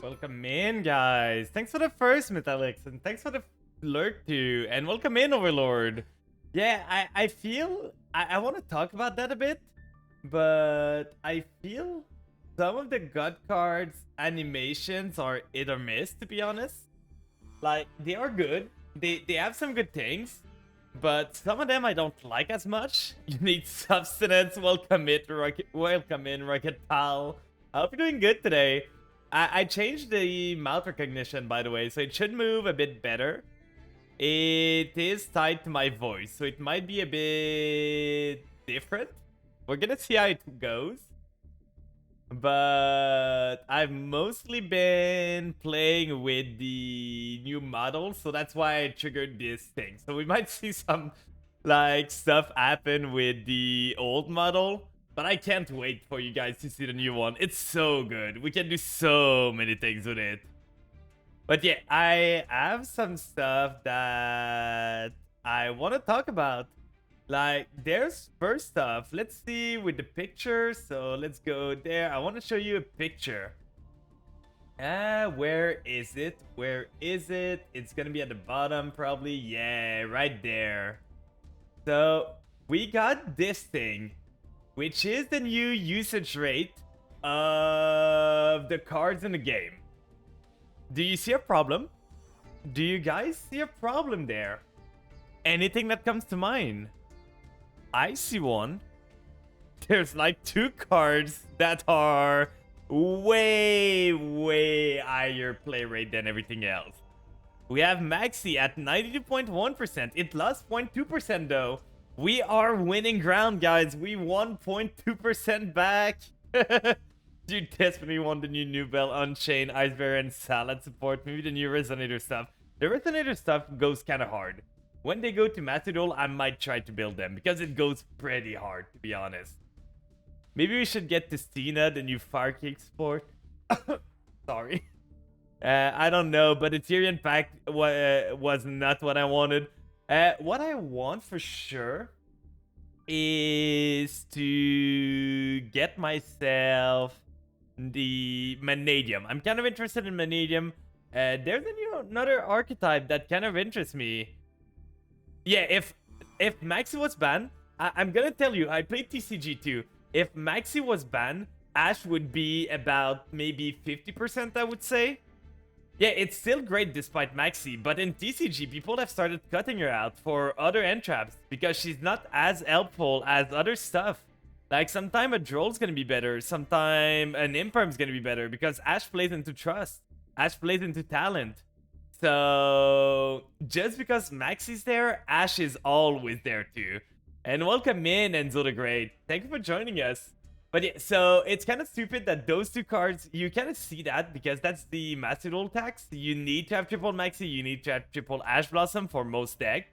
Welcome in, guys. Thanks for the first Metallics, and thanks for the lurk too. And welcome in, Overlord. Yeah, I feel I want to talk about that a bit, but I feel some of the God cards animations are hit or miss, to be honest. Like, they are good. They have some good things, but some of them I don't like as much. You need substance. Welcome in, Rocket Pal. I hope you're doing good today. I changed the mouth recognition, by the way, so it should move a bit better. It is tied to my voice, so it might be a bit different. We're gonna see how it goes. But I've mostly been playing with the new model, so that's why I triggered this thing. So we might see some like stuff happen with the old model, but I can't wait for you guys to see the new one. It's so good. We can do so many things with it. But yeah, I have some stuff that I want to talk about. Like, there's first stuff. Let's see with the picture. So let's go there. I want to show you a picture. Where is it? Where is it? It's gonna be at the bottom, probably. Yeah, right there. So we got this thing, which is the new usage rate of the cards in the game. Do you see a problem? Do you guys see a problem there? Anything that comes to mind? I see one. There's like 2 cards that are way higher play rate than everything else. We have Maxi at 92.1%. It lost 0.2% though. We are winning ground, guys. We won 0.2% back. Dude, desperately want the new Nubel, Unchained, Ice Bear, and Salad support. Maybe the new Resonator stuff. The Resonator stuff goes kind of hard. When they go to Master Duel, I might try to build them, because it goes pretty hard, to be honest. Maybe we should get Testina, the new Fire Cake sport. Sorry. I don't know, but the Tyrion pack was not what I wanted. What I want for sure is to get myself the Vanadium. I'm kind of interested in Vanadium. There's another archetype that kind of interests me. Yeah, if Maxi was banned, I'm gonna tell you, I played TCG too. If Maxi was banned, Ash would be about maybe 50%, I would say. Yeah, it's still great despite Maxi, but in TCG, people have started cutting her out for other entraps because she's not as helpful as other stuff. Like, sometime a Droll's gonna be better, sometime an Imperm's gonna be better, because Ash plays into Trust. Ash plays into Talent. So, just because Maxi's there, Ash is always there too. And welcome in, Enzo the Great. Thank you for joining us. But yeah, so it's kind of stupid that those 2 cards, you kind of see that because that's the Master Duel tax. You need to have triple Maxi, you need to have triple Ash Blossom for most decks.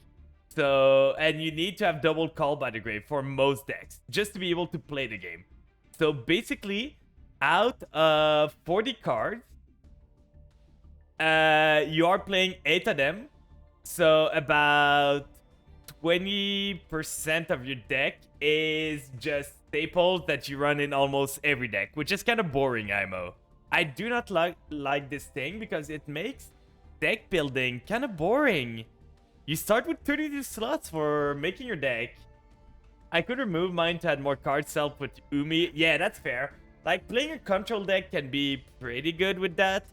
So, and you need to have double Call by the Grave for most decks, just to be able to play the game. So basically, out of 40 cards, you are playing 8 of them. So about 20% of your deck is just staples that you run in almost every deck, which is kind of boring, IMO. I do not like this thing because it makes deck building kind of boring. You start with 32 slots for making your deck. I could remove mine to add more cards help with Umi. Yeah, that's fair. Like, playing a control deck can be pretty good with that.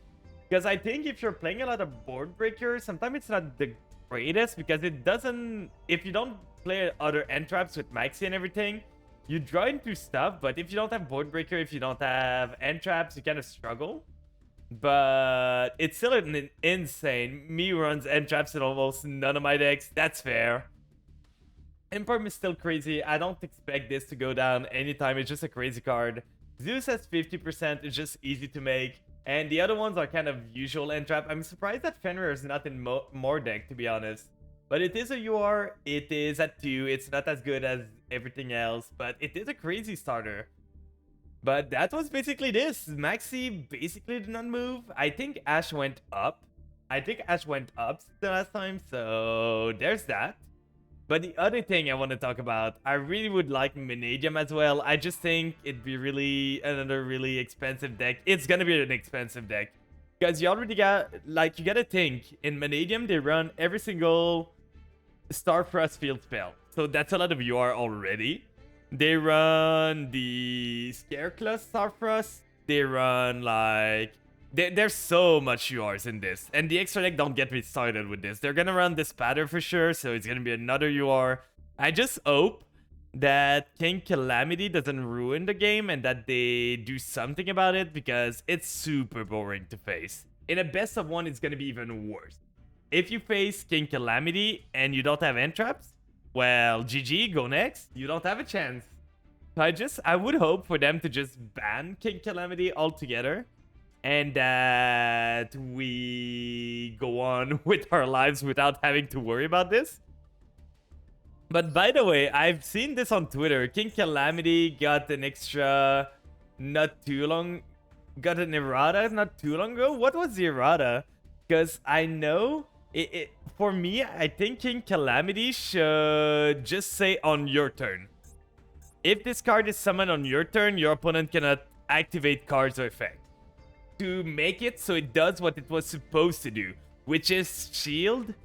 Because I think if you're playing a lot of board breakers, sometimes it's not the greatest because it doesn't... If you don't play other entraps with Maxi and everything, you draw into stuff, but if you don't have board breaker, if you don't have entraps, you kind of struggle. But it's still insane. Me runs entraps in almost none of my decks. That's fair. Imperm is still crazy. I don't expect this to go down anytime. It's just a crazy card. Zeus has 50%. It's just easy to make. And the other ones are kind of usual entrap. I'm surprised that Fenrir is not in more deck, to be honest. But it is a UR. It is at 2. It's not as good as everything else. But it is a crazy starter. But that was basically this. Maxi basically did not move. I think Ash went up. The last time. So there's that. But the other thing I want to talk about, I really would like Vanadium as well. I just think it'd be really another really expensive deck. It's gonna be an expensive deck. Because you already got, like, you gotta think, in Vanadium, they run every single Starfrost field spell. So that's a lot of UR already. They run the Scareclaw Starfrost. They run, like... There's so much URs in this. And the extra deck, don't get me started with this. They're gonna run this pattern for sure, so it's gonna be another UR. I just hope that King Calamity doesn't ruin the game and that they do something about it, because it's super boring to face. In a best of one, it's gonna be even worse. If you face King Calamity and you don't have end traps, well, GG, go next. You don't have a chance. So I would hope for them to just ban King Calamity altogether, and that we go on with our lives without having to worry about this. But by the way, I've seen this on Twitter. King Calamity got an extra got an errata not too long ago. What was the errata? Because I know for me, I think King Calamity should just say on your turn. If this card is summoned on your turn, your opponent cannot activate cards or effects. To make it so it does what it was supposed to do, which is shield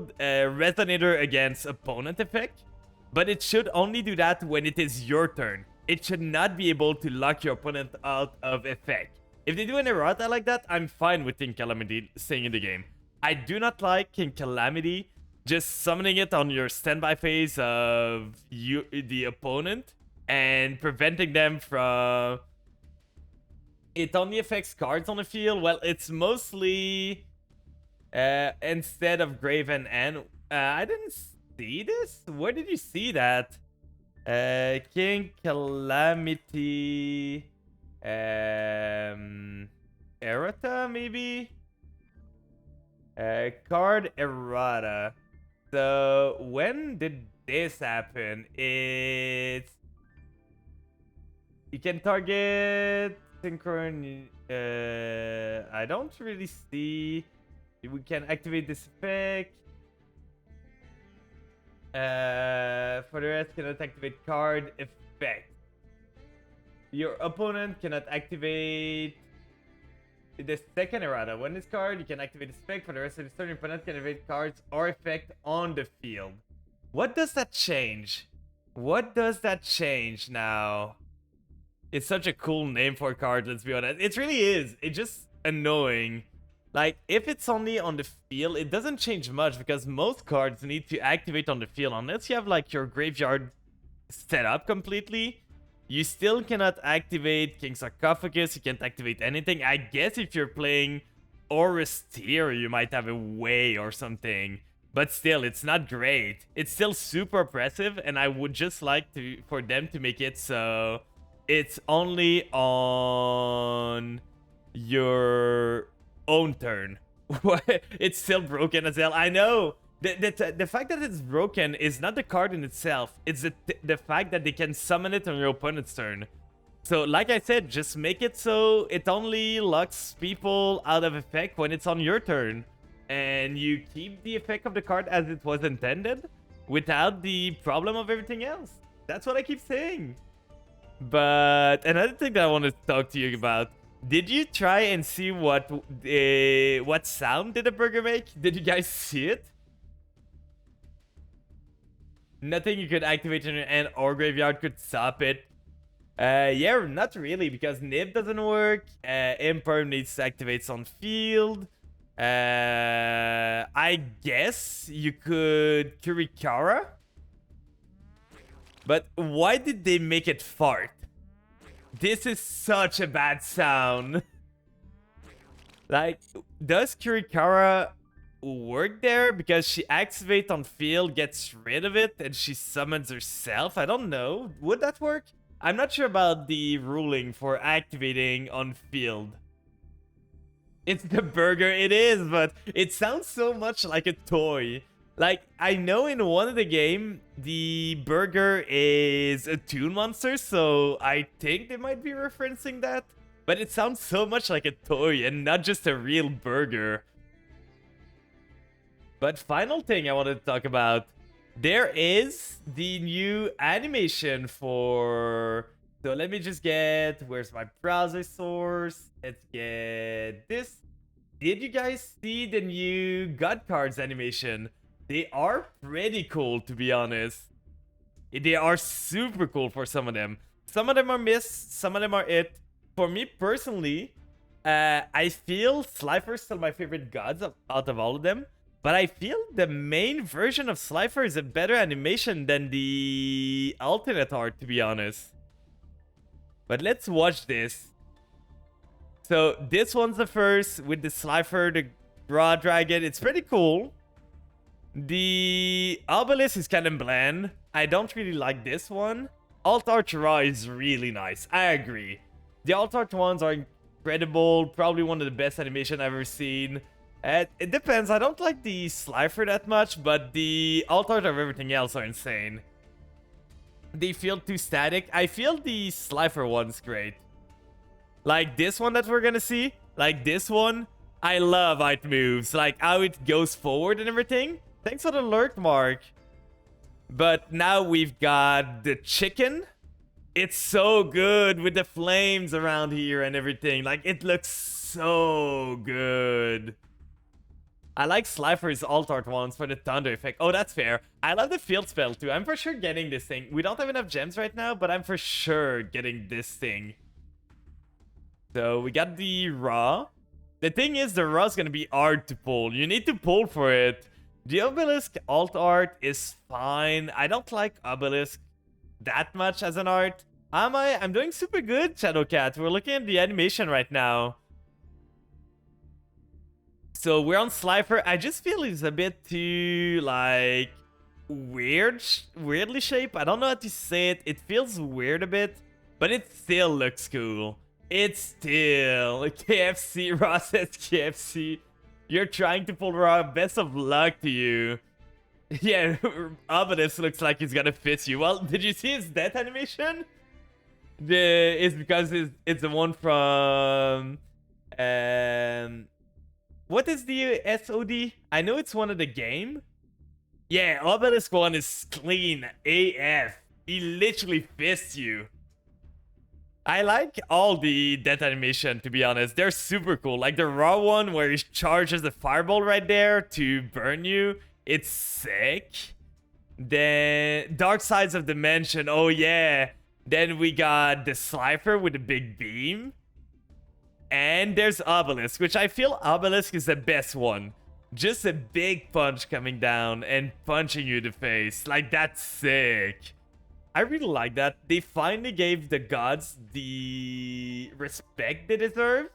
Resonator against opponent effect, but it should only do that when it is your turn. It should not be able to lock your opponent out of effect. If they do an errata like that, I'm fine with King Calamity staying in the game. I do not like King Calamity just summoning it on your standby phase of the opponent and preventing them from... It only affects cards on the field. Well, it's mostly instead of Grave and I didn't see this. Where did you see that? King Calamity errata, maybe? Card errata. So when did this happen? It's... You can target synchron. I don't really see. We can activate this effect. For the rest, cannot activate card effect. Your opponent cannot activate the second errata. When this card, you can activate this effect. For the rest of the turn, your opponent can activate cards or effect on the field. What does that change? What does that change now? It's such a cool name for a card, let's be honest. It really is. It's just annoying. Like, if it's only on the field, it doesn't change much because most cards need to activate on the field. Unless you have, like, your graveyard set up completely, you still cannot activate King Sarcophagus. You can't activate anything. I guess if you're playing Oresteer, you might have a way or something. But still, it's not great. It's still super oppressive, and I would just like for them to make it so it's only on your own turn. It's still broken as hell. I know. The fact that it's broken is not the card in itself. It's the fact that they can summon it on your opponent's turn. So, like I said, just make it so it only locks people out of effect when it's on your turn. And you keep the effect of the card as it was intended without the problem of everything else. That's what I keep saying. But another thing that I want to talk to you about. Did you try and see what sound did the burger make? Did you guys see it? Nothing you could activate in your end or graveyard could stop it. Yeah, not really, because Nib doesn't work. Imperm needs to activate on field. I guess you could Kirikara. But why did they make it fart? This is such a bad sound. Like, does Kirikara work there? Because she activates on field, gets rid of it, and she summons herself? I don't know. Would that work? I'm not sure about the ruling for activating on field. It's the burger, it is, but it sounds so much like a toy. Like, I know in one of the game, the burger is a toon monster, so I think they might be referencing that. But it sounds so much like a toy and not just a real burger. But final thing I wanted to talk about. There is the new animation for So let me just get, where's my browser source? Let's get this. Did you guys see the new God cards animation? They are pretty cool, to be honest. They are super cool for some of them. Some of them are missed, some of them are it. For me personally, I feel Slifer is still my favorite gods out of all of them. But I feel the main version of Slifer is a better animation than the alternate art, to be honest. But let's watch this. So this one's the first with the Slifer, the raw dragon. It's pretty cool. The obelisk is kind of bland. I don't really like this one. Alt Art Raw is really nice. I agree. The Alt Art ones are incredible. Probably one of the best animation I've ever seen. It depends. I don't like the Slifer that much, but the Alt Art of everything else are insane. They feel too static. I feel the Slifer one's great. Like this one that we're gonna see. Like this one. I love how it moves. Like how it goes forward and everything. Thanks for the alert, Mark. But now we've got the chicken. It's so good with the flames around here and everything. Like, it looks so good. I like Slifer's alt art ones for the thunder effect. Oh, that's fair. I love the field spell too. I'm for sure getting this thing. We don't have enough gems right now, but I'm for sure getting this thing. So we got the raw. The thing is, the raw is going to be hard to pull. You need to pull for it. The obelisk alt art is fine. I don't like obelisk that much as an art. Am I? I'm doing super good, Shadowcat. We're looking at the animation right now. So we're on Slifer. I just feel it's a bit too, like, weirdly shaped. I don't know how to say it. It feels weird a bit, but it still looks cool. It's still KFC. Ross says KFC. You're trying to pull raw. Best of luck to you. Yeah, Obelisk looks like he's gonna fist you. Well, did you see his death animation? It's because it's the one from... what is the SOD? I know it's one of the game. Yeah, Obelisk one is clean AF. He literally fists you. I like all the death animation, to be honest. They're super cool. Like the raw one where he charges the fireball right there to burn you. It's sick. Then Dark Sides of Dimension. Oh, yeah. Then we got the Slifer with the big beam. And there's Obelisk, which I feel Obelisk is the best one. Just a big punch coming down and punching you in the face. Like, that's sick. I really like that. They finally gave the gods the respect they deserve.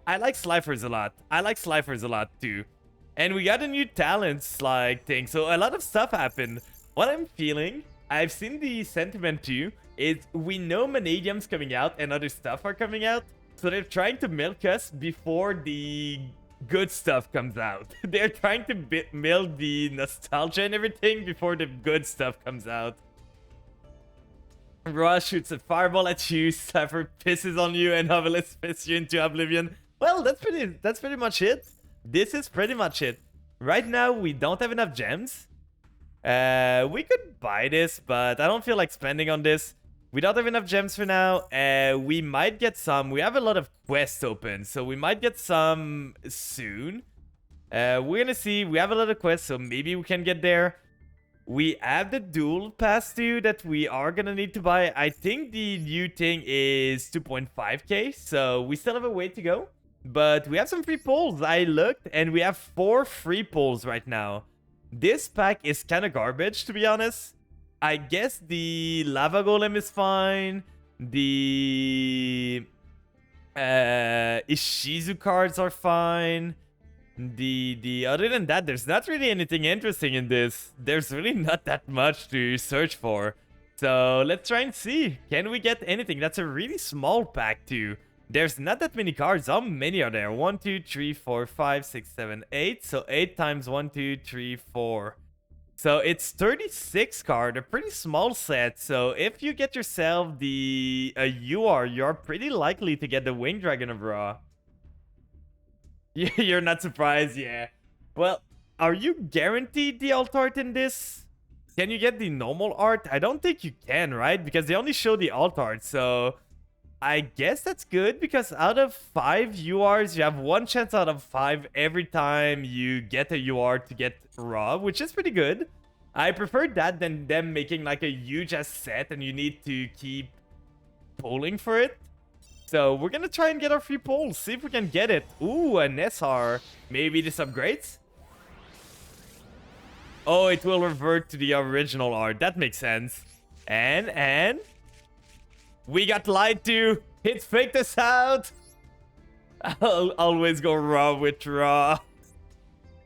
I like Slifers a lot. I like Slifers a lot too. And we got a new talents like thing. So a lot of stuff happened. What I'm feeling, I've seen the sentiment too, is we know Manadium's coming out and other stuff are coming out. So they're trying to milk us before the good stuff comes out. They're trying to milk the nostalgia and everything before the good stuff comes out. Ra shoots a fireball at you, Slifer pisses on you, and Obelisk pisses you into oblivion. Well, that's pretty much it. This is pretty much it. Right now, we don't have enough gems. We could buy this, but I don't feel like spending on this. We don't have enough gems for now. We might get some. We have a lot of quests open, so we might get some soon. We're gonna see. We have a lot of quests, so maybe we can get there. We have the duel pass too that we are gonna need to buy. I think the new thing is 2.5k, so we still have a way to go. But we have some free pulls. I looked, and we have 4 free pulls right now. This pack is kind of garbage, to be honest. I guess the Lava Golem is fine. The Ishizu cards are fine. The other than that, there's not really anything interesting in this. There's really not that much to search for. So let's try and see. Can we get anything? That's a really small pack too. There's not that many cards. How many are there? 1, 2, 3, 4, 5, 6, 7, 8. So 8 times 1, 2, 3, 4. So it's 36 card, a pretty small set. So if you get yourself the you're pretty likely to get the Winged Dragon of Ra. You're not surprised, yeah. Well, are you guaranteed the alt art in this? Can you get the normal art? I don't think you can, right? Because they only show the alt art, so I guess that's good because out of 5 URs, you have 1 chance out of 5 every time you get a UR to get raw, which is pretty good. I prefer that than them making like a huge ass set and you need to keep pulling for it. So we're gonna try and get our free pulls, see if we can get it. Ooh, an SR. Maybe this upgrades? Oh, it will revert to the original art. That makes sense. And we got lied to. It faked us out. I'll always go raw with raw.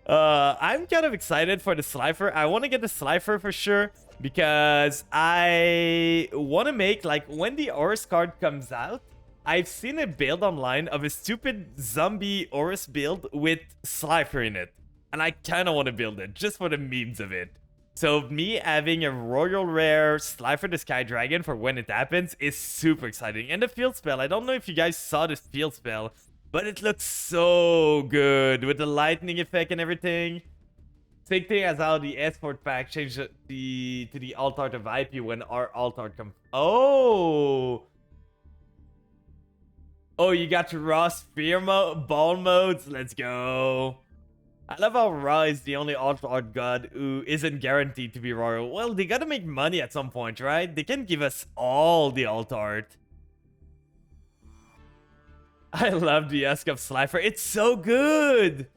I'm kind of excited for the Slifer. I want to get the Slifer for sure because I want to make, like, when the Horus card comes out, I've seen a build online of a stupid zombie Horus build with Slifer in it. And I kind of want to build it just for the memes of it. So me having a Royal Rare Slifer the Sky Dragon for when it happens is super exciting. And the field spell, I don't know if you guys saw this field spell, but it looks so good with the lightning effect and everything. Same thing as how the Escort pack changed to the alt art of IP when our alt art comes. Oh, you got your raw sphere ball modes. Let's go. I love how Ra is the only alt art god who isn't guaranteed to be royal. Well, they gotta make money at some point, right? They can give us all the alt art. I love the Ask of Slifer. It's so good!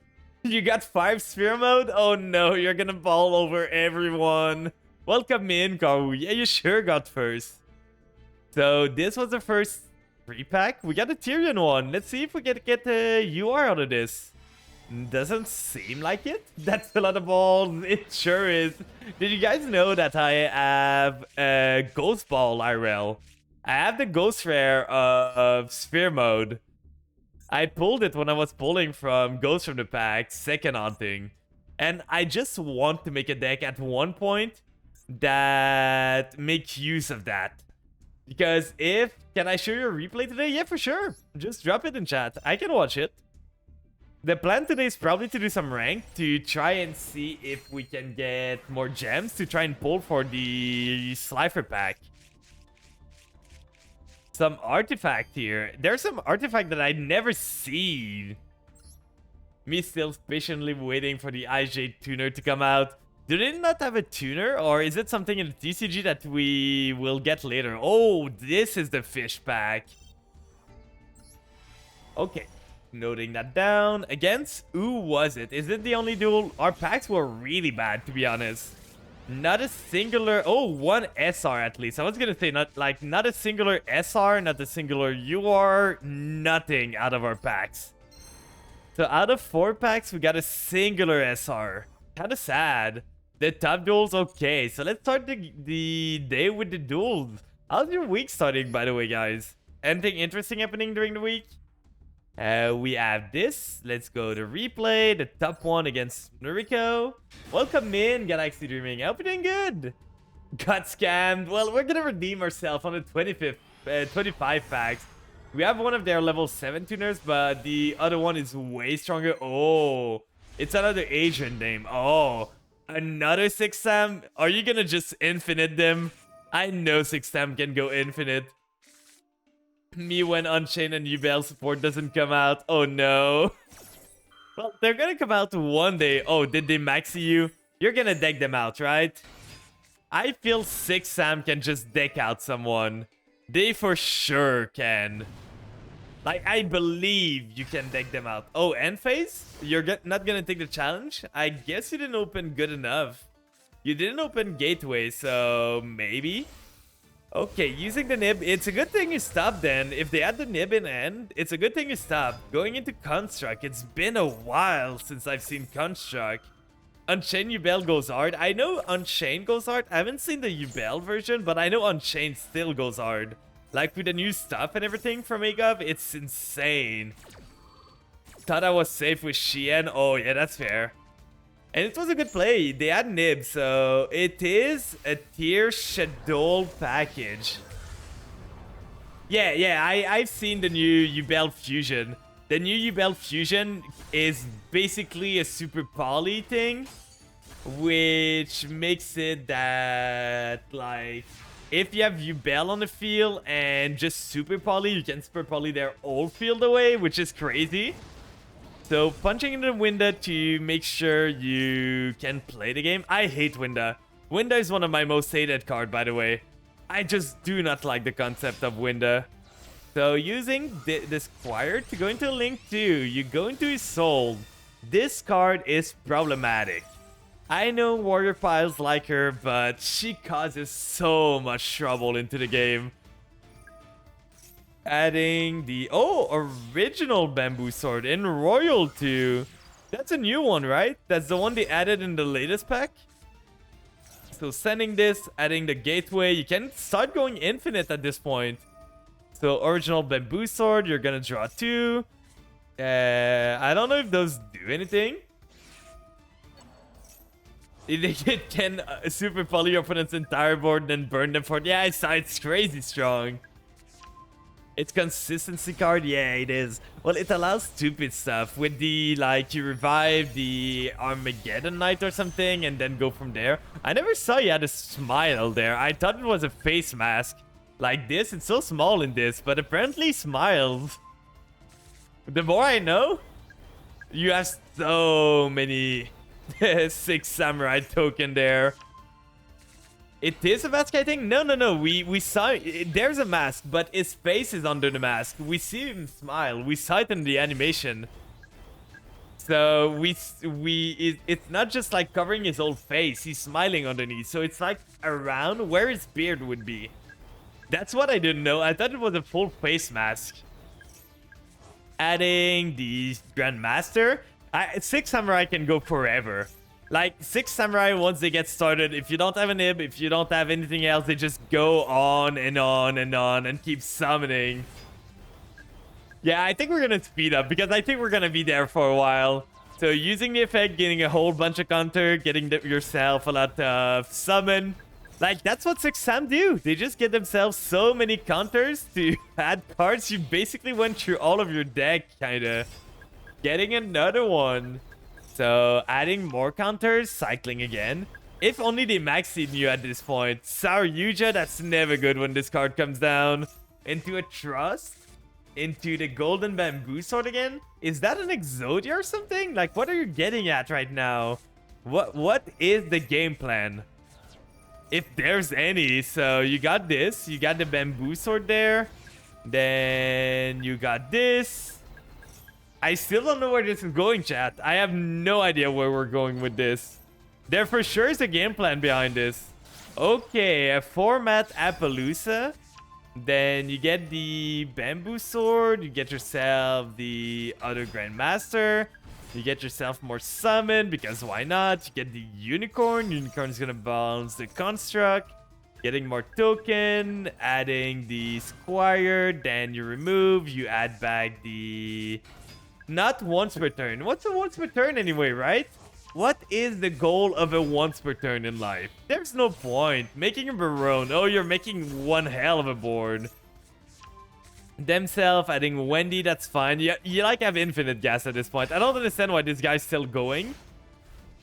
You got 5 sphere mode? Oh no, you're gonna ball over everyone. Welcome in, Karu. Yeah, you sure got first. So this was the first 3-pack. We got a Tyrion one. Let's see if we can get a UR out of this. Doesn't seem like it. That's a lot of balls. It sure is. Did you guys know that I have a Ghost Ball IRL? I have the Ghost Rare of Sphere Mode. I pulled it when I was pulling from Ghost from the Pack, second hunting. And I just want to make a deck at one point that makes use of that. Because if... Can I show you a replay today? Yeah, for sure. Just drop it in chat. I can watch it. The plan today is probably to do some rank to try and see if we can get more gems to try and pull for the Slifer pack. Some artifact here. There's some artifact that I never seen. Me still patiently waiting for the IJ tuner to come out. Do they not have a tuner, or is it something in the TCG that we will get later? Oh, this is the fish pack. Okay. Noting that down. Against who was it? Is it the only duel? Our packs were really bad, to be honest. Not a singular... Oh, one SR at least. I was gonna say not a singular SR, not a singular UR, nothing out of our packs. So out of 4 packs, we got a singular SR. Kind of sad. The top duel's okay. So let's start the day with the duels. How's your week starting, by the way, guys? Anything interesting happening during the week? We have this. Let's go to replay. The top one against Noriko. Welcome in, Galaxy Dreaming. I hope you're doing good. Got scammed. Well, we're gonna redeem ourselves on the 25 packs. We have one of their level 7 tuners, but the other one is way stronger. Oh, it's another Asian name. Oh, another 6 Sam. Are you gonna just infinite them? I know 6 Sam can go infinite. Me when Unchained and Yubel support doesn't come out. Oh no. Well, they're gonna come out one day. Oh, did they maxi you? You're gonna deck them out, right? I feel 6 Sam can just deck out someone. They for sure can. Like, I believe you can deck them out. Oh, end phase? You're not gonna take the challenge? I guess you didn't open good enough. You didn't open gateway, so maybe. Okay, using the nib, it's a good thing you stopped then. If they had the nib in end, it's a good thing you stopped. Going into Construct, it's been a while since I've seen Construct. Unchained Yubel goes hard. I know Unchained goes hard. I haven't seen the Yubel version, but I know Unchained still goes hard. Like with the new stuff and everything from Agov, it's insane. Thought I was safe with Shien. Oh yeah, that's fair. And it was a good play. They had nib, so it is a tier schedule package. Yeah, I've seen the new Yubel Fusion. The new Yubel Fusion is basically a super poly thing. which makes it that, like, if you have Yubel on the field and just super poly, you can super poly their old field away, which is crazy. So punching into Winda to make sure you can play the game. I hate Winda. Winda is one of my most hated card, by the way. I just do not like the concept of Winda. So using this Squire to go into Link 2, you go into his soul. This card is problematic. I know Warrior Piles like her, but she causes so much trouble into the game. Adding the original bamboo sword in Royal 2. That's a new one, right? That's the one they added in the latest pack. So sending this, adding the gateway, you can start going infinite at this point. So original bamboo sword, you're gonna draw 2. I don't know if those do anything. It can super poly your opponent's entire board and then burn them for it. Yeah, it's crazy strong. It's consistency card? Yeah, it is. Well, it allows stupid stuff with the, like, you revive the Armageddon Knight or something and then go from there. I never saw you had a smile there. I thought it was a face mask. Like this, it's so small in this, but apparently smiles. The more I know, you have so many 6 samurai token there. It is a mask, I think? No. We saw... There's a mask, but his face is under the mask. We see him smile. We saw it in the animation. So, it's not just like covering his whole face. He's smiling underneath. So, it's like around where his beard would be. That's what I didn't know. I thought it was a full face mask. Adding the Grandmaster. 6 Samurai can go forever. Like, 6 Samurai, once they get started, if you don't have a nib, if you don't have anything else, they just go on and on and on and keep summoning. Yeah, I think we're gonna speed up because I think we're gonna be there for a while. So using the effect, getting a whole bunch of counter, getting yourself a lot of summon. Like, that's what 6 Sam do. They just get themselves so many counters to add cards. You basically went through all of your deck, kinda. Getting another one. So, adding more counters, cycling again. If only they maxed you at this point. Saryuja, that's never good when this card comes down. Into a Trust. Into the Golden Bamboo Sword again. Is that an Exodia or something? Like, what are you getting at right now? What is the game plan? If there's any. So, you got this. You got the Bamboo Sword there. Then, you got this. I still don't know where this is going, chat. I have no idea where we're going with this. There for sure is a game plan behind this. Okay, a format Appaloosa. Then you get the Bamboo Sword. You get yourself the other Grandmaster. You get yourself more Summon, because why not? You get the Unicorn. Unicorn's gonna balance the Construct. Getting more token. Adding the Squire. Then you remove. You add back the... Not once per turn. What's a once per turn anyway, right? What is the goal of a once per turn in life? There's no point. Making a Barone. Oh, you're making one hell of a board. Themself, adding Wendy, that's fine. You like have infinite gas at this point. I don't understand why this guy's still going.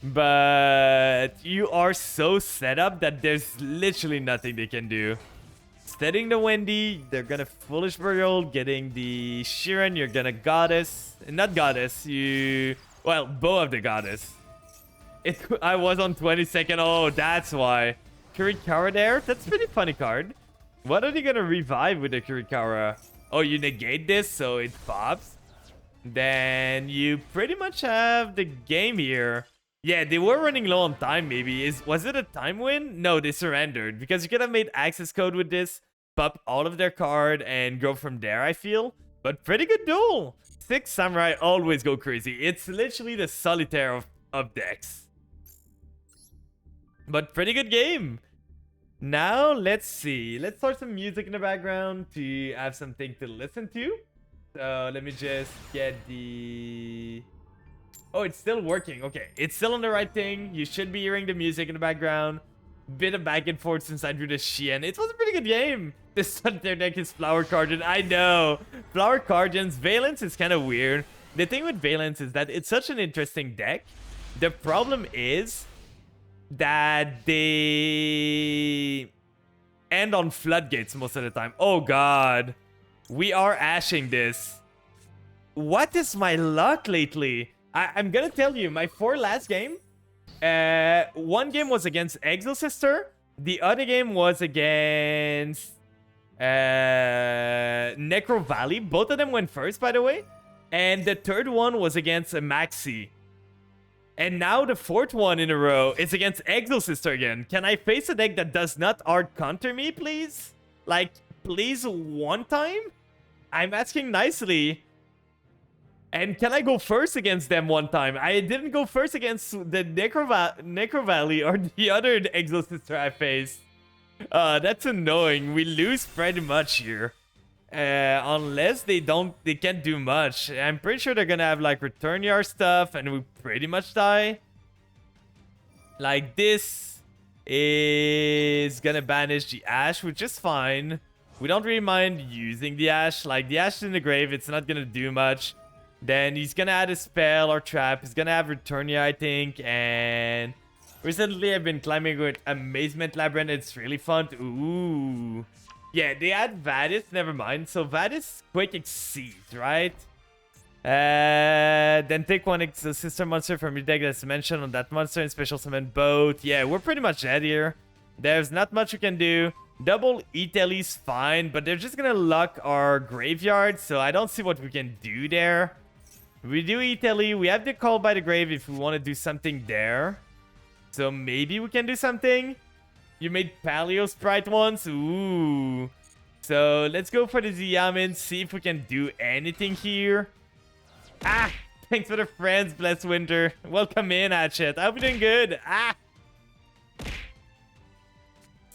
But you are so set up that there's literally nothing they can do. Setting the Wendy, they're gonna Foolish Burial, getting the Shiren, you're gonna Goddess. Not Goddess, well, Bow of the Goddess. I was on 22nd, oh, that's why. Kirikawa there, that's a pretty funny card. What are they gonna revive with the Kirikawa? Oh, you negate this, so it pops. Then you pretty much have the game here. Yeah, they were running low on time, maybe. Was it a time win? No, they surrendered. Because you could have made access code with this, pop all of their card, and go from there, I feel. But pretty good duel. 6 Samurai always go crazy. It's literally the solitaire of decks. But pretty good game. Now, let's see. Let's start some music in the background to have something to listen to. So, let me just get the... Oh, it's still working. Okay, it's still on the right thing. You should be hearing the music in the background. Bit of back and forth since I drew the Shien. It was a pretty good game. This solitaire deck is Flower Cardin. I know. Flower Cardin's Valence is kind of weird. The thing with Valence is that it's such an interesting deck. The problem is that they end on floodgates most of the time. Oh god. We are ashing this. What is my luck lately? I'm gonna tell you, my 4 last game. One game was against Exo Sister. The other game was against Necro Valley. Both of them went first, by the way. And the third one was against a Maxi. And now the fourth one in a row is against Exo Sister again. Can I face a deck that does not art counter me, please? Like, please one time? I'm asking nicely. And can I go first against them one time? I didn't go first against the Necro Valley or the other Exo Sister I faced. That's annoying. We lose pretty much here. Unless they can't do much. I'm pretty sure they're gonna have like return yard stuff and we pretty much die. Like this is gonna banish the Ash, which is fine. We don't really mind using the Ash. Like the Ash in the grave, it's not gonna do much. Then he's gonna add a spell or trap. He's gonna have Returnia, I think. And recently I've been climbing with Amazement Labyrinth. It's really fun. Ooh. Yeah, they add Vadis. Never mind. So Vadis quick exceeds, right? Then take one sister monster from your deck that's mentioned on that monster and special summon both. Yeah, we're pretty much dead here. There's not much we can do. Double Italy's fine, but they're just gonna lock our graveyard, so I don't see what we can do there. We do Italy. We have the call by the grave if we want to do something there. So maybe we can do something. You made Paleo Sprite once? Ooh. So let's go for the Ziyamin, see if we can do anything here. Ah! Thanks for the friends, Bless Winter. Welcome in, Hatchet. I hope you're doing good. Ah!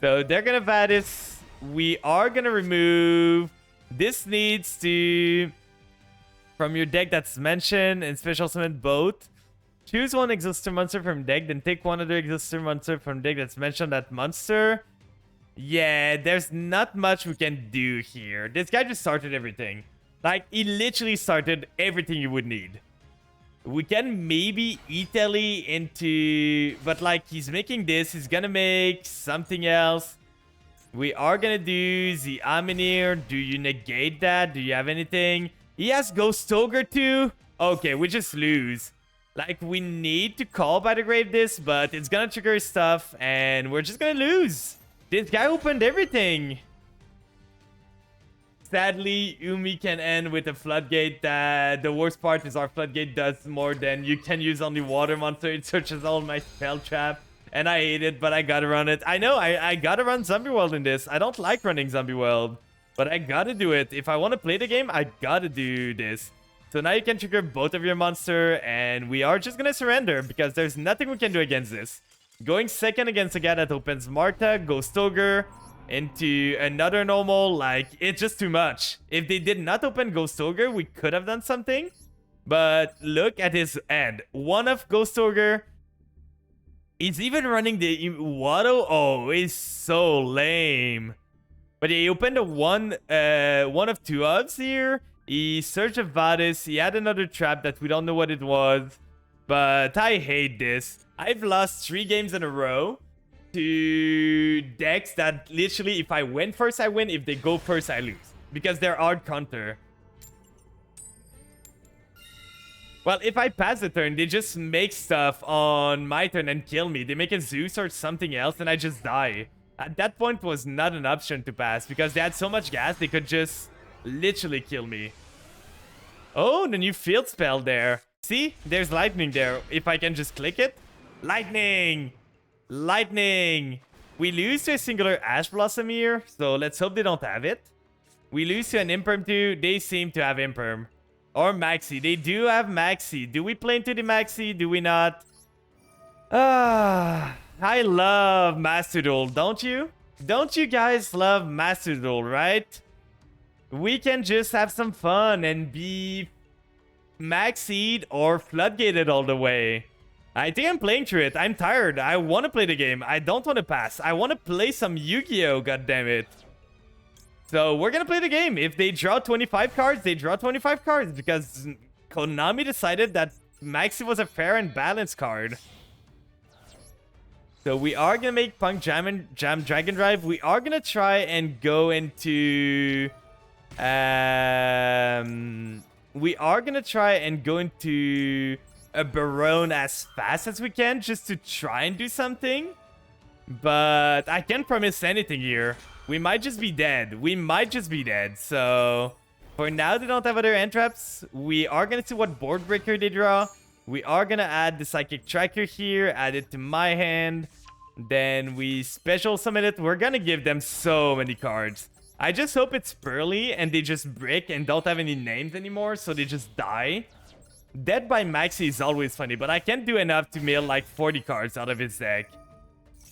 So they're gonna Vadis. We are gonna remove. This needs to, from your deck that's mentioned, and special summon both. Choose one Exhaustor monster from deck, then take one other Exhaustor monster from deck that's mentioned that monster. Yeah, there's not much we can do here. This guy just started everything. Like, he literally started everything you would need. We can maybe Italy into... But, like, he's making this. He's gonna make something else. We are gonna do the Aminir. Do you negate that? Do you have anything? He has Ghost Ogre too? Okay, we just lose. Like, we need to call by the grave this, but it's gonna trigger stuff, and we're just gonna lose. This guy opened everything. Sadly, Umi can end with a floodgate. The worst part is our floodgate does more than you can use only water monster. It searches all my spell trap, and I hate it, but I gotta run it. I know, I gotta run Zombie World in this. I don't like running Zombie World, but I gotta do it. If I want to play the game, I gotta do this. So now you can trigger both of your monster, and we are just gonna surrender because there's nothing we can do against this. Going second against a guy that opens Marta, Ghost Ogre, into another normal, like, it's just too much. If they did not open Ghost Ogre, we could have done something. But look at his end. One of Ghost Ogre. He's even running the Watto. Oh, it's so lame. But he opened a one of two odds here. He searched a Vadis. He had another trap that we don't know what it was. But I hate this. I've lost 3 games in a row to decks that literally, if I win first, I win. If they go first, I lose. Because they're hard counter. Well, if I pass the turn, they just make stuff on my turn and kill me. They make a Zeus or something else and I just die. At that point was not an option to pass because they had so much gas they could just literally kill me. Oh, the new field spell there. See? There's lightning there. If I can just click it. Lightning! Lightning! We lose to a singular Ash Blossom here, so let's hope they don't have it. We lose to an Imperm too. They seem to have Imperm. Or Maxi. They do have Maxi. Do we play into the Maxi? Do we not? I love Master Duel, don't you? Don't you guys love Master Duel, right? We can just have some fun and be Maxied or Floodgated all the way. I think I'm playing through it. I'm tired. I want to play the game. I don't want to pass. I want to play some Yu-Gi-Oh! Goddammit. So we're going to play the game. If they draw 25 cards, they draw 25 cards. Because Konami decided that Maxi was a fair and balanced card. So we are gonna make Punk Jam Dragon Drive. We are gonna try and go into... we are gonna try and go into a Barone as fast as we can, just to try and do something. But I can't promise anything here. We might just be dead. We might just be dead. So for now, they don't have other end traps. We are gonna see what board breaker they draw. We are gonna add the Psychic Tracker here, add it to my hand. Then we special summon it. We're gonna give them so many cards. I just hope it's Pearly and they just brick and don't have any names anymore, so they just die. Dead by Maxi is always funny, but I can't do enough to mill like 40 cards out of his deck.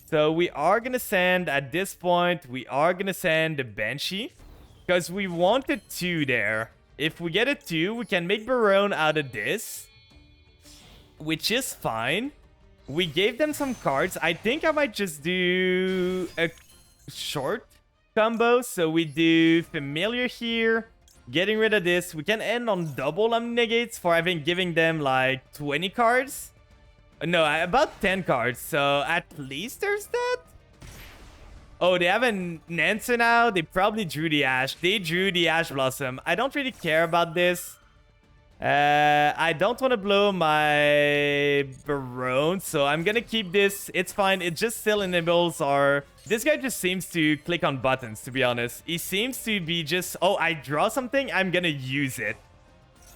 So we are gonna send, at this point, we are gonna send the Banshee. Because we want a 2 there. If we get a 2, we can make Barone out of this. Which is fine. We gave them some cards. I think I might just do a short combo. So we do Familiar here. Getting rid of this. We can end on double Omni-Negates for having giving them like 20 cards. No, about 10 cards. So at least there's that. Oh, they have an answer now. They probably drew the Ash. They drew the Ash Blossom. I don't really care about this. I don't want to blow my Barone, so I'm gonna keep this. It's fine. It just still enables our... This guy just seems to click on buttons, to be honest. He seems to be just... Oh, I draw something. I'm gonna use it.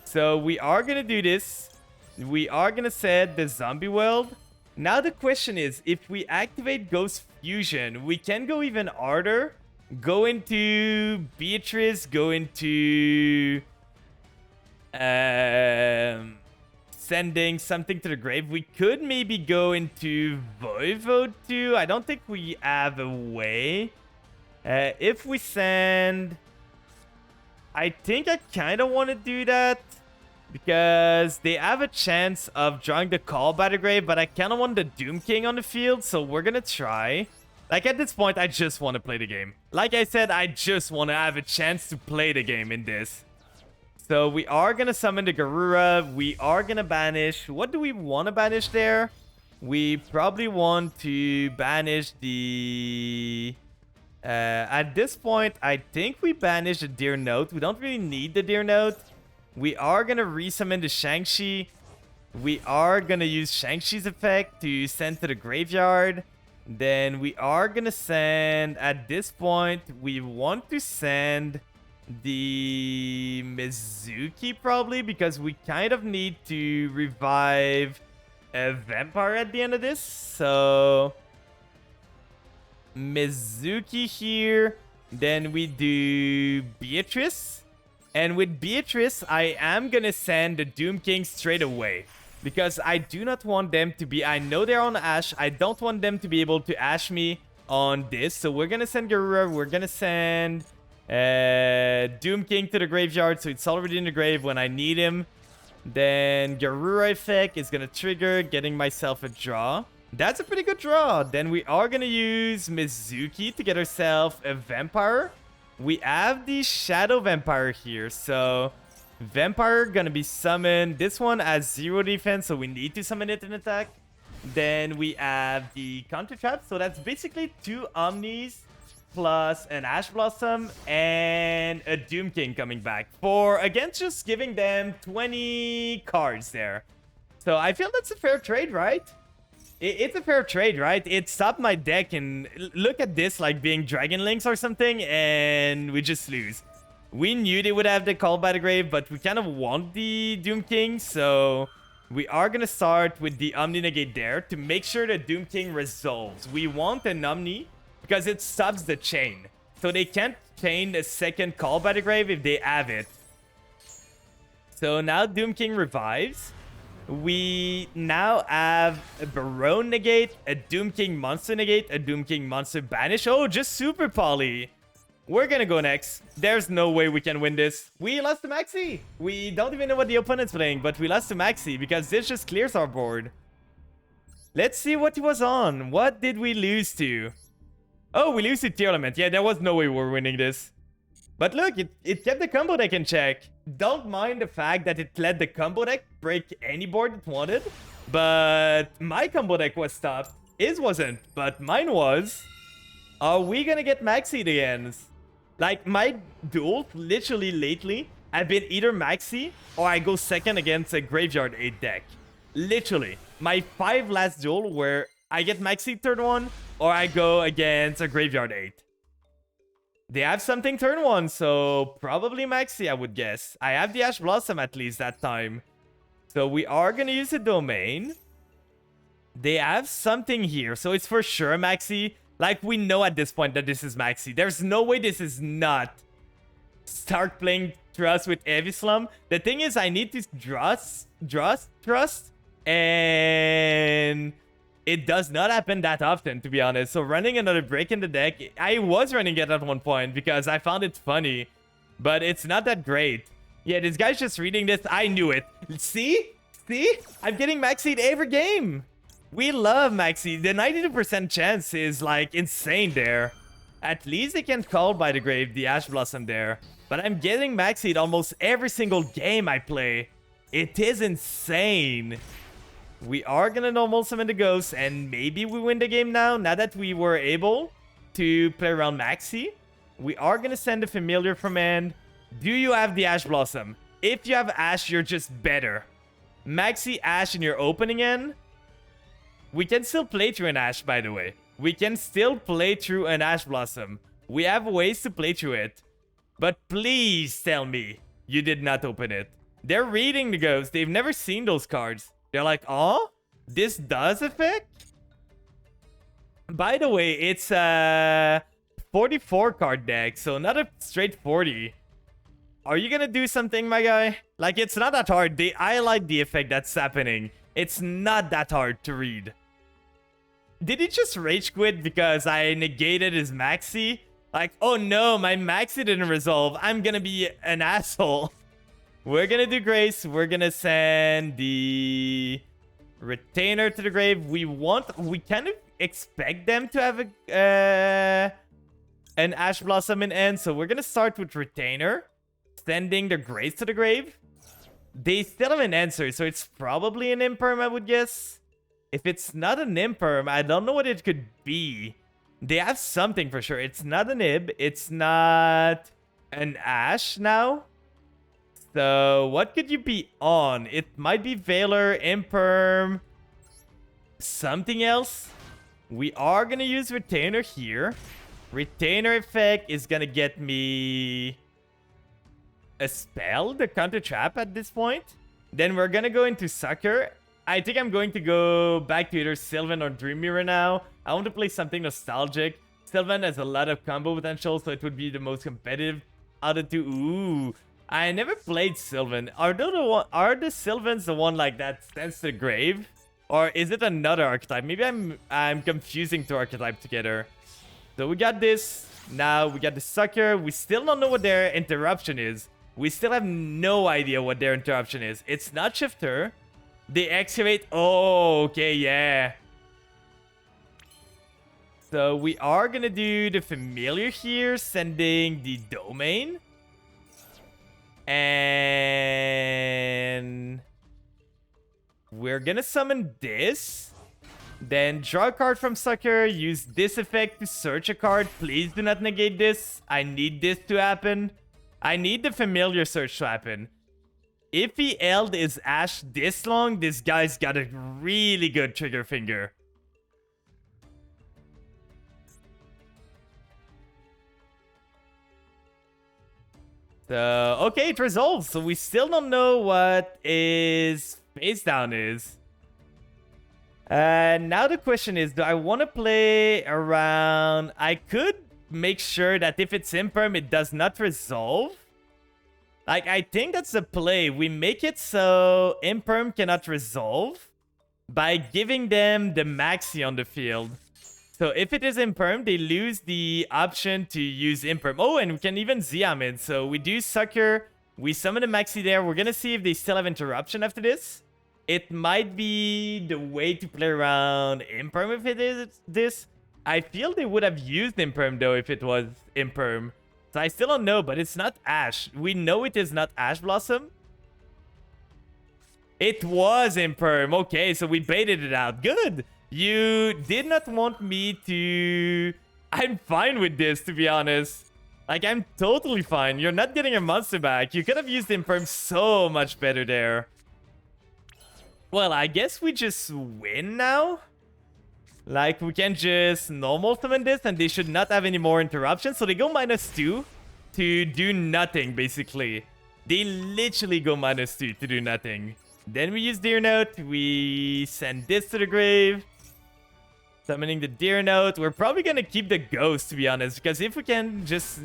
So we are gonna do this. We are gonna set the Zombie World. Now the question is, if we activate Ghost Fusion, we can go even harder. Go into Beatrice, go into... sending something to the grave. We could maybe go into Voivode too. I don't think we have a way. If we send... I think I kind of want to do that. Because they have a chance of drawing the Call by the Grave, but I kind of want the Doom King on the field, so we're gonna try. Like, at this point, I just want to play the game. Like I said, I just want to have a chance to play the game in this. So we are gonna summon the Garura. We are gonna banish. What do we want to banish there? We probably want to banish the... at this point, I think we banish the Deer Note. We don't really need the Deer Note. We are going to resummon the Shang-Chi. We are going to use Shang-Chi's effect to send to the graveyard. Then we are going to send, at this point, we want to send the Mizuki probably, because we kind of need to revive a vampire at the end of this. So Mizuki here. Then we do Beatrice. And with Beatrice, I am going to send the Doom King straight away. Because I do not want them to be... I know they're on Ash. I don't want them to be able to Ash me on this. So we're going to send Garura. We're going to send Doom King to the graveyard. So it's already in the grave when I need him. Then Garura effect is going to trigger, getting myself a draw. That's a pretty good draw. Then we are going to use Mizuki to get ourselves a vampire. We have the Shadow Vampire here, so Vampire gonna be summoned. This one has 0 defense, so we need to summon it in attack. Then we have the Counter Trap, so that's basically 2 Omnis plus an Ash Blossom and a Doom King coming back for, against just giving them 20 cards there. So I feel that's a fair trade, right? It's a fair trade, right? It stopped my deck, and look at this, like being Dragon Links or something, and we just lose. We knew they would have the Call by the Grave, but we kind of want the Doom King, so we are going to start with the Omni Negate there to make sure the Doom King resolves. We want an Omni because it stops the chain, so they can't chain a second Call by the Grave if they have it. So now Doom King revives. We now have a Barone Negate, a Doom King Monster Negate, a Doom King Monster Banish. Oh, just Super Poly. We're gonna go next. There's no way we can win this. We lost to Maxi. We don't even know what the opponent's playing, but we lost to Maxi because this just clears our board. Let's see what he was on. What did we lose to? Oh, we lose to Tear Element. Yeah, there was no way we're winning this. But look, it kept the combo deck in check. Don't mind the fact that it let the combo deck break any board it wanted. But my combo deck was stopped. His wasn't, but mine was. Are we gonna get Maxi again? Like, my duels, literally lately, have been either Maxi or I go second against a Graveyard 8 deck. Literally. My 5 last duel where I get Maxi turn 1 or I go against a Graveyard 8. They have something turn 1, so probably Maxi, I would guess. I have the Ash Blossom at least that time. So we are gonna use the domain. They have something here, so it's for sure Maxi. Like, we know at this point that this is Maxi. There's no way this is not. Start playing Trust with Heavy Slum. The thing is, I need to trust, and it does not happen that often, to be honest. So running another break in the deck, I was running it at one point because I found it funny, but it's not that great. Yeah, this guy's just reading this. I knew it. See? See? I'm getting Maxi every game. We love Maxi. The 92% chance is, like, insane there. At least they can call by the grave, the Ash Blossom there. But I'm getting Maxi almost every single game I play. It is insane. We are gonna normal summon the ghost, and maybe we win the game now that we were able to play around Maxi. We are gonna send the familiar from end. Do you have the Ash Blossom? If you have Ash, you're just better. Maxi Ash in your opening end. We can still play through an Ash, by the way. We can still play through an Ash Blossom. We have ways to play through it. But please tell me you did not open it. They're reading the ghost. They've never seen those cards. They're like, oh, this does affect? By the way, it's a 44 card deck, so not a straight 40. Are you gonna do something, my guy? Like, it's not that hard. I like the effect that's happening. It's not that hard to read. Did he just rage quit because I negated his Maxi? Like, oh no, my Maxi didn't resolve. I'm gonna be an asshole. We're gonna do Grace. We're gonna send the Retainer to the grave. We kind of expect them to have an Ash Blossom in end. So we're gonna start with Retainer. Sending the Grace to the grave. They still have an answer, so it's probably an Imperm, I would guess. If it's not an Imperm, I don't know what it could be. They have something for sure. It's not an Ib. It's not an Ash now. So what could you be on? It might be Veiler, Imperm, something else. We are going to use Retainer here. Retainer effect is going to get me a spell, the counter trap at this point. Then we're gonna go into Sucker. I think I'm going to go back to either Sylvan or Dream Mirror now. I want to play something nostalgic. Sylvan has a lot of combo potential, so it would be the most competitive out of the two. Ooh, I never played Sylvan. Are the Sylvans the one like that stands to the grave? Or is it another archetype? Maybe I'm confusing two archetypes together. So we got this. Now we got the Sucker. We still don't know what their interruption is. We still have no idea what their interruption is. It's not Shifter. They excavate. Oh, okay, yeah. So we are gonna do the familiar here, sending the domain. And we're gonna summon this. Then draw a card from Sucker. Use this effect to search a card. Please do not negate this. I need this to happen. I need the familiar search to happen. If he held his Ash this long, this guy's got a really good trigger finger. So, okay, it resolves. So we still don't know what his face down is. Now the question is, do I want to play around... I could make sure that if it's Imperm, it does not resolve. Like, I think that's the play. We make it so Imperm cannot resolve by giving them the Maxi on the field. So if it is Imperm, they lose the option to use Imperm. Oh, and we can even Ziam it. So we do Sucker. We summon the Maxi there. We're going to see if they still have Interruption after this. It might be the way to play around Imperm if it is this. I feel they would have used Imperm, though, if it was Imperm. So I still don't know, but it's not Ash. We know it is not Ash Blossom. It was Imperm. Okay, so we baited it out. Good. You did not want me to... I'm fine with this, to be honest. Like, I'm totally fine. You're not getting a monster back. You could have used Imperm so much better there. Well, I guess we just win now. Like, we can just normal summon this, and they should not have any more interruptions. So they go -2 to do nothing, basically. They literally go -2 to do nothing. Then we use Deer Note. We send this to the grave. Summoning the Deer Note. We're probably going to keep the Ghost, to be honest. Because if we can just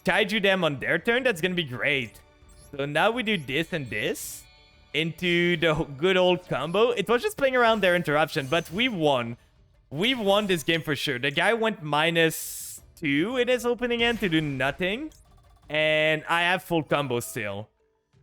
kaiju them on their turn, that's going to be great. So now we do this and this into the good old combo. It was just playing around their interruption, but we won. We won this game for sure. The guy went -2 in his opening end to do nothing. And I have full combo still.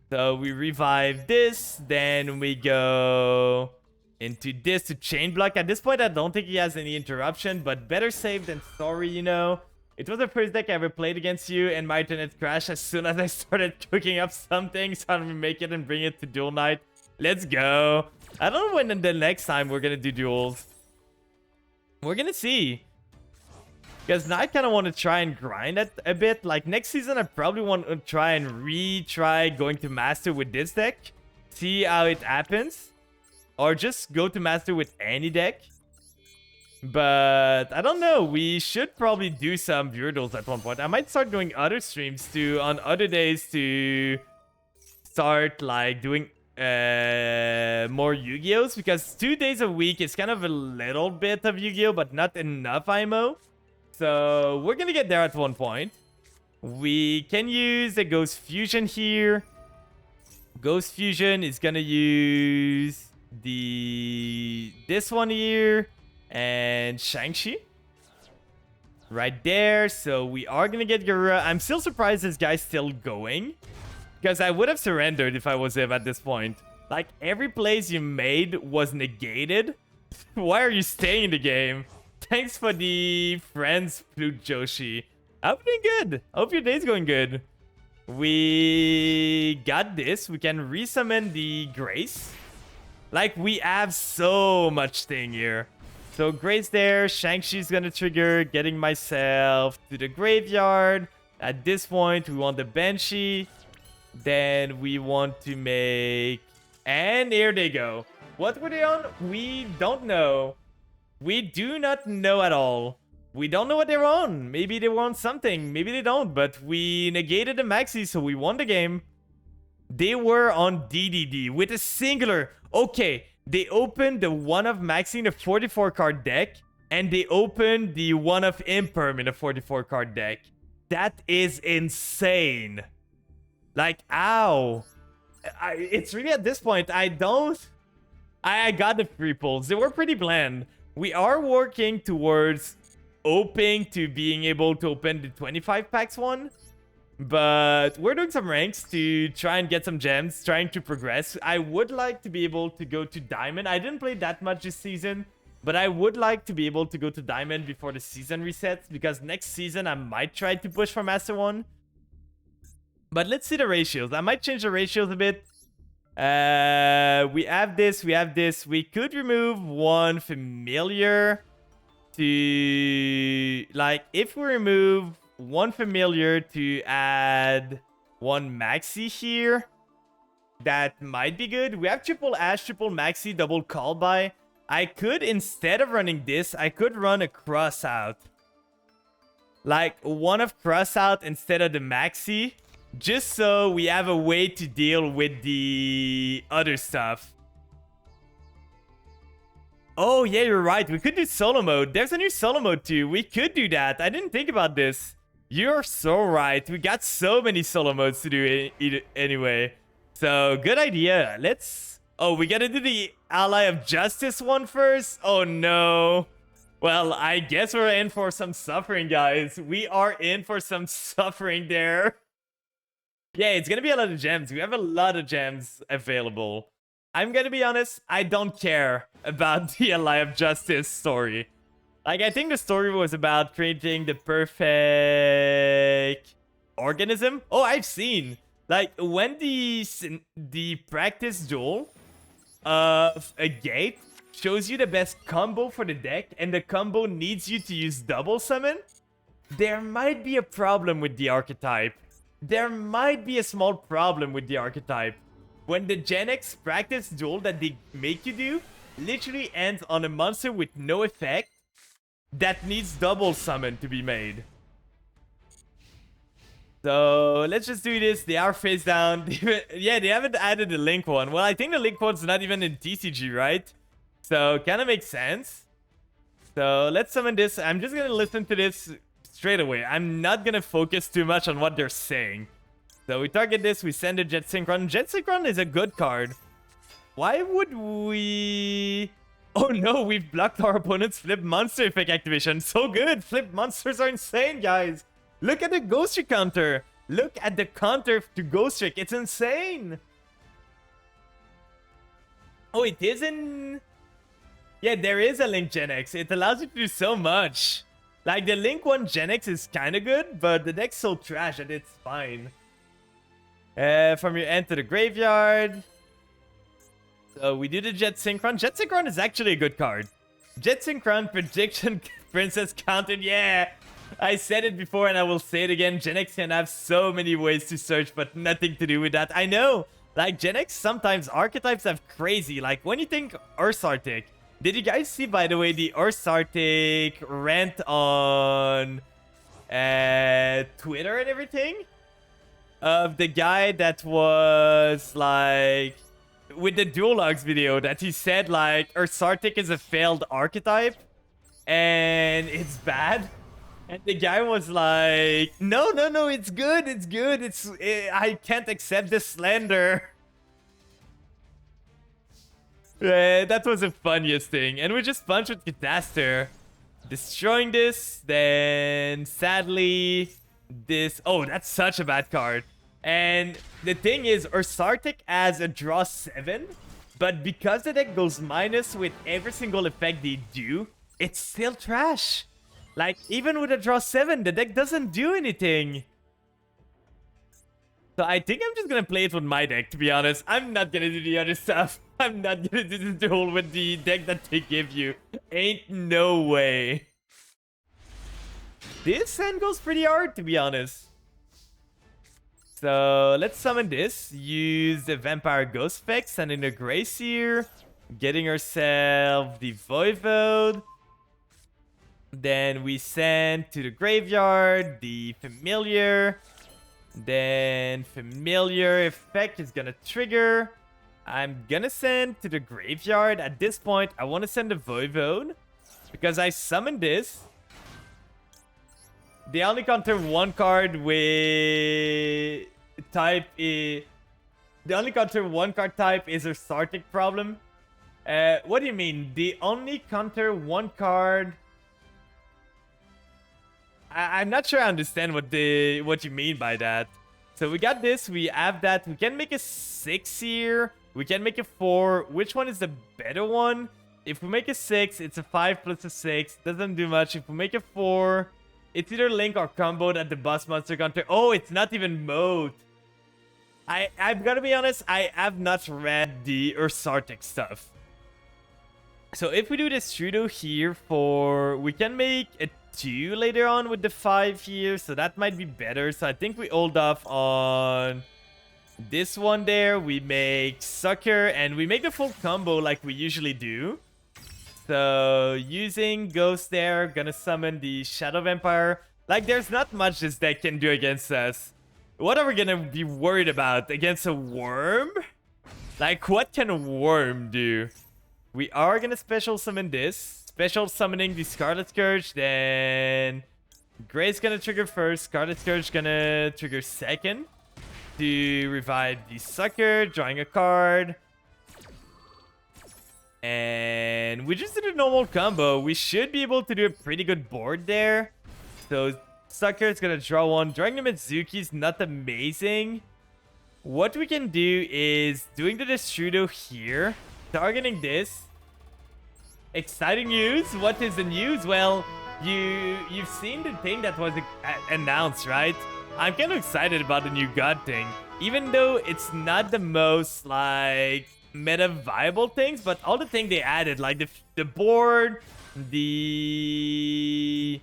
So we revive this. Then we go into this to chain block. At this point, I don't think he has any interruption, but better safe than sorry, you know. It was the first deck I ever played against you, and my internet crashed as soon as I started cooking up something, so I'm gonna make it and bring it to Duel Night. Let's go. I don't know when the next time we're gonna do duels. We're gonna see. Because now I kind of want to try and grind it a bit. Like, next season, I probably want to try and retry going to Master with this deck. See how it happens. Or just go to Master with any deck. But I don't know. We should probably do some viewer duels at one point. I might start doing other streams too on other days to start like doing more Yu-Gi-Ohs. Because 2 days a week is kind of a little bit of Yu-Gi-Oh, but not enough IMO. So we're going to get there at one point. We can use the Ghost Fusion here. Ghost Fusion is going to use this one here and Shang-Chi right there. So we are gonna get Garura. I'm still surprised this guy's still going, because I would have surrendered if I was him at this point. Like, every place you made was negated. Why are you staying in the game? Thanks for the friends, Flute Joshi. I'm doing good. Hope your day's going good. We got this. We can resummon the Grace. Like, we have so much thing here. So, Grace there. Shang-Chi's gonna trigger. Getting myself to the graveyard. At this point, we want the Banshee. Then we want to make... And here they go. What were they on? We don't know. We do not know at all. We don't know what they're on. Maybe they were on something. Maybe they don't. But we negated the Maxi, so we won the game. They were on DDD with a singular... Okay, they opened the one of Maxi in a 44-card deck, and they opened the one of Imperm in a 44-card deck. That is insane. Like, ow. It's really at this point, I got the free pulls. They were pretty bland. We are working towards opening to being able to open the 25 packs one. But we're doing some ranks to try and get some gems, trying to progress. I would like to be able to go to Diamond. I didn't play that much this season, but I would like to be able to go to Diamond before the season resets, because next season I might try to push for Master 1. But let's see the ratios. I might change the ratios a bit. We have this, we have this. We could remove one familiar to... Like, if we remove one familiar to add one Maxi here, that might be good. We have triple Ash, triple Maxi, double call by. I could, instead of running this, I could run a cross out. Like, one of cross out instead of the Maxi. Just so we have a way to deal with the other stuff. Oh, yeah, you're right. We could do solo mode. There's a new solo mode too. We could do that. I didn't think about this. You're so right. We got so many solo modes to do anyway. So, good idea. Let's... Oh, we gotta do the Ally of Justice one first? Oh, no. Well, I guess we're in for some suffering, guys. We are in for some suffering there. Yeah, it's gonna be a lot of gems. We have a lot of gems available. I'm gonna be honest, I don't care about the Ally of Justice story. Like, I think the story was about creating the perfect organism. Oh, I've seen. Like, when the practice duel of a gate shows you the best combo for the deck, and the combo needs you to use double summon, there might be a problem with the archetype. There might be a small problem with the archetype. When the Gen X practice duel that they make you do literally ends on a monster with no effect that needs double summon to be made. So let's just do this. They are face down. Yeah, they haven't added the Link one. Well, I think the Link one's not even in TCG, right? So kind of makes sense. So let's summon this. I'm just gonna listen to this straight away. I'm not gonna focus too much on what they're saying. So we target this. We send a Jet Synchron. Jet Synchron is a good card. Why would we... Oh no, we've blocked our opponent's flip monster effect activation. So good. Flip monsters are insane, guys. Look at the Ghost Trick counter. Look at the counter to Ghost Trick. It's insane. Oh, it is in... Yeah, there is a Link Gen X. It allows you to do so much. Like, the Link 1 Gen X is kind of good, but the deck's so trash that it's fine. From your end to the graveyard. So we do the Jet Synchron. Jet Synchron is actually a good card. Jet Synchron prediction princess countered. Yeah, I said it before and I will say it again. Gen X can have so many ways to search, but nothing to do with that. I know. Like, Gen X, sometimes archetypes have crazy. Like, when you think Ursartic. Did you guys see, by the way, the Ursartic rant on Twitter and everything? Of the guy that was, like... with the Duel Logs video, that he said, like, Ursartic is a failed archetype. And it's bad. And the guy was like, no, it's good, it's good. I can't accept this slander. That was the funniest thing. And we just punched with Catastor. Destroying this. Then, sadly, this... Oh, that's such a bad card. And the thing is, Ursartic has a draw 7. But because the deck goes minus with every single effect they do, it's still trash. Like, even with a draw 7, the deck doesn't do anything. So I think I'm just gonna play it with my deck, to be honest. I'm not gonna do the other stuff. I'm not gonna do the duel with the deck that they give you. Ain't no way. This hand goes pretty hard, to be honest. So let's summon this. Use the Vampire Ghost effect, send in a Gracier. Getting ourselves the Voivode. Then we send to the graveyard the Familiar. Then Familiar effect is gonna trigger. I'm gonna send to the graveyard. At this point, I want to send a Voivode. Because I summoned this. They only counter one card with type is... They only counter one card type is a Ursartic problem. What do you mean? They only counter one card... I'm not sure I understand what you mean by that. So we got this, we have that. We can make a 6 here. We can make a 4. Which one is the better one? If we make a 6, it's a 5 plus a 6. Doesn't do much. If we make a 4, it's either Link or comboed at the boss monster counter. Oh, it's not even mode. I've got to be honest, I have not read the Ursartic stuff. So if we do the Strudo here for... We can make a 2 later on with the 5 here. So that might be better. So I think we hold off on this one there. We make Sucker and we make the full combo like we usually do. So using Ghost there. Gonna summon the Shadow Vampire. Like, there's not much this deck can do against us. What are we gonna be worried about? Against a worm? Like, what can a worm do? We are gonna special summon this. Special summoning the Scarlet Scourge. Then Gray's gonna trigger first. Scarlet Scourge gonna trigger second. To revive the Sucker. Drawing a card. And we just did a normal combo. We should be able to do a pretty good board there. So Sucker is gonna draw one. Drawing the Mitsuki is not amazing. What we can do is doing the Destrudo here. Targeting this. Exciting news. What is the news? Well, you've seen the thing that was announced, right? I'm kind of excited about the new God thing. Even though it's not the most, like, meta viable things, but all the things they added, like the board, the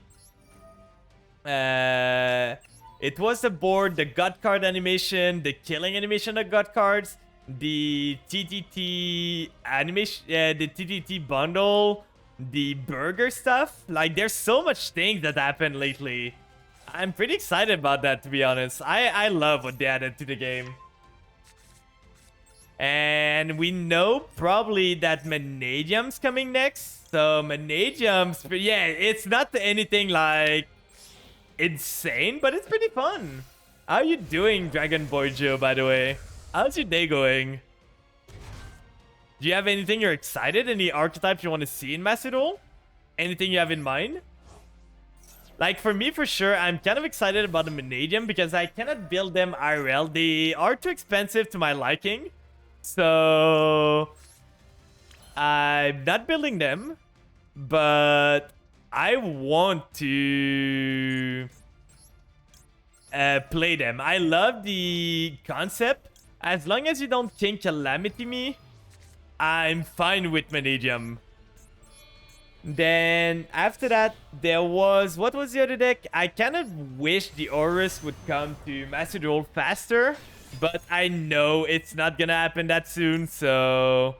it was the board, the gut card animation, the killing animation of gut cards, the TTT animation, the TTT bundle, the burger stuff. Like, there's so much things that happened lately. I'm pretty excited about that, to be honest. I love what they added to the game. And we know probably that Manadium's coming next. So Manadium's, yeah, it's not anything like insane, but it's pretty fun. How are you doing, Dragon Boy Joe, by the way? How's your day going? Do you have anything you're excited? Any archetypes you want to see in Master Duel? Anything you have in mind? Like, for me, for sure, I'm kind of excited about the Manadium because I cannot build them IRL. They are too expensive to my liking. So I'm not building them, but I want to play them. I love the concept. As long as you don't King Calamity me, I'm fine with Manadium. Then after that, there was... What was the other deck? I kind of wish the Aurus would come to Master Duel faster, but I know it's not gonna happen that soon, so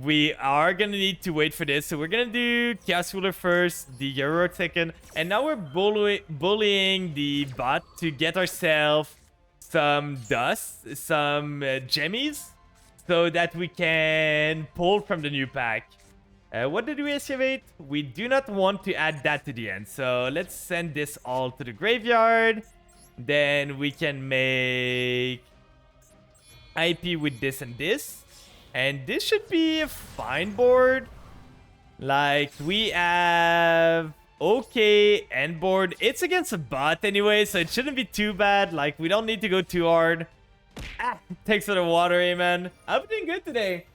we are gonna need to wait for this. So we're gonna do Chaos Ruler first, the Hero second, and now we're bullying the bot to get ourselves some dust, some gemmies, so that we can pull from the new pack. What did we excavate? We do not want to add that to the end, so let's send this all to the graveyard. Then we can make IP with this and this. And this should be a fine board. Like, we have okay end board. It's against a bot anyway, so it shouldn't be too bad. Like, we don't need to go too hard. Ah, takes for the water, amen. I'm doing good today.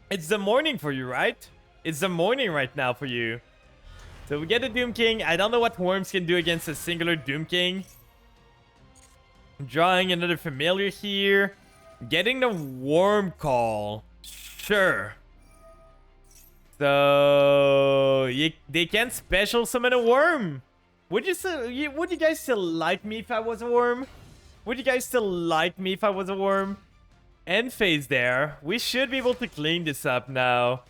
It's the morning for you, right? It's the morning right now for you. So we get a Doom King. I don't know what Worms can do against a singular Doom King. Drawing another familiar here. Getting the Worm Call. Sure. So they can special summon a worm. Would you guys still like me if I was a worm? Would you guys still like me if I was a worm? End phase there. We should be able to clean this up now.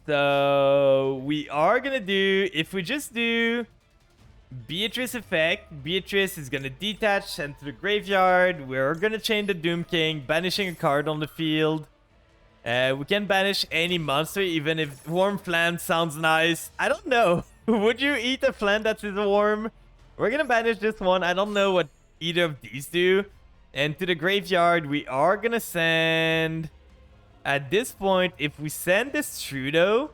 So we are gonna do, if we just do Beatrice effect, Beatrice is gonna detach, send to the graveyard. We're gonna chain the Doom King, banishing a card on the field. We can banish any monster, even if Worm Flan sounds nice. I don't know. Would you eat a Flan that is a worm? We're gonna banish this one. I don't know what either of these do. And to the graveyard, we are gonna send... At this point, if we send this Trudeau,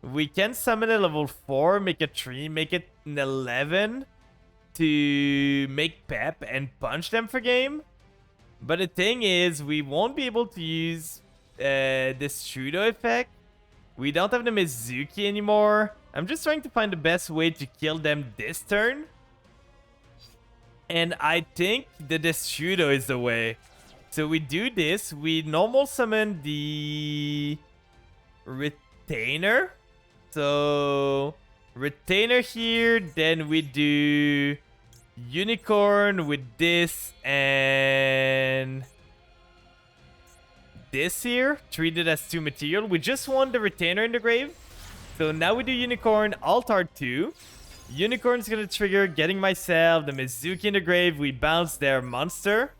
we can summon a level 4, make a 3, make it an 11 to make Pep and punch them for game. But the thing is, we won't be able to use this Trudeau effect. We don't have the Mizuki anymore. I'm just trying to find the best way to kill them this turn. And I think the Destrudo is the way. So we do this. We normal summon the Retainer. So Retainer here. Then we do Unicorn with this and this here. Treat it as 2 material. We just want the Retainer in the grave. So now we do Unicorn, Altar 2. Unicorn's gonna trigger getting myself the Mizuki in the grave. We bounce their monster.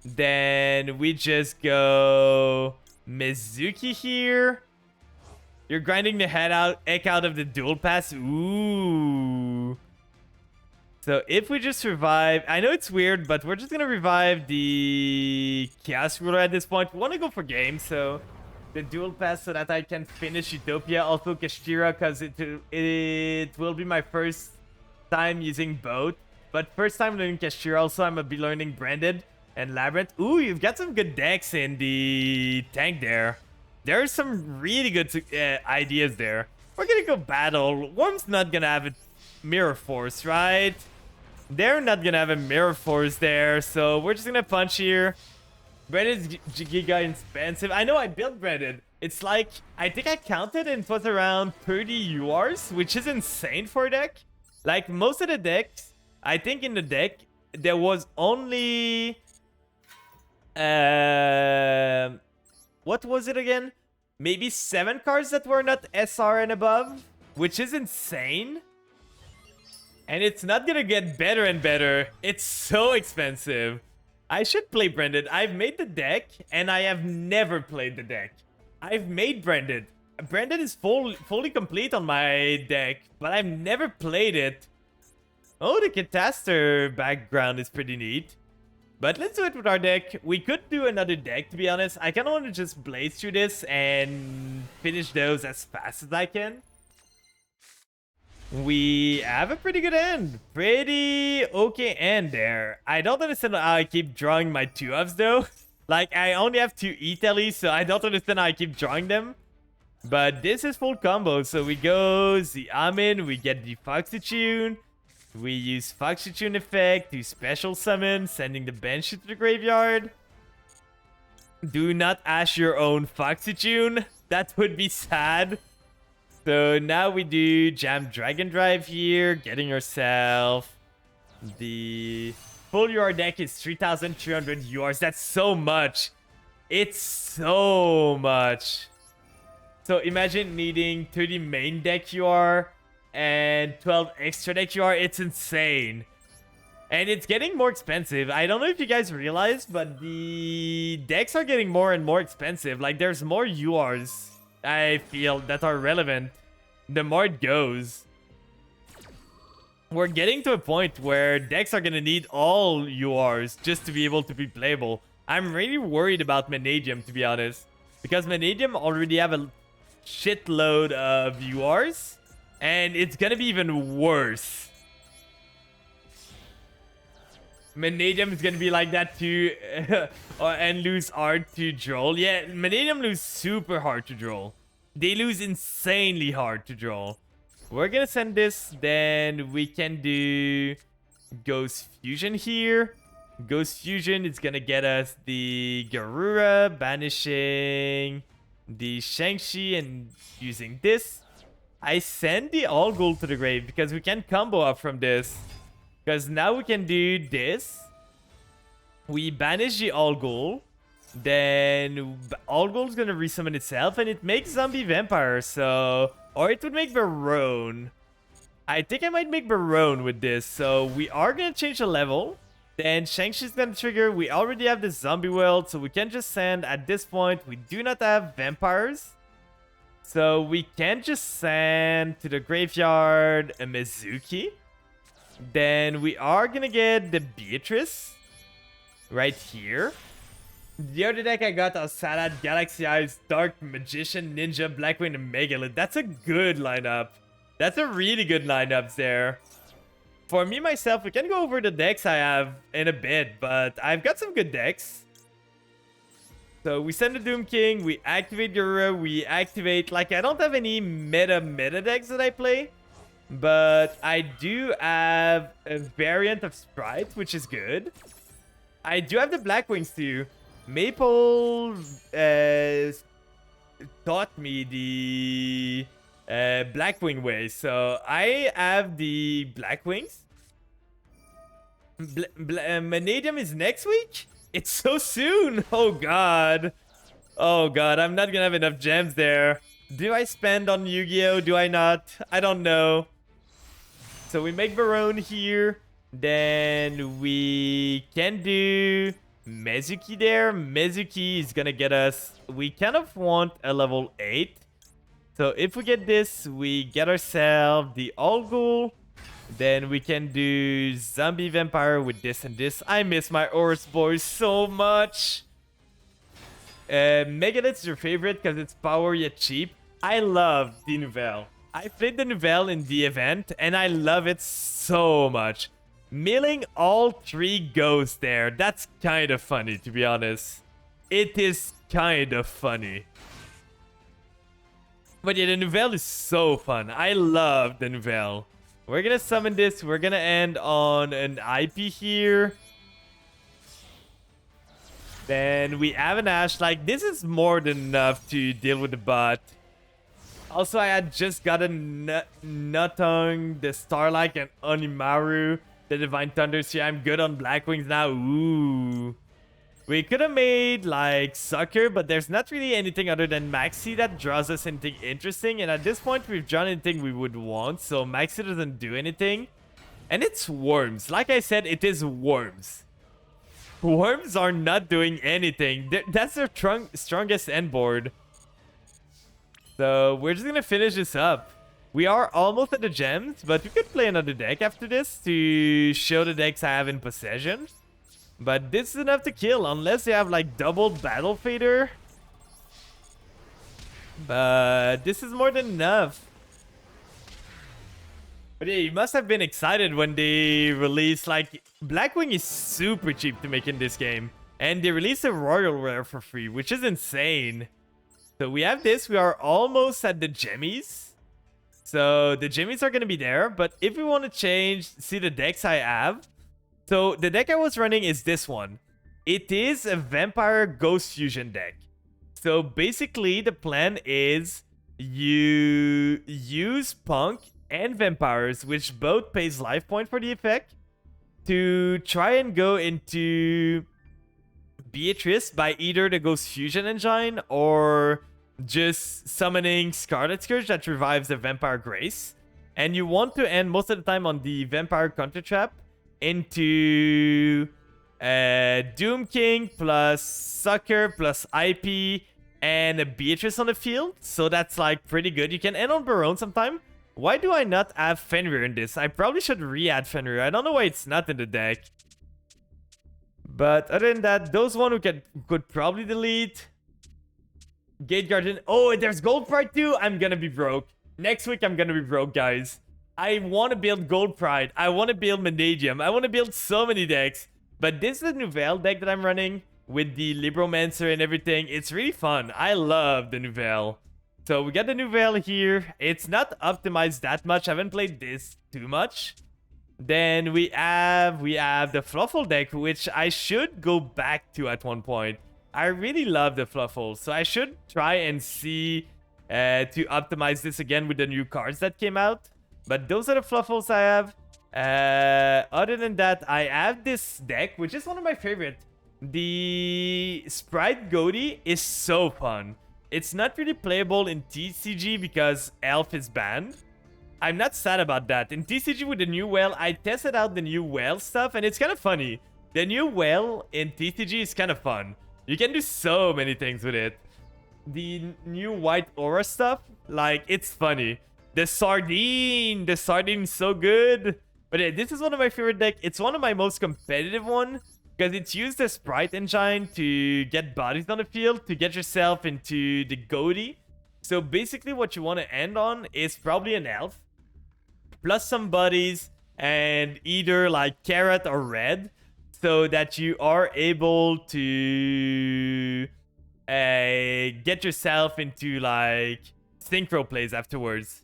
Then we just go Mizuki here. You're grinding the heck out of the dual pass. Ooh. So if we just revive, I know it's weird, but we're just gonna revive the Chaos Ruler at this point. We want to go for game, so the dual pass so that I can finish Utopia. Also Kashira, because it will be my first time using both. But first time learning Kashira. Also, I'm gonna be learning Branded and Labyrinth. Ooh, you've got some good decks in the tank there. There are some really good ideas there. We're gonna go battle. Worm's not gonna have a Mirror Force, right? They're not gonna have a Mirror Force there, so we're just gonna punch here. Branded's giga expensive. I know I built Branded. It's like, I think I counted and it was around 30 URs, which is insane for a deck. Like, most of the decks, I think in the deck, there was only... what was it again? Maybe 7 cards that were not SR and above, which is insane. And it's not gonna get better and better. It's so expensive. I should play Branded. I've made the deck, and I have never played the deck. I've made Branded. Branded is fully complete on my deck, but I've never played it. Oh, the Catastor background is pretty neat. But let's do it with our deck. We could do another deck, to be honest. I kind of want to just blaze through this and finish those as fast as I can. We have a pretty good end. Pretty okay end there. I don't understand how I keep drawing my 2-ofs though. Like, I only have 2 E-tellies, so I don't understand how I keep drawing them. But this is full combo. So we go the Amin, we get the Foxy Tune. We use Foxy Tune effect to special summon, sending the Banshee to the graveyard. Do not ash your own Foxy Tune. That would be sad. So now we do Jam Dragon Drive here, getting yourself the full UR deck is 3,300 URs. That's so much. It's so much. So imagine needing 30 main deck UR and 12 extra deck UR. It's insane. And it's getting more expensive. I don't know if you guys realize, but the decks are getting more and more expensive. Like, there's more URs, I feel, that are relevant the more it goes. We're getting to a point where decks are gonna need all URs just to be able to be playable. I'm really worried about Vanadium, to be honest, because Vanadium already have a shitload of URs, and it's gonna be even worse. Vanadium is gonna be like that too, and lose hard to draw. Yeah, Vanadium lose super hard to draw. They lose insanely hard to draw. We're gonna send this, then we can do Ghost Fusion here. Ghost Fusion is gonna get us the Garura, banishing the Shang-Chi and using this. I send the All Gold to the grave because we can combo up from this. Because now we can do this. We banish the All Gold. Then All Gold is gonna resummon itself and it makes Zombie Vampire. So, or it would make Barone. I think I might make Barone with this. So we are gonna change the level. Then Shang-Chi's gonna trigger. We already have the Zombie World, so we can just send. At this point, we do not have vampires. So we can just send to the graveyard a Mizuki. Then we are gonna get the Beatrice right here. The other deck I got are Salad, Galaxy Eyes, Dark Magician, Ninja, Blackwing, and Megalith. That's a good lineup. That's a really good lineup there. For me, myself, we can go over the decks I have in a bit, but I've got some good decks. So we send the Doom King, we activate Garura, we activate... Like, I don't have any meta decks that I play, but I do have a variant of Sprite, which is good. I do have the Blackwings too. Maple taught me the Blackwing way, so I have the Blackwings. Vanadium is next week? It's so soon! Oh god. Oh god, I'm not gonna have enough gems there. Do I spend on Yu-Gi-Oh? Do I not? I don't know. So we make Barone here. Then we can do Mizuki there. Mizuki is gonna get us... We kind of want a level 8. So if we get this, we get ourselves the All Ghoul. Then we can do Zombie Vampire with this and this. I miss my Horus boys so much. Megalith's your favorite because it's power yet cheap. I love the Nouvelle. I played the Nouvelle in the event and I love it so much. Milling all 3 ghosts there. That's kind of funny, to be honest. It is kind of funny. But yeah, the Nouvelle is so fun. I love the Nouvelle. We're gonna summon this. We're gonna end on an IP here. Then we have an Ash. Like, this is more than enough to deal with the bot. Also, I had just got a Nuttung, the Starlight, and Onimaru, the Divine Thunder. So yeah, I'm good on Black Wings now. Ooh. We could have made, like, Sucker, but there's not really anything other than Maxi that draws us anything interesting. And at this point, we've drawn anything we would want. So Maxi doesn't do anything. And it's Worms. Like I said, it is Worms. Worms are not doing anything. That's their strongest end board. So we're just gonna finish this up. We are almost at the gems, but we could play another deck after this to show the decks I have in possession. But this is enough to kill, unless you have like double Battle Fader. But this is more than enough. But yeah, you must have been excited when they released, like, Blackwing is super cheap to make in this game. And they released a Royal Rare for free, which is insane. So we have this. We are almost at the Gemmies. So the Gemmies are going to be there. But if we want to change, see the decks I have. So the deck I was running is this one. It is a Vampire Ghost Fusion deck. So basically the plan is you use Punk and Vampires, which both pays life point for the effect, to try and go into Beatrice by either the Ghost Fusion Engine or just summoning Scarlet Scourge that revives the Vampire Grace. And you want to end most of the time on the Vampire Counter Trap into Doom King plus Sucker plus IP and a Beatrice on the field. So that's like pretty good. You can end on Baron sometime. Why do I not have Fenrir in this? I probably should re-add Fenrir. I don't know why it's not in the deck. But other than that, those one who could probably delete. Gate Guardian. Oh, there's Gold Pride too. I'm gonna be broke. Next week, I'm gonna be broke, guys. I want to build Gold Pride. I want to build Manadium. I want to build so many decks. But this is the Nouvelle deck that I'm running with the Libromancer and everything. It's really fun. I love the Nouvelle. So we got the Nouvelle here. It's not optimized that much. I haven't played this too much. Then we have the Fluffle deck, which I should go back to at one point. I really love the Fluffle, so I should try and see to optimize this again with the new cards that came out. But those are the Fluffles I have. Other than that, I have this deck, which is one of my favorites. The Sprite Goatee is so fun. It's not really playable in TCG because Elf is banned. I'm not sad about that. In TCG with the new whale, I tested out the new whale stuff and it's kind of funny. The new whale in TCG is kind of fun. You can do so many things with it. The new white aura stuff, like, it's funny. The sardine is so good. But yeah, this is one of my favorite decks. It's one of my most competitive one because it's used the Sprite Engine to get bodies on the field to get yourself into the Goatee. So basically what you want to end on is probably an elf plus some buddies and either like carrot or red so that you are able to get yourself into like synchro plays afterwards.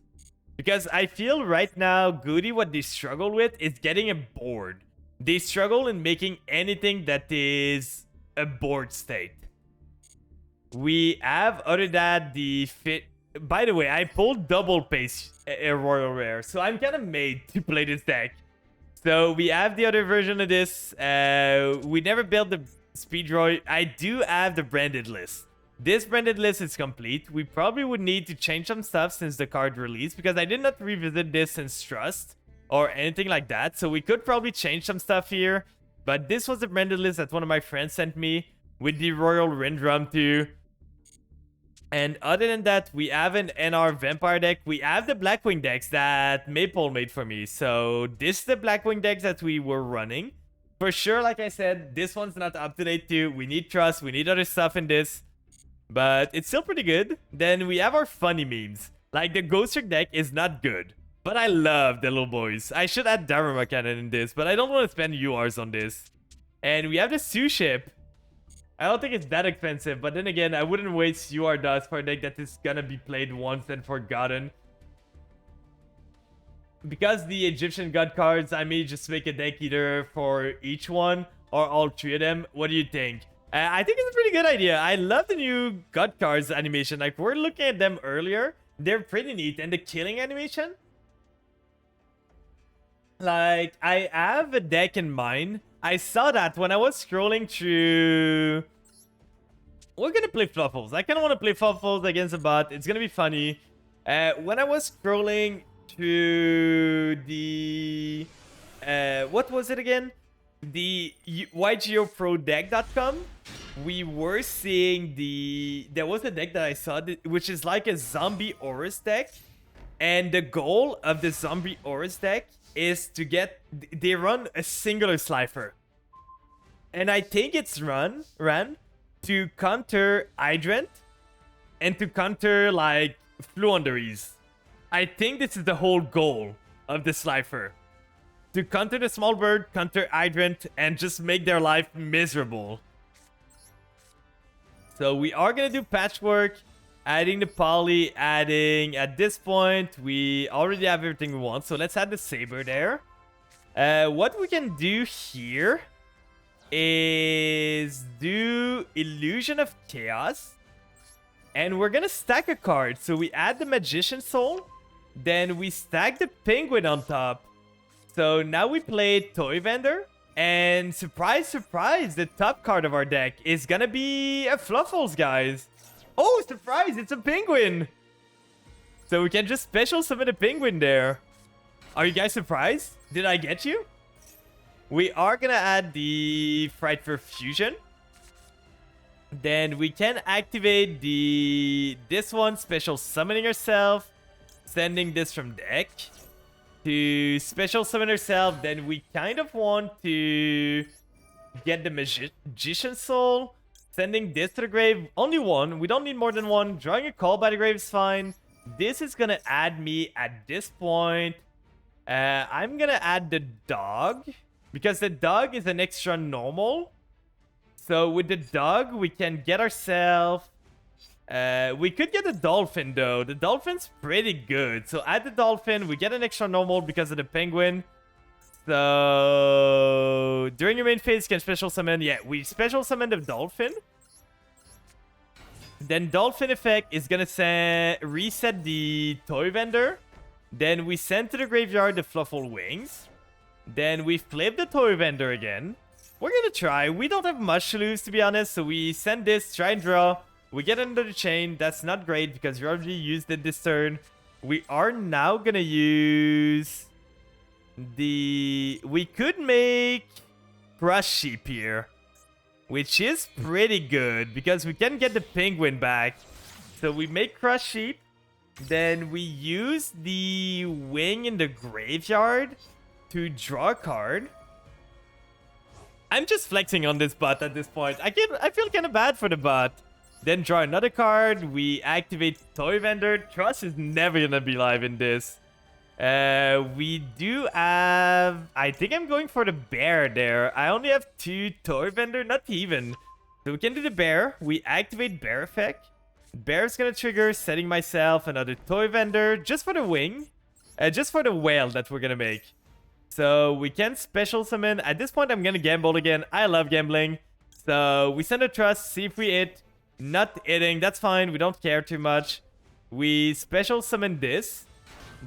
Because I feel right now Goody, what they struggle with is getting a board. They struggle in making anything that is a board state. We have, other than that, the fit. By the way, I pulled double pace a Royal Rare, so I'm kind of made to play this deck. So we have the other version of this. We never built the Speed Roy. I do have the branded list. This branded list is complete. We probably would need to change some stuff since the card release because I did not revisit this since Trust or anything like that. So we could probably change some stuff here. But this was the branded list that one of my friends sent me with the Royal Rindrum too. And other than that, we have an NR Vampire deck. We have the Blackwing decks that Maple made for me. So this is the Blackwing decks that we were running. For sure, like I said, this one's not up to date too. We need Trust. We need other stuff in this. But it's still pretty good. Then we have our funny memes. Like the Ghost Trick deck is not good. But I love the little boys. I should add Dharma Cannon in this. But I don't want to spend URs on this. And we have the Sioux Ship. I don't think it's that expensive. But then again, I wouldn't waste UR dust for a deck that is gonna be played once and forgotten. because the Egyptian god cards, I may just make a deck either for each one or all three of them. What do you think? I think it's a pretty good idea. I love the new god cards animation. Like, we're looking at them earlier. They're pretty neat. And the killing animation? Like, I have a deck in mind. I saw that when I was scrolling through... We're gonna play Fluffles. I kind of want to play Fluffles against a bot. It's gonna be funny. When I was scrolling to the... what was it again? The YGOProDeck.com. We were seeing the... There was a deck that I saw, which is like a zombie Horus deck. And the goal of the zombie Horus deck is to get... They run a singular Slifer. And I think it's ran to counter Hydrant and to counter, like, Fluenderies. I think this is the whole goal of the Slifer. To counter the small bird, counter Hydrant, and just make their life miserable. So we are gonna do Patchwork, adding the poly, adding... At this point, we already have everything we want, so let's add the Saber there. What we can do here is do Illusion of Chaos. And we're gonna stack a card. So we add the Magician Soul. Then we stack the Penguin on top. So now we play Toy Vendor. And surprise, surprise, the top card of our deck is gonna be a Fluffles, guys. Oh, surprise, it's a Penguin. So we can just special summon a Penguin there. Are you guys surprised? Did I get you? We are gonna add the Frightful Fusion. Then we can activate this one, special summoning herself, sending this from deck to special summon herself. Then we kind of want to get the Magician Soul, sending this to the grave. Only one. We don't need more than one. Drawing a call by the grave is fine. This is gonna add me at this point. I'm gonna add the dog because the dog is an extra normal. So with the dog, we can get ourselves... we could get a dolphin, though. The dolphin's pretty good. So add the dolphin. We get an extra normal because of the penguin. So during your main phase, you can special summon. Yeah, we special summon the dolphin. Then dolphin effect is going to reset the toy vendor. Then we send to the graveyard the Fluffle Wings. Then we flip the toy vendor again. We're gonna try. We don't have much to lose, to be honest. So we send this, try and draw. We get under the chain. That's not great because we already used it this turn. We are now gonna use the... We could make Crush Sheep here, which is pretty good because we can get the penguin back. So we make Crush Sheep. Then we use the wing in the graveyard to draw a card. I'm just flexing on this bot at this point. I feel kind of bad for the bot. Then draw another card. We activate Toy Vendor. Trust is never gonna be live in this. We do have... I think I'm going for the bear there. I only have 2 Toy Vendor, not even. So we can do the bear. We activate bear effect. Bear's gonna trigger, setting myself another Toy Vendor just for the wing. Just for the whale that we're gonna make. So we can special summon. At this point, I'm going to gamble again. I love gambling. So we send a trust, see if we hit. Not hitting, that's fine. We don't care too much. We special summon this.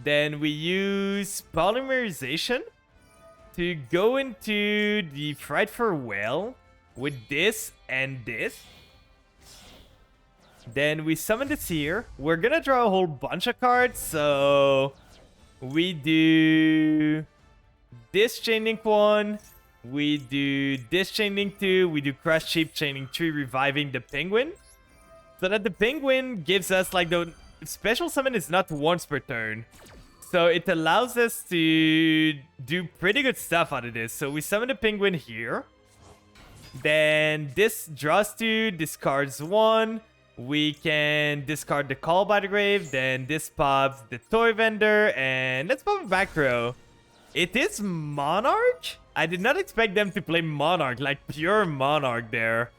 Then we use polymerization to go into the Frightful Whale with this and this. Then we summon this here. We're going to draw a whole bunch of cards. So we do... this Chain Link 1, we do this Chain Link 2, we do Crush Sheep, Chain Link 3, reviving the penguin. So that the penguin gives us, like, the special summon is not once per turn. So it allows us to do pretty good stuff out of this. So we summon the penguin here. Then this draws 2, discards 1. We can discard the Call by the Grave. Then this pops the Toy Vendor. And let's pop a back row. It is Monarch? I did not expect them to play Monarch, like pure Monarch there.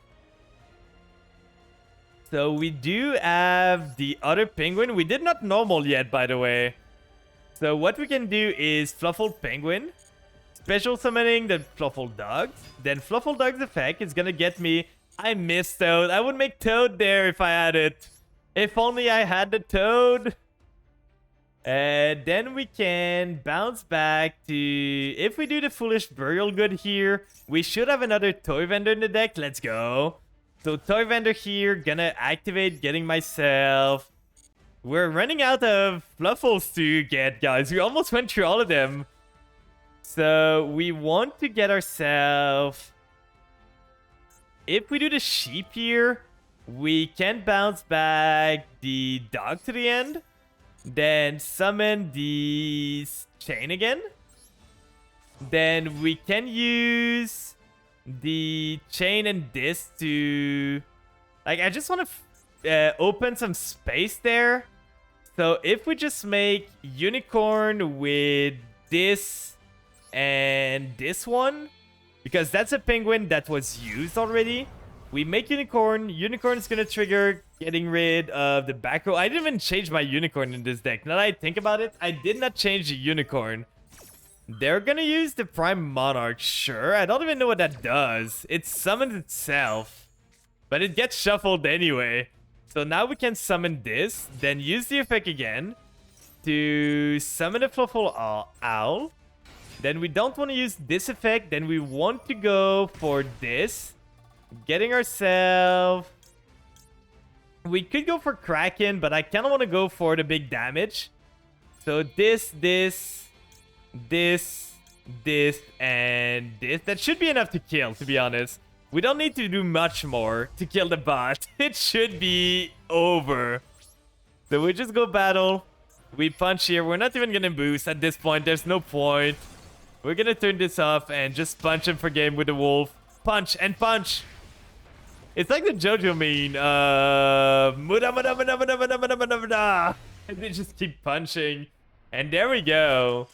So we do have the other penguin. We did not normal yet, by the way. So what we can do is Fluffle Penguin, special summoning the Fluffle Dogs. Then Fluffle Dogs effect is gonna get me... I missed Toad. I would make Toad there if I had it. If only I had the Toad. Then we can bounce back to... If we do the Foolish Burial Good here, we should have another Toy Vendor in the deck. Let's go. So Toy Vendor here, gonna activate getting myself... We're running out of Fluffles to get, guys. We almost went through all of them. So we want to get ourselves... If we do the sheep here, we can bounce back the dog to the end. Then summon the chain again. Then we can use the chain and this to... Like, I just want to open some space there. So if we just make Unicorn with this and this one, because that's a penguin that was used already. We make Unicorn. Unicorn is going to trigger getting rid of the back row. I didn't even change my Unicorn in this deck. Now that I think about it, I did not change the Unicorn. They're going to use the Prime Monarch, sure. I don't even know what that does. It summons itself, but it gets shuffled anyway. So now we can summon this, then use the effect again to summon a Fluffle Owl. Then we don't want to use this effect. Then we want to go for this. Getting ourselves... We could go for Kraken, but I kind of want to go for the big damage. So this, and this. That should be enough to kill, to be honest. We don't need to do much more to kill the bot. It should be over. So we just go battle. We punch here. We're not even going to boost at this point. There's no point. We're going to turn this off and just punch him for game with the wolf. Punch and punch. It's like the JoJo meme. Muda, muda, muda, muda, muda, muda, muda, muda. And they just keep punching. And there we go.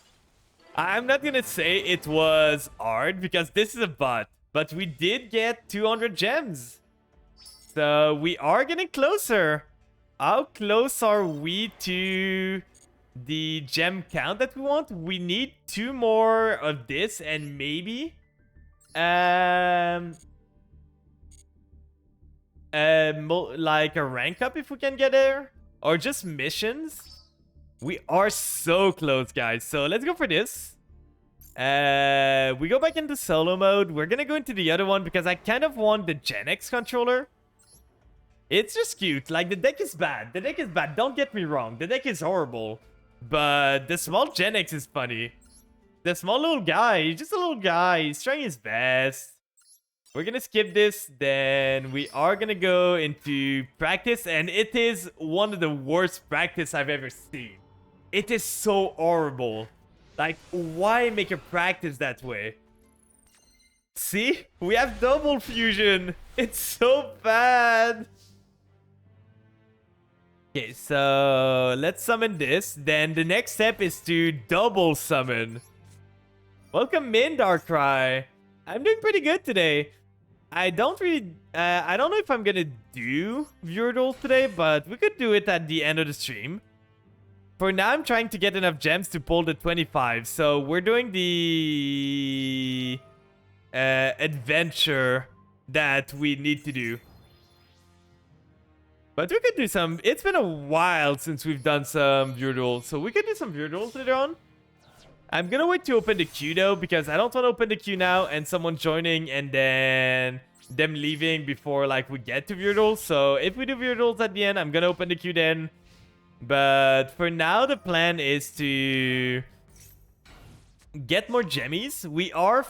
I'm not going to say it was hard because this is a bot. But we did get 200 gems. So we are getting closer. How close are we to the gem count that we want? We need 2 more of this and maybe like a rank up if we can get there, or just missions. We are so close, guys. So let's go for this. We go back into solo mode. We're gonna go into the other one because I kind of want the Gen X controller. It's just cute. Like, the deck is bad. The deck is bad. Don't get me wrong. The deck is horrible. But the small Gen X is funny. The small little guy. He's just a little guy. He's trying his best. We're gonna skip this. Then we are gonna go into practice. And it is one of the worst practice I've ever seen. It is so horrible. Like, why make a practice that way? See? We have double fusion. It's so bad. Okay, so let's summon this. Then the next step is to double summon. Welcome in, Darkrai. I'm doing pretty good today. I don't know if I'm gonna do viewer duels today, but we could do it at the end of the stream. For now, I'm trying to get enough gems to pull the 25. So we're doing the adventure that we need to do. But we could do some... It's been a while since we've done some viewer duels. So we could do some viewer duels later on. I'm going to wait to open the queue though, because I don't want to open the queue now and someone joining and then them leaving before like we get to viewer duels. So if we do viewer duels at the end, I'm going to open the queue then. But for now, the plan is to get more gemmies. We are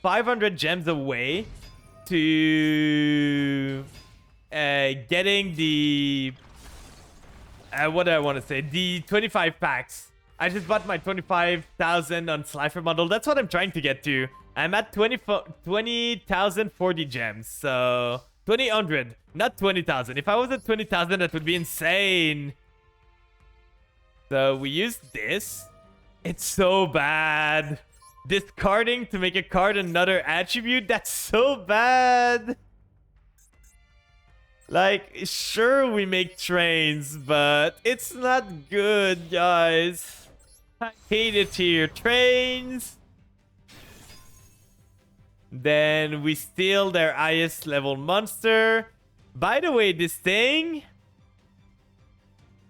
500 gems away to getting the... what do I want to say? The 25 packs. I just bought my 25,000 on Slifer bundle. That's what I'm trying to get to. I'm at 20,040 gems. So 20,000, not 20,000. If I was at 20,000, that would be insane. So we use this. It's so bad. Discarding to make a card another attribute. That's so bad. Like, sure we make trains, but it's not good, guys. I hate it here. Trains. Then we steal their highest level monster. By the way, this thing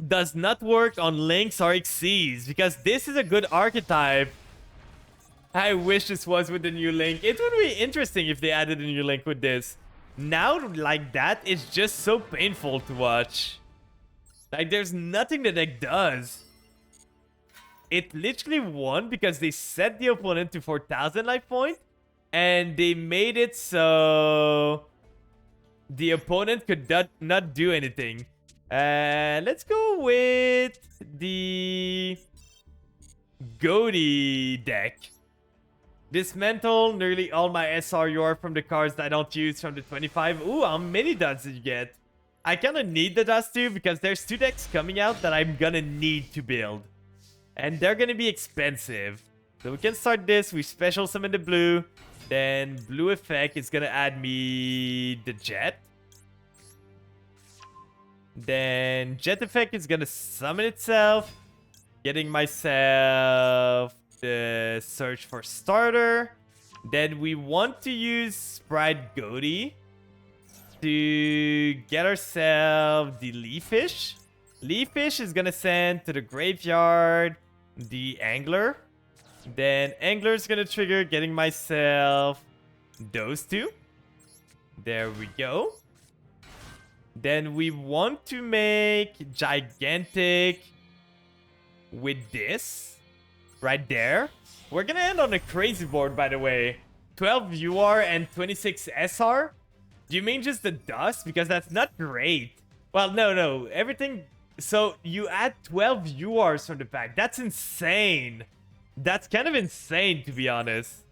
does not work on Lynx or Xyz because this is a good archetype. I wish this was with the new Link. It would be interesting if they added a new Link with this. Now, like that, it's just so painful to watch. Like, there's nothing the deck does. It literally won because they set the opponent to 4,000 life point. And they made it so the opponent could not do anything. Let's go with the Goaty deck. Dismantle nearly all my SRUR from the cards that I don't use from the 25. Ooh, how many dots did you get? I kind of need the dust too because there's 2 decks coming out that I'm gonna need to build. And they're gonna be expensive. So we can start this. We special summon the blue. Then blue effect is gonna add me the jet. Then jet effect is gonna summon itself. Getting myself the search for starter. Then we want to use Sprite Goaty to get ourselves the Leafish. Leafish is gonna send to the graveyard the Angler. Then Angler is gonna trigger getting myself those 2. There we go. Then we want to make Gigantic with this right there. We're gonna end on a crazy board, by the way. 12 UR and 26 SR. Do you mean just the dust? Because that's not great. Well, no. Everything. So you add 12 URs from the pack. That's insane. That's kind of insane, to be honest.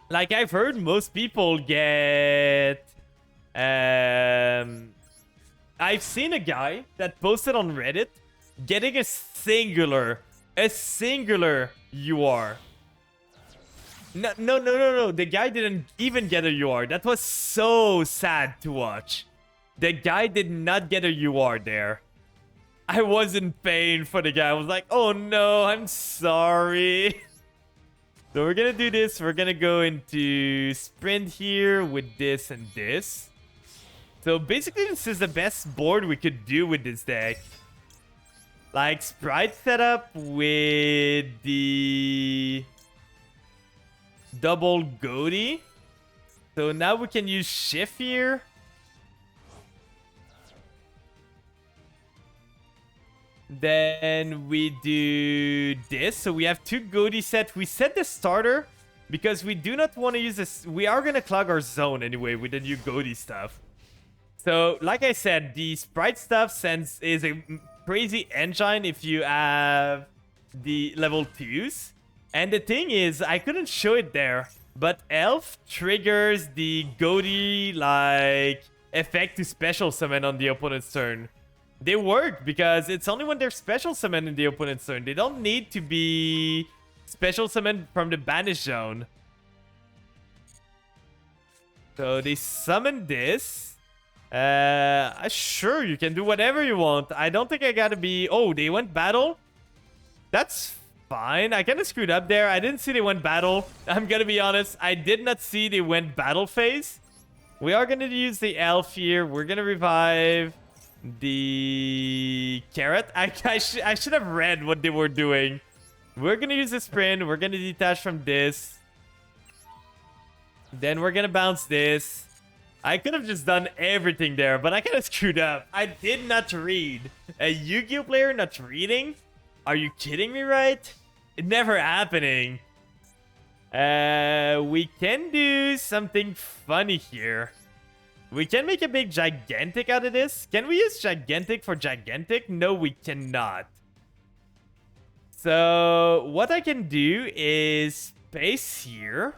Like, I've heard most people get... I've seen a guy that posted on Reddit getting a singular UR. No. The guy didn't even get a UR. That was so sad to watch. The guy did not get a UR there. I was in pain for the guy. I was like, oh no, I'm sorry. So we're gonna do this. We're gonna go into sprint here with this and this. So basically, this is the best board we could do with this deck. Like, Sprite setup with the double Goaty. So now we can use Shift here. Then we do this. So we have 2 Goaty set. We set the starter because we do not want to use this. We are going to clog our zone anyway with the new Goaty stuff. So, like I said, the Sprite stuff is a crazy engine if you have the level 2s. And the thing is, I couldn't show it there, but Elf triggers the Goaty, like, effect to special summon on the opponent's turn. They work because it's only when they're special summoned in the opponent's turn. They don't need to be special summoned from the banish zone. So they summon this. Sure, you can do whatever you want. I don't think I gotta be... Oh, they went battle? That's fine. I kind of screwed up there. I didn't see they went battle. I'm gonna be honest. I did not see they went battle phase. We are gonna use the elf here. We're gonna revive the carrot. I should have read what they were doing. We're gonna use the sprint. We're gonna detach from this. Then we're gonna bounce this. I could have just done everything there, but I kind of screwed up. I did not read. A Yu-Gi-Oh player not reading? Are you kidding me, right? It never happening. We can do something funny here. We can make a big gigantic out of this. Can we use gigantic for gigantic? No, we cannot. So what I can do is paste here.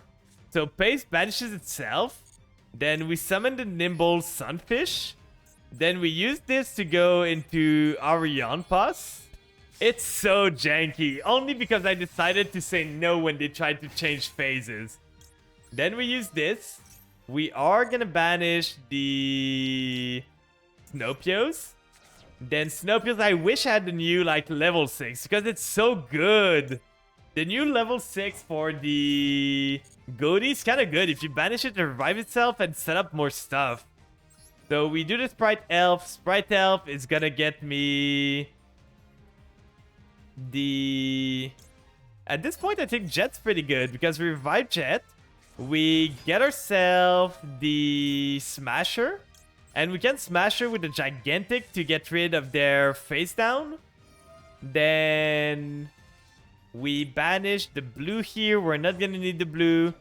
So paste banishes itself. Then we summon the nimble sunfish. Then we use this to go into Arion Pass. It's so janky. Only because I decided to say no when they tried to change phases. Then we use this. We are gonna banish the Snopios. Then Snowpiercer, I wish I had the new like level 6 because it's so good. The new level 6 for the goatee is kind of good if you banish it to revive itself and set up more stuff. So we do the Sprite Elf. Sprite Elf is gonna get me the... At this point, I think Jet's pretty good because we revive Jet. We get ourselves the Smasher. And we can smash her with the Gigantic to get rid of their face down. Then we banish the blue here. We're not gonna need the blue.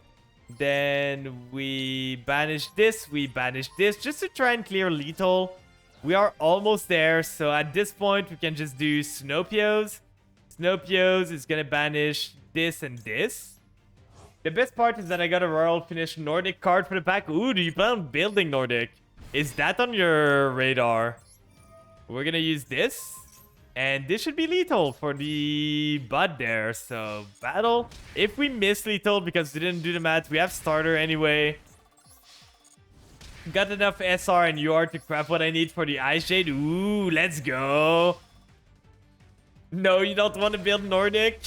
Then we banish this. We banish this just to try and clear lethal. We are almost there. So at this point, we can just do Snowpios. Snowpios is gonna banish this and this. The best part is that I got a Royal Finish Nordic card for the pack. Ooh, do you plan on building Nordic? Is that on your radar? We're gonna use this. And this should be lethal for the bud there. So, battle. If we miss lethal because we didn't do the math, we have starter anyway. Got enough SR and UR to craft what I need for the Ice Jade. Ooh, let's go. No, you don't want to build Nordic?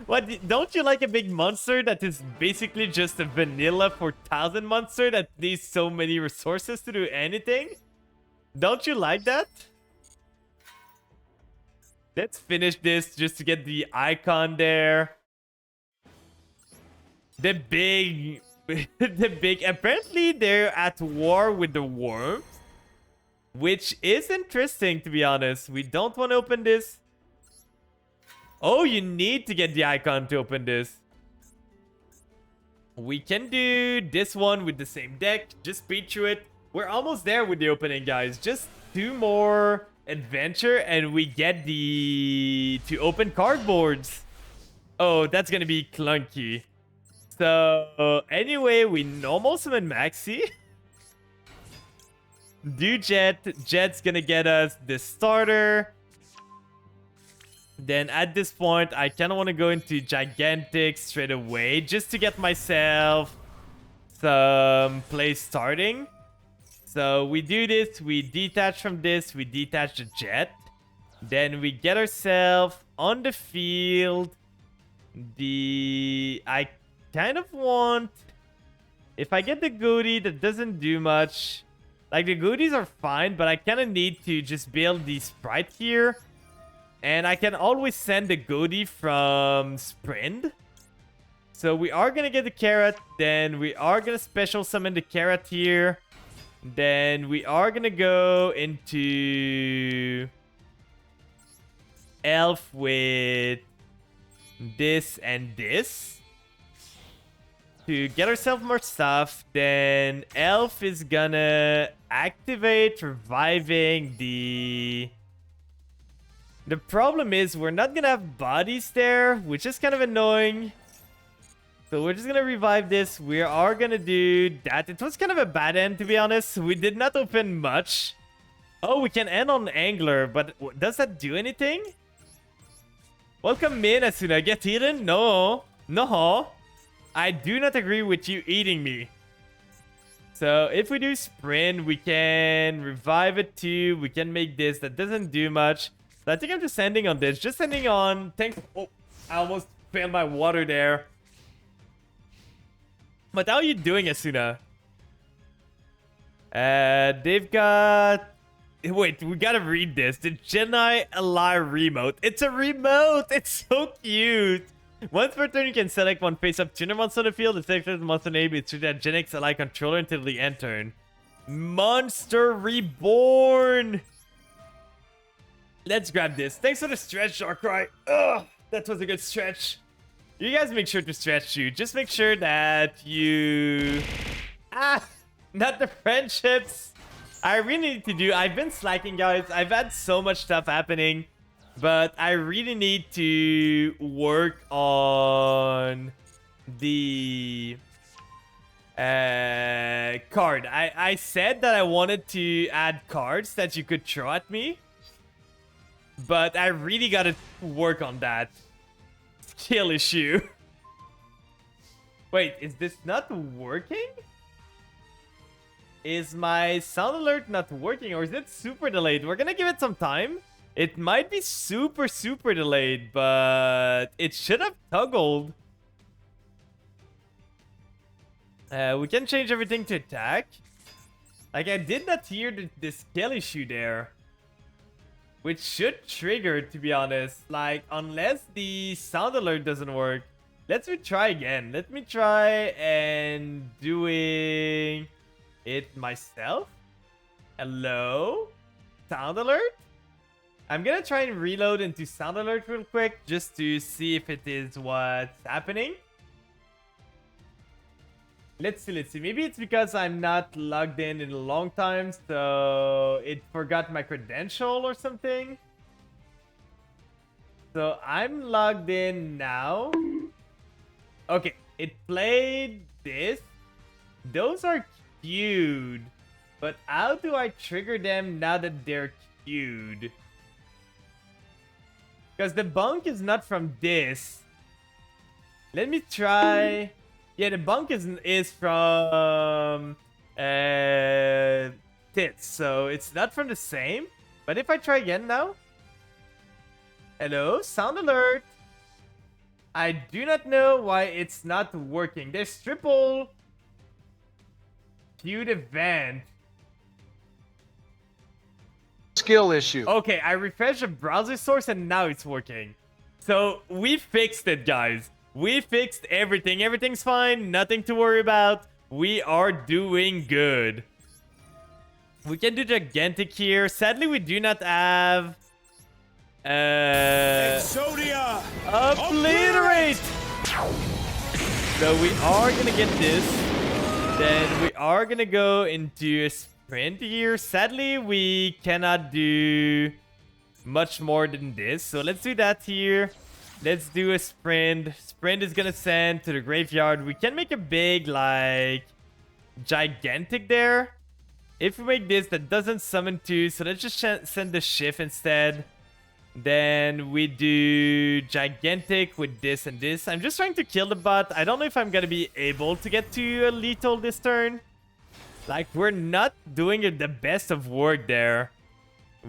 What? Don't you like a big monster that is basically just a vanilla 4000 monster that needs so many resources to do anything? Don't you like that? Let's finish this just to get the icon there. The big... Apparently they're at war with the worms. Which is interesting, to be honest. We don't want to open this. Oh, you need to get the icon to open this. We can do this one with the same deck. Just speed through it. We're almost there with the opening, guys. Just 2 more adventure and we get the... to open cardboards. Oh, that's gonna be clunky. So, anyway, we normal summon Maxi. Do Jet. Jet's gonna get us the starter. Then at this point, I kind of want to go into Gigantic straight away just to get myself some play starting. So we do this, we detach from this, we detach the Jet. Then we get ourselves on the field. I kind of want... If I get the goatee, that doesn't do much. Like, the goodies are fine, but I kind of need to just build the Sprite here. And I can always send the goatee from Sprint. So we are going to get the carrot. Then we are going to special summon the carrot here. Then we are going to go into Elf with this and this. To get ourselves more stuff. Then Elf is going to activate reviving the... The problem is we're not going to have bodies there, which is kind of annoying. So we're just going to revive this. We are going to do that. It was kind of a bad end, to be honest. We did not open much. Oh, we can end on Angler, but does that do anything? Welcome in, Asuna. Get eaten? No. No. I do not agree with you eating me. So if we do Sprint, we can revive it too. We can make this. That doesn't do much. So I think I'm just ending on this. Just ending on... Thanks. Oh, I almost failed my water there. But how are you doing, Asuna? They've got... Wait, we gotta read this. The Jedi Ally remote. It's a remote! It's so cute! Once per turn, you can select one face-up tuner monster on the field. The selected monster name is treated as Genix Ally controller until the end turn. Monster Reborn! Let's grab this. Thanks for the stretch, Darkrai. Ugh, that was a good stretch. You guys make sure to stretch too. Just make sure that you... not the friendships. I really need to do... I've been slacking, guys. I've had so much stuff happening. But I really need to work on the card. I said that I wanted to add cards that you could throw at me. But I really gotta work on that skill issue. Wait, is this not working? Is my sound alert not working, or is it super delayed? We're gonna give it some time. It might be super, super delayed, but it should have toggled. We can change everything to attack. Like, I did not hear the skill issue there. Which should trigger, to be honest. Like, unless the sound alert doesn't work. Let's try again. Let me try and doing it myself. Hello? Sound alert? I'm gonna try and reload into sound alert real quick just to see if it is what's happening. Let's see. Maybe it's because I'm not logged in a long time, so it forgot my credential or something. So I'm logged in now. Okay, it played this. Those are queued. But how do I trigger them now that they're queued? Because the bunk is not from this. Let me try... Yeah, the bunk is from tits, so it's not from the same. But if I try again now, hello, sound alert. I do not know why it's not working. There's triple queued event. Skill issue. Okay, I refreshed the browser source and now it's working. So we fixed it, guys. We fixed everything. Everything's fine. Nothing to worry about. We are doing good. We can do gigantic here. Sadly, we do not have... Exodia! Obliterate! So we are gonna get this. Then we are gonna go into a sprint here. Sadly, we cannot do much more than this. So let's do that here. Let's do a sprint. Sprint is gonna send to the graveyard. We can make a big, like, gigantic there. If we make this, that doesn't summon two. So let's just send the shift instead. Then we do gigantic with this and this. I'm just trying to kill the bot. I don't know if I'm gonna be able to get to a lethal this turn. Like, we're not doing the best of work there.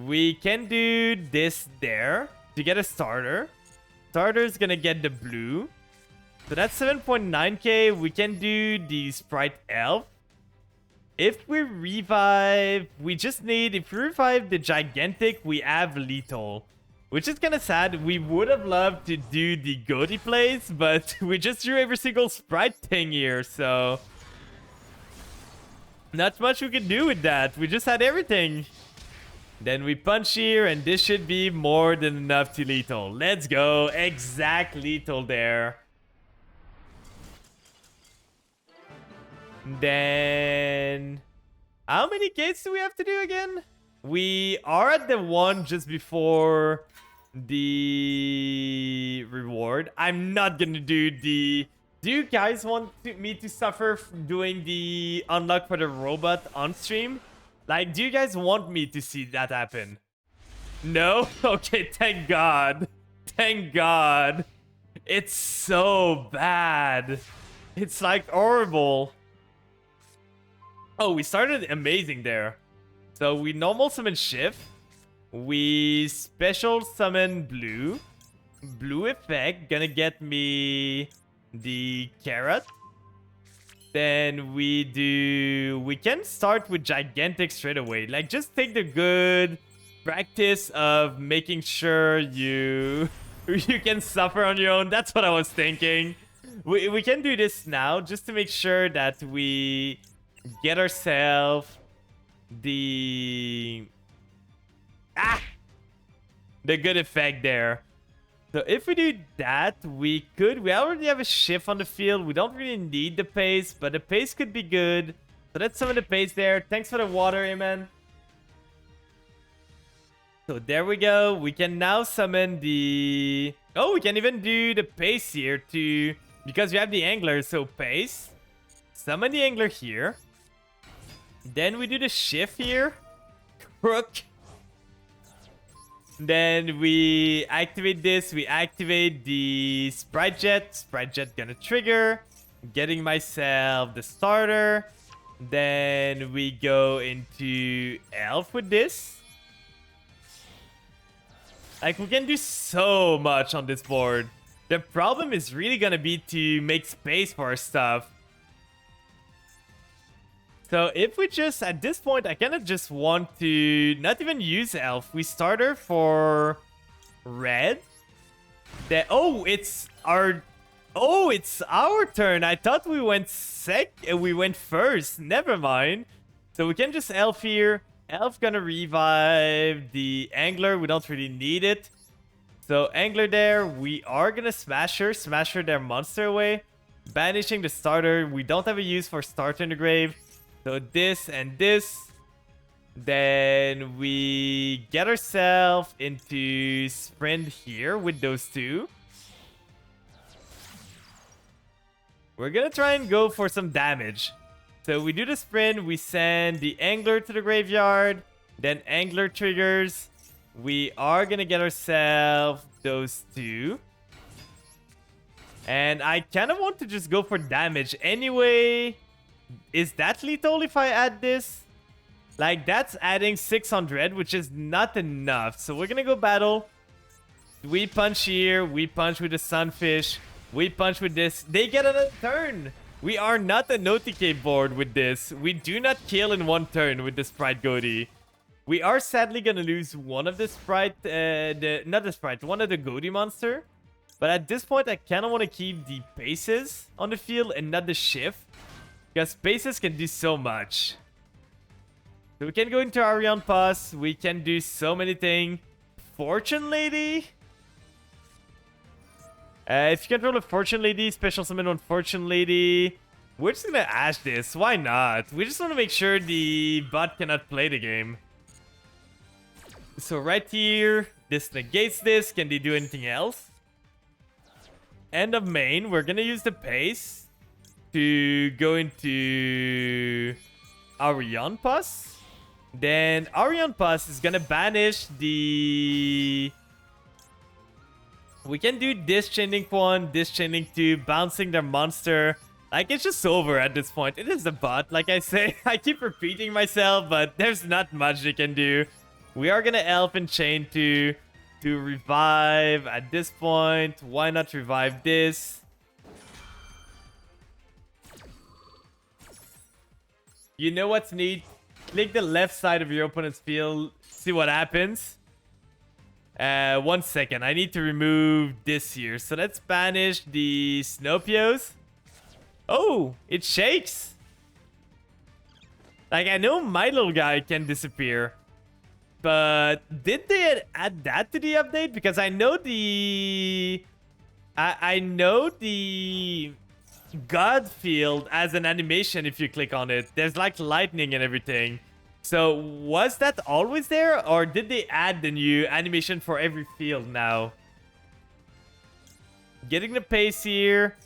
We can do this there to get a starter. Starter's gonna get the blue. So that's 7.9k. We can do the Sprite Elf. If we revive, we just need... If we revive the gigantic, we have lethal. Which is kind of sad. We would have loved to do the Goaty plays, but we just drew every single Sprite thing here, so... Not much we could do with that. We just had everything. Then we punch here, and this should be more than enough to lethal. Let's go. Exact lethal there. Then... How many gates do we have to do again? We are at the one just before the reward. I'm not gonna do the... Do you guys want me to suffer doing the unlock for the robot on stream? Like, do you guys want me to see that happen? No? Okay, thank God. Thank God. It's so bad. It's like horrible. Oh, we started amazing there. So we normal summon shift. We special summon blue. Blue effect. Gonna get me the carrot. Then we do... We can start with gigantic straight away. Like, just take the good practice of making sure you can suffer on your own. That's what I was thinking. We can do this now just to make sure that we get ourselves the good effect there. So if we do that, we already have a shift on the field. We don't really need the pace, but the pace could be good. So let's summon the pace there. Thanks for the water, Amen. So there we go. We can now summon the... Oh, we can even do the pace here too, because we have the angler. So pace. Summon the angler here. Then we do the shift here. Crook. Then we activate this. We activate the Sprite Jet. Sprite Jet gonna trigger. Getting myself the starter. Then we go into elf with this. Like, we can do so much on this board. The problem is really gonna be to make space for our stuff. So if we just, at this point, I kind of just want to not even use elf. We start her for red. It's our turn. I thought we went we went first. Never mind. So we can just elf here. Elf gonna revive the angler. We don't really need it. So angler there. We are gonna smash her their monster away. Banishing the starter. We don't have a use for starter in the grave. So this and this. Then we get ourselves into sprint here with those two. We're gonna try and go for some damage. So we do the sprint, we send the angler to the graveyard, then angler triggers. We are gonna get ourselves those two. And I kind of want to just go for damage anyway. Is that lethal if I add this? Like, that's adding 600, which is not enough. So we're gonna go battle. We punch here. We punch with the sunfish. We punch with this. They get another turn. We are not a Notike board with this. We do not kill in one turn with the Sprite Goatee. We are sadly gonna lose one of the Sprite, one of the Goatee monster. But at this point, I kind of want to keep the bases on the field and not the shift. Because bases can do so much. So we can go into Arion Pass. We can do so many things. Fortune Lady. If you control a Fortune Lady, special summon on Fortune Lady. We're just gonna Ash this. Why not? We just want to make sure the bot cannot play the game. So right here, this negates this. Can they do anything else? End of main. We're gonna use the pace to go into Arion Pass. Then Arion Pass is gonna banish the... We can do this Chain Link 1, this Chain Link 2, bouncing their monster. Like, it's just over at this point. It is a bot, like I say. I keep repeating myself, but there's not much they can do. We are gonna Elf and Chain to revive at this point. Why not revive this? You know what's neat? Click the left side of your opponent's field. See what happens. 1 second. I need to remove this here. So let's banish the Snopios. Oh, it shakes. Like, I know my little guy can disappear. But did they add that to the update? Because I know the... I know the... God field as an animation if you click on it. There's like lightning and everything. So was that always there, or did they add the new animation for every field now? Getting the pace here.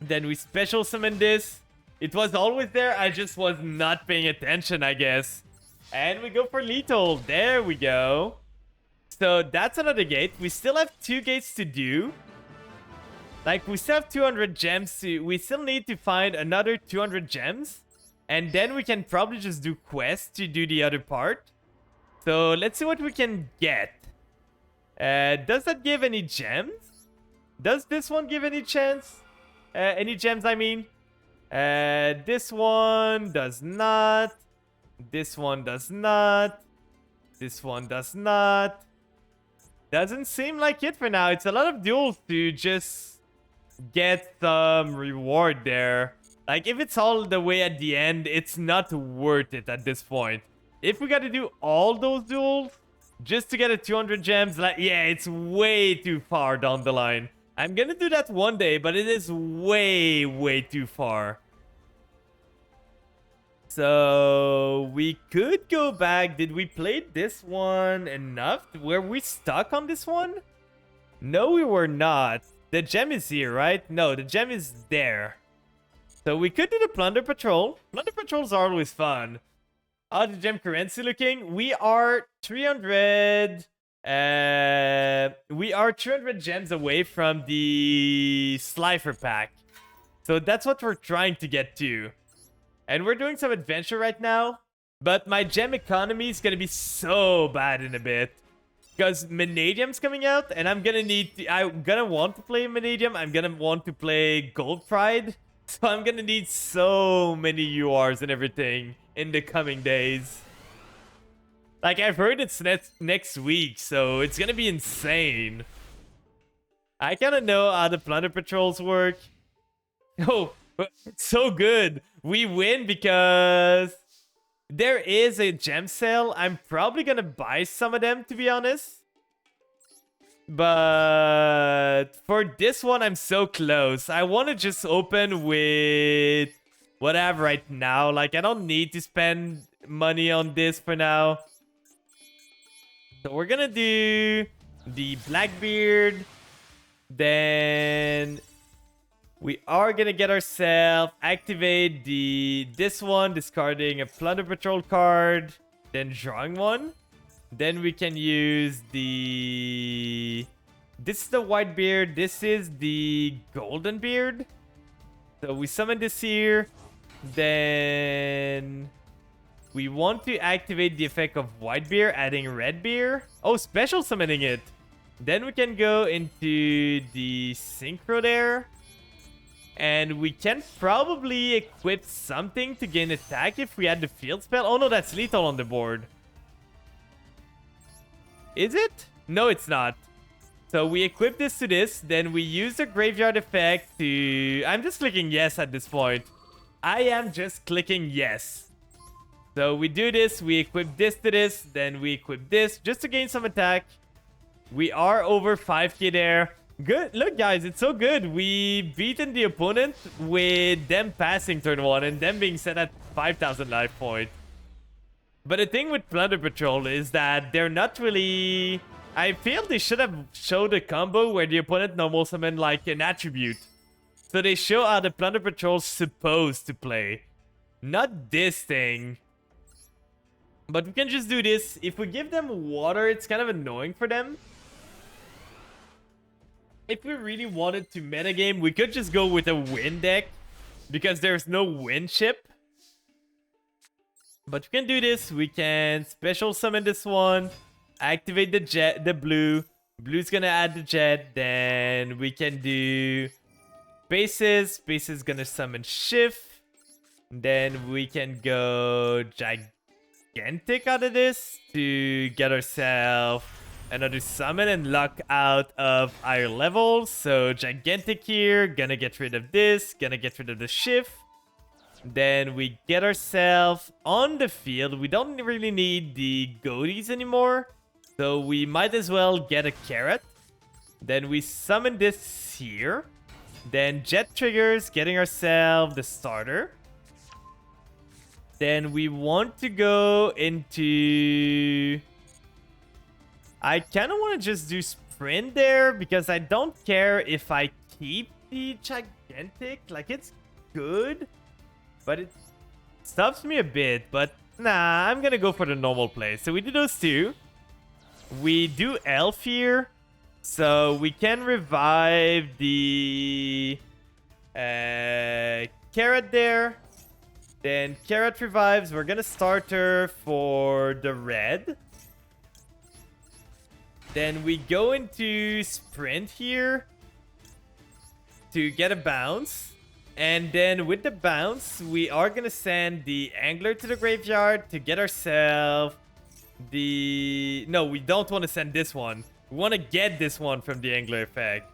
Then we special summon this. It was always there. I just was not paying attention, I guess. And we go for lethal. There we go. So that's another gate. We still have 2 gates to do. Like, we still have 200 gems. We still need to find another 200 gems. And then we can probably just do quests to do the other part. So let's see what we can get. Does that give any gems? Does this one give any chance? Any gems, I mean? This one does not. This one does not. This one does not. Doesn't seem like it for now. It's a lot of duels to just get some reward there. Like, if it's all the way at the end, it's not worth it at this point. If we gotta do all those duels just to get a 200 gems, like, yeah, it's way too far down the line. I'm gonna do that one day, but it is way, way too far. So we could go back. Did we play this one enough? Were we stuck on this one? No, we were not. The gem is here, right? No, the gem is there. So we could do the Plunder Patrol. Plunder Patrols are always fun. How the gem currency looking? We are 300... we are 200 gems away from the Slifer pack. So that's what we're trying to get to. And we're doing some adventure right now. But my gem economy is gonna be so bad in a bit. Because Vanadium's coming out, and I'm gonna want to play Vanadium. I'm gonna want to play Gold Pride. So I'm gonna need so many URs and everything in the coming days. Like, I've heard it's next week, so it's gonna be insane. I kinda know how the plunder patrols work. Oh, it's so good. We win because there is a gem sale. I'm probably gonna buy some of them, to be honest. But for this one, I'm so close. I want to just open with whatever right now. Like, I don't need to spend money on this for now. So we're gonna do the Blackbeard. Then we are gonna get ourselves activate this one, discarding a Plunder Patrol card, then drawing one. Then we can use this is the White Beard, this is the Golden Beard. So we summon this here. Then we want to activate the effect of White Beer, adding Red Beer. Oh, special summoning it. Then we can go into the Synchro there. And we can probably equip something to gain attack if we add the field spell. Oh no, that's lethal on the board. Is it? No, it's not. So we equip this to this. Then we use the graveyard effect to... I'm just clicking yes at this point. I am just clicking yes. So we do this. We equip this to this. Then we equip this just to gain some attack. We are over 5k there. Good. Look, guys, it's so good. We beaten the opponent with them passing turn 1 and them being set at 5,000 life point. But the thing with Plunder Patrol is that they're not really... I feel they should have showed a combo where the opponent normal summon like an attribute. So they show how the Plunder Patrol's supposed to play. Not this thing. But we can just do this. If we give them water, it's kind of annoying for them. If we really wanted to metagame, we could just go with a wind deck. Because there's no wind chip. But we can do this. We can special summon this one. Activate the jet, the blue. Blue's gonna add the jet. Then we can do Spaces. Spaces gonna summon Shift. Then we can go Gigantic out of this to get ourselves another summon and lock out of higher levels. So Gigantic here, gonna get rid of this, gonna get rid of the Shift. Then we get ourselves on the field. We don't really need the goatees anymore. So we might as well get a carrot. Then we summon this here. Then jet triggers, getting ourselves the starter. Then we want to go into... I kind of want to just do sprint there because I don't care if I keep the Gigantic. Like, it's good. But it stops me a bit. But nah, I'm gonna go for the normal play. So we do those two. We do Elf here. So we can revive the Carrot there. Then Carrot revives. We're gonna start her for the red. Then we go into sprint here to get a bounce. And then with the bounce, we are going to send the Angler to the graveyard to get ourselves the... No, we don't want to send this one. We want to get this one from the Angler effect.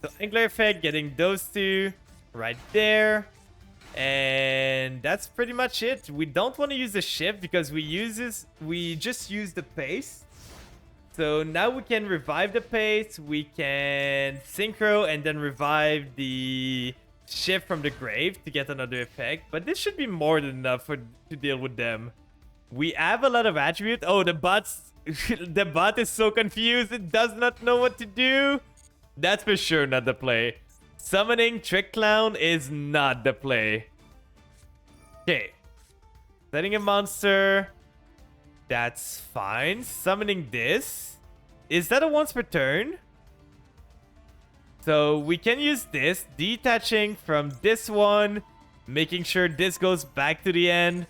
So Angler effect, getting those two right there. And that's pretty much it. We don't want to use the shift because we just use the pace. So now we can revive the pace. We can synchro and then revive the... shift from the grave to get another effect, but this should be more than enough to deal with them. We have a lot of attribute. Oh, the bot is so confused. It does not know what to do. That's for sure not the play. Summoning Trick Clown is not the play. Okay. Setting a monster. That's fine. Summoning this. Is that a once per turn? So we can use this, detaching from this one Making sure this goes back to the end.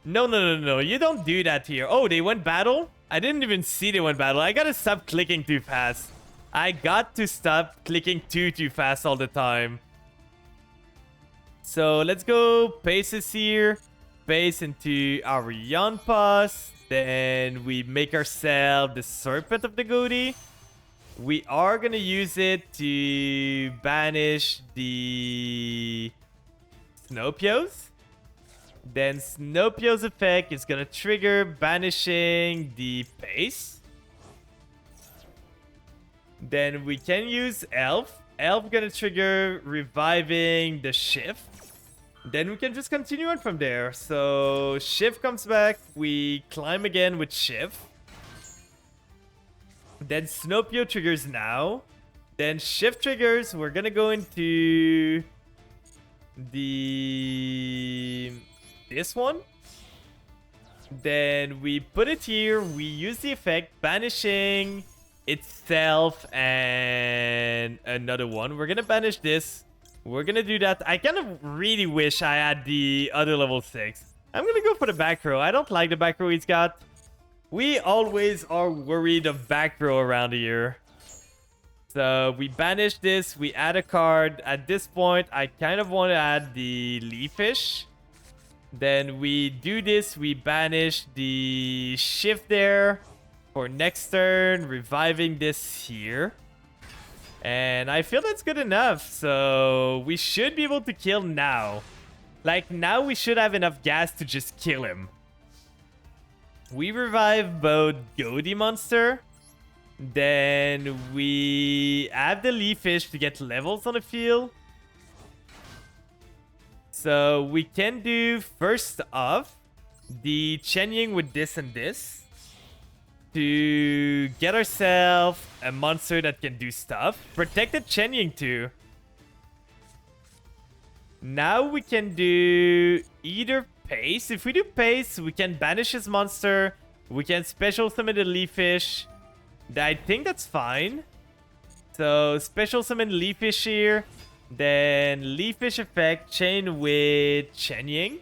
No, no, no, no. You don't do that here. Oh, they went battle? I didn't even see they went battle. I gotta stop clicking too fast. I got to stop clicking too fast all the time. So let's go paces here. Pace into our Yonpas. Then we make ourselves the Serpent of the Goatee. We are gonna use it to banish the Snowpios. Then Snowpio's effect is gonna trigger banishing the pace. Then we can use Elf. Elf gonna trigger reviving the shift. Then we can just continue on from there. So shift comes back. We climb again with shift. Then Snowpio triggers now. Then shift triggers. We're gonna go into this one. Then we put it here. We use the effect banishing itself and another one. We're gonna banish this. We're gonna do that. I kind of really wish I had the other level 6. I'm gonna go for the back row. I don't like the back row he's got. We always are worried of back row around here. So we banish this. We add a card. At this point, I kind of want to add the Leafish. Then we do this. We banish the shift there for next turn, reviving this here. And I feel that's good enough. So we should be able to kill now. Like now we should have enough gas to just kill him. We revive both Goatee Monster. Then we add the Leafish to get levels on the field. So we can do first off the Chenying with this and this to get ourselves a monster that can do stuff. Protected Chenying too. Now we can do either pace. If we do pace, we can banish his monster. We can special summon the Leafish. I think that's fine. So special summon Leafish here. Then Leafish effect chain with Chenying.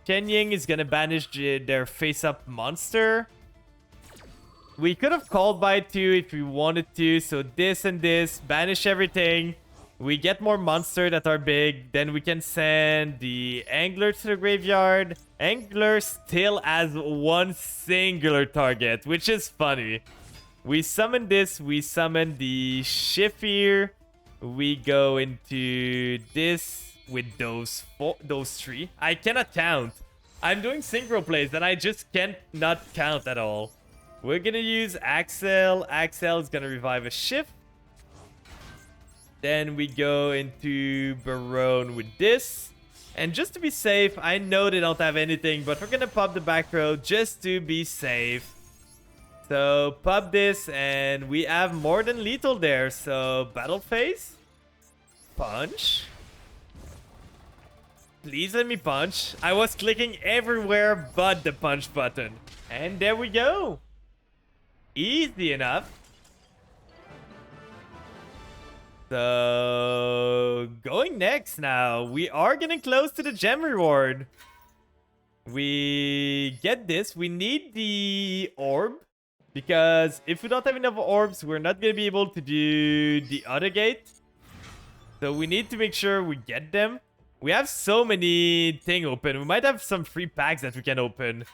Chenying is gonna banish their face-up monster. We could have called by 2 if we wanted to. So this and this, banish everything. We get more monsters that are big. Then we can send the Angler to the graveyard. Angler still has one singular target, which is funny. We summon this. We summon the shift here. We go into this with those 3. I cannot count. I'm doing synchro plays that I just can't not count at all. We're gonna use Axel. Axel is gonna revive a shift. Then we go into Barone with this. And just to be safe, I know they don't have anything, but we're gonna pop the back row just to be safe. So pop this and we have more than lethal there. So battle phase. Punch. Please let me punch. I was clicking everywhere but the punch button. And there we go. Easy enough. So going next now. We are getting close to the gem reward. We get this. We need the orb. Because if we don't have enough orbs, we're not going to be able to do the other gate. So we need to make sure we get them. We have so many things open. We might have some free packs that we can open.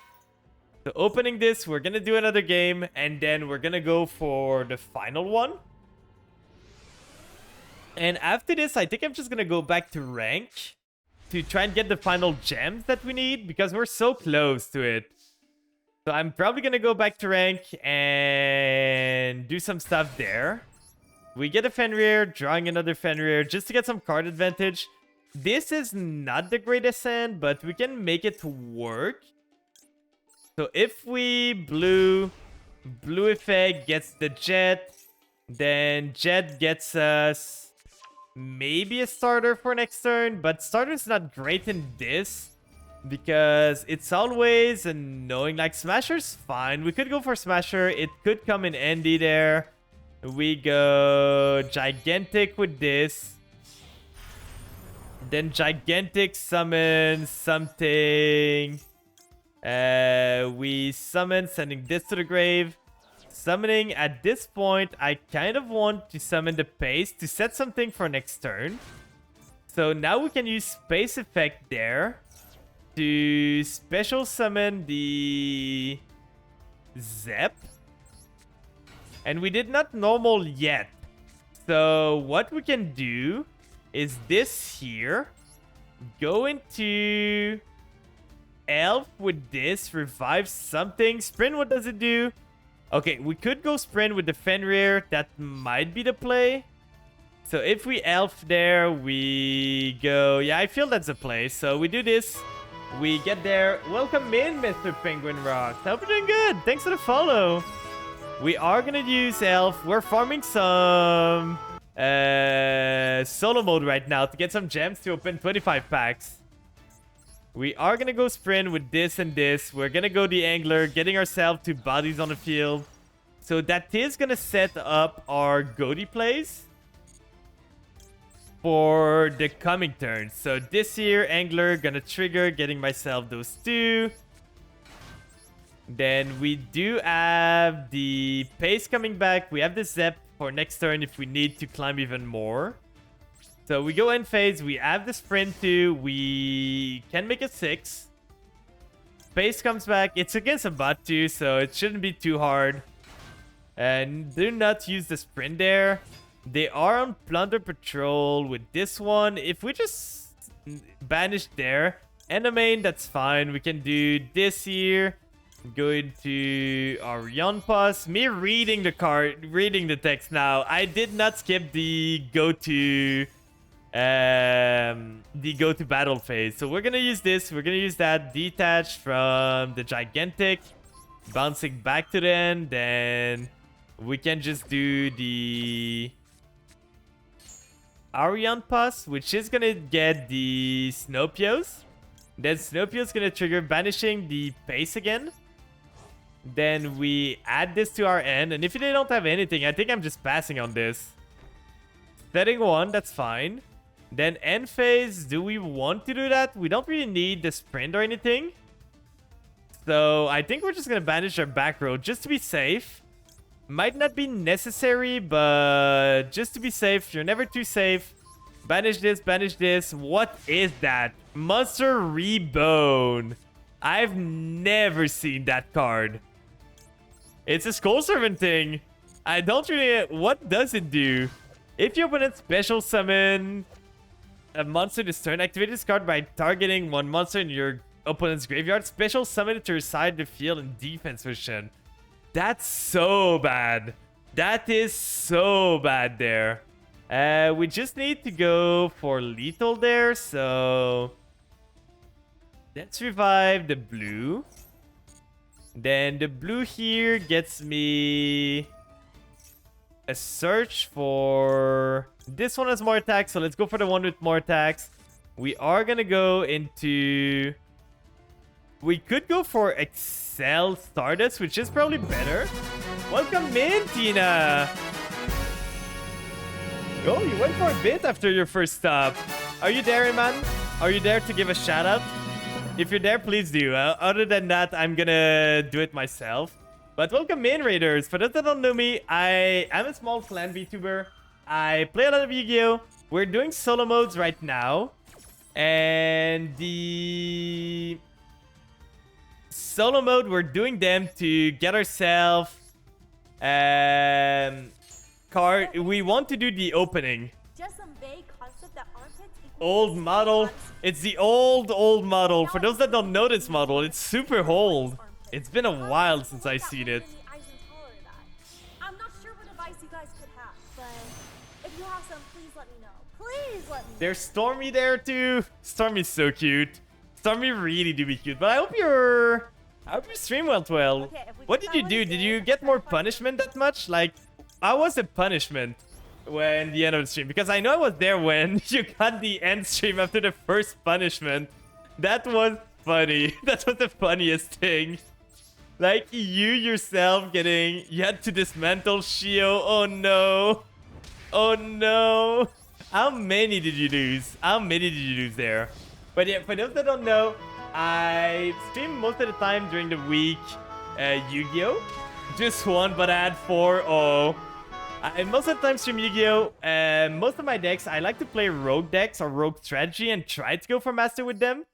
So opening this, we're going to do another game. And then we're going to go for the final one. And after this, I think I'm just going to go back to rank. To try and get the final gems that we need. Because we're so close to it. So I'm probably going to go back to rank and do some stuff there. We get a Fenrir, drawing another Fenrir just to get some card advantage. This is not the greatest hand, but we can make it work. So if we blue effect gets the Jet, then Jet gets us maybe a starter for next turn, but starter's not great in this. Because it's always annoying. Like, Smasher's fine. We could go for Smasher. It could come in handy there. We go Gigantic with this. Then gigantic summon something. We summon, sending this to the grave. Summoning at this point, I kind of want to summon the paste to set something for next turn. So now we can use space effect there to special summon the Zep. And we did not normal yet. So what we can do is this here. Go into Elf with this, revive something. Sprint, what does it do? Okay, we could go Sprint with the Fenrir. That might be the play. So if we Elf there, we go... Yeah, I feel that's a play. So we do this. We get there. Welcome in, Mr. Penguin Rocks. Hope you're doing good. Thanks for the follow. We are going to use Elf. We're farming some solo mode right now to get some gems to open 25 packs. We are going to go Sprint with this and this. We're going to go the Angler, getting ourselves 2 bodies on the field. So that is going to set up our Goaty plays for the coming turns. So this here, Angler, going to trigger, getting myself those 2. Then we do have the pace coming back. We have the Zep for next turn if we need to climb even more. So we go end phase. We have the Sprint too. We can make it 6. Pace comes back. It's against a bot too, so it shouldn't be too hard. And do not use the Sprint there. They are on Plunder Patrol with this one. If we just banish there and a main, that's fine. We can do this here. Go into Arion Pass. Me reading the card, reading the text now. I did not skip the go to battle phase. So we're gonna use this. We're gonna use that detached from the gigantic, bouncing back to the end. Then we can just do the Arion Pass, which is gonna get the Snowpios. Then Snowpio's gonna trigger banishing the pace again. Then we add this to our end. And if they don't have anything, I think I'm just passing on this. Setting 1, that's fine. Then end phase, do we want to do that? We don't really need the Sprint or anything. So I think we're just going to banish our back row just to be safe. Might not be necessary, but just to be safe. You're never too safe. Banish this, banish this. What is that? Monster Rebone. I've never seen that card. It's a Skull Servant thing. I don't really... What does it do? If your opponent special summon a monster this turn, activate this card by targeting one monster in your opponent's graveyard. Special summon it to your side of the field in defense position. That's so bad. That is so bad there. We just need to go for lethal there, so... Let's revive the blue. Then the blue here gets me a search for... This one has more attacks, so let's go for the one with more attacks. We are gonna go into... We could go for Excel Stardust, which is probably better. Welcome in, Tina! Oh, you went for a bit after your first stop. Are you there, man? Are you there to give a shout out? If you're there, please do. Other than that, I'm gonna do it myself. But welcome in, Raiders. For those that don't know me, I am a small clan VTuber. I play a lot of Yu-Gi-Oh! We're doing solo modes right now. And the solo mode, we're doing them to get ourselves card. We want to do the opening. Just some vague concept that armpits equal Old model. It's the old model. For those that don't know this model, it's super old. It's been a while since I've seen it. I'm not sure what advice you guys could have, but if you have some, please let me know. Please let me know. There's Stormy there too. Stormy's so cute. Stormy really do be cute. But I hope you stream went well. Okay, What did you do? Did you get more punishment that much? Like, how was the punishment when the end of the stream? Because I know I was there when you got the end stream after the first punishment. That was funny. That was the funniest thing. Like, you yourself getting... You had to dismantle Shio. Oh no. Oh no. How many did you lose? How many did you lose there? But yeah, for those that don't know, I stream most of the time during the week Yu-Gi-Oh! Just one, but I had four. Oh. I most of the time stream Yu-Gi-Oh! Most of my decks, I like to play rogue decks or rogue strategy and try to go for master with them.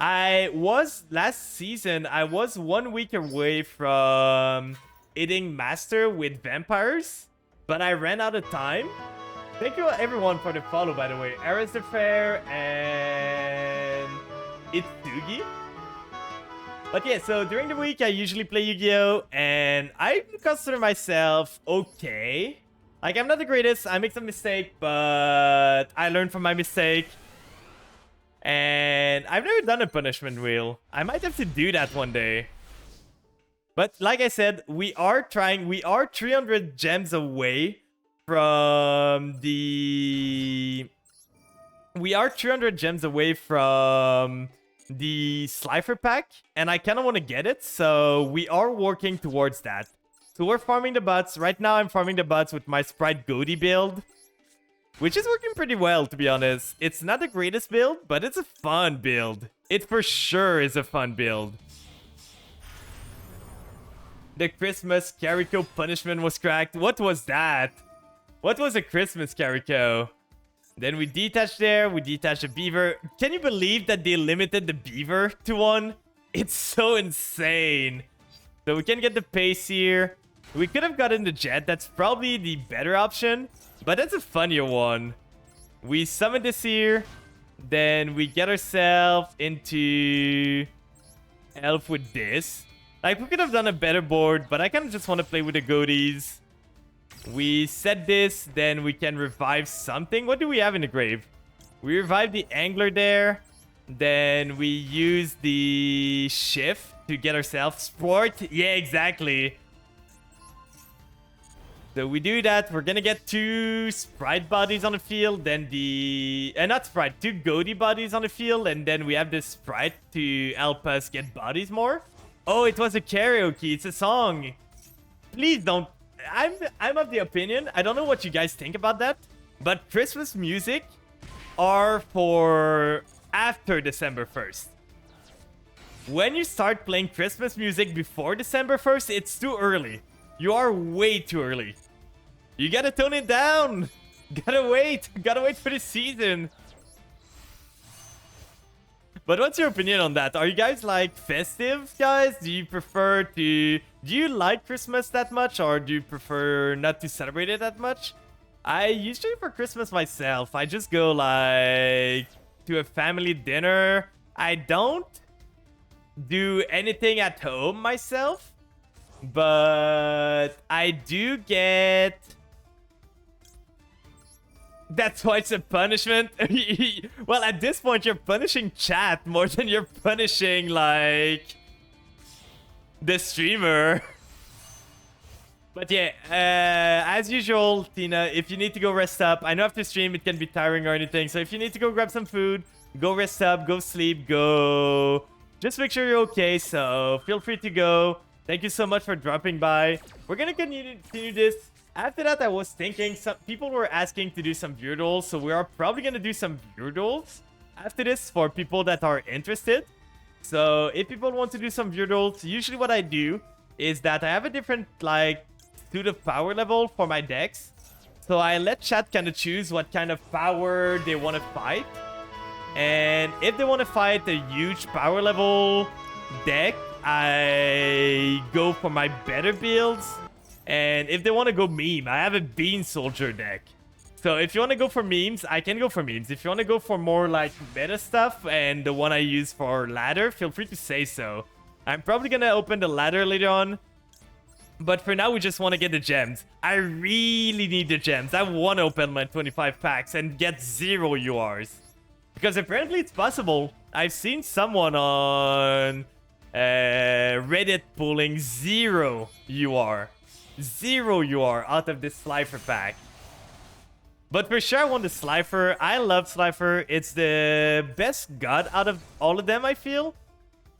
Last season, I was 1 week away from hitting master with vampires, but I ran out of time. Thank you everyone for the follow, by the way. Aris the Fair and Itsugi. But yeah, so during the week, I usually play Yu-Gi-Oh! And I consider myself okay. Like, I'm not the greatest. I make some mistake, but I learn from my mistake. And I've never done a punishment wheel. I might have to do that one day. But like I said, we are 300 gems away from the... We are 300 gems away from the Slifer pack. And I kind of want to get it. So we are working towards that. So we're farming the bots. Right now, I'm farming the bots with my Sprite Goaty build, which is working pretty well, to be honest. It's not the greatest build, but it's a fun build. It for sure is a fun build. The Christmas Carico punishment was cracked. What was that? What was a Christmas Carico? Then we detached there. We detached a beaver. Can you believe that they limited the beaver to 1? It's so insane. So we can get the pace here. We could have gotten the jet. That's probably the better option. But that's a funnier one. We summon this here. Then we get ourselves into Elf with this. Like, we could have done a better board, but I kind of just want to play with the goatees. We set this, then we can revive something. What do we have in the grave? We revive the angler there. Then we use the shift to get ourselves sport. Yeah, exactly. So we do that. We're gonna get 2 sprite bodies on the field. Then the... not sprite. 2 goatee bodies on the field. And then we have this sprite to help us get bodies more. Oh, it was a karaoke. It's a song. Please don't... I'm of the opinion. I don't know what you guys think about that. But Christmas music are for after December 1st. When you start playing Christmas music before December 1st, it's too early. You are way too early. You gotta tone it down. Gotta wait for the season. But what's your opinion on that? Are you guys like festive guys? Do you prefer to... Do you like Christmas that much? Or do you prefer not to celebrate it that much? I usually for Christmas myself, I just go like to a family dinner. I don't do anything at home myself. But I do get... That's why it's a punishment. Well, at this point, you're punishing chat more than you're punishing, like, the streamer. But yeah, as usual, Tina, if you need to go rest up, I know after stream it can be tiring or anything. So if you need to go grab some food, go rest up, go sleep, go... Just make sure you're okay, so feel free to go. Thank you so much for dropping by. We're gonna continue this. After that, I was thinking some people were asking to do some viewer duels, so we are probably gonna do some viewer duels after this for people that are interested. So if people want to do some viewer duels, usually what I do is that I have a different like suit of power level for my decks. So I let chat kind of choose what kind of power they want to fight. And if they want to fight a huge power level deck, I go for my better builds. And if they want to go meme, I have a Bean Soldier deck. So if you want to go for memes, I can go for memes. If you want to go for more like meta stuff and the one I use for ladder, feel free to say so. I'm probably going to open the ladder later on. But for now, we just want to get the gems. I really need the gems. I want to open my 25 packs and get 0 URs. Because apparently it's possible. I've seen someone on Reddit pulling 0 UR. 0 UR out of this Slifer pack. But for sure I want the Slifer. I love Slifer. It's the best god out of all of them, I feel.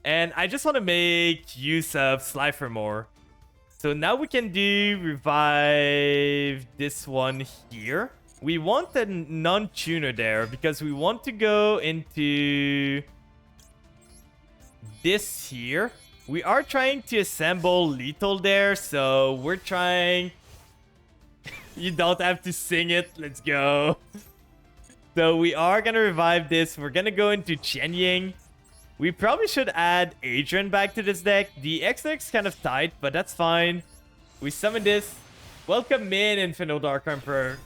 And I just want to make use of Slifer more. So now we can do revive this one here. We want a non-tuner there because we want to go into this here. We are trying to assemble lethal there, so we're trying... You don't have to sing it. Let's go. So we are gonna revive this. We're gonna go into Chen Ying. We probably should add Adrian back to this deck. The X deck's kind of tight, but that's fine. We summon this. Welcome in, Infinite Dark Emperor.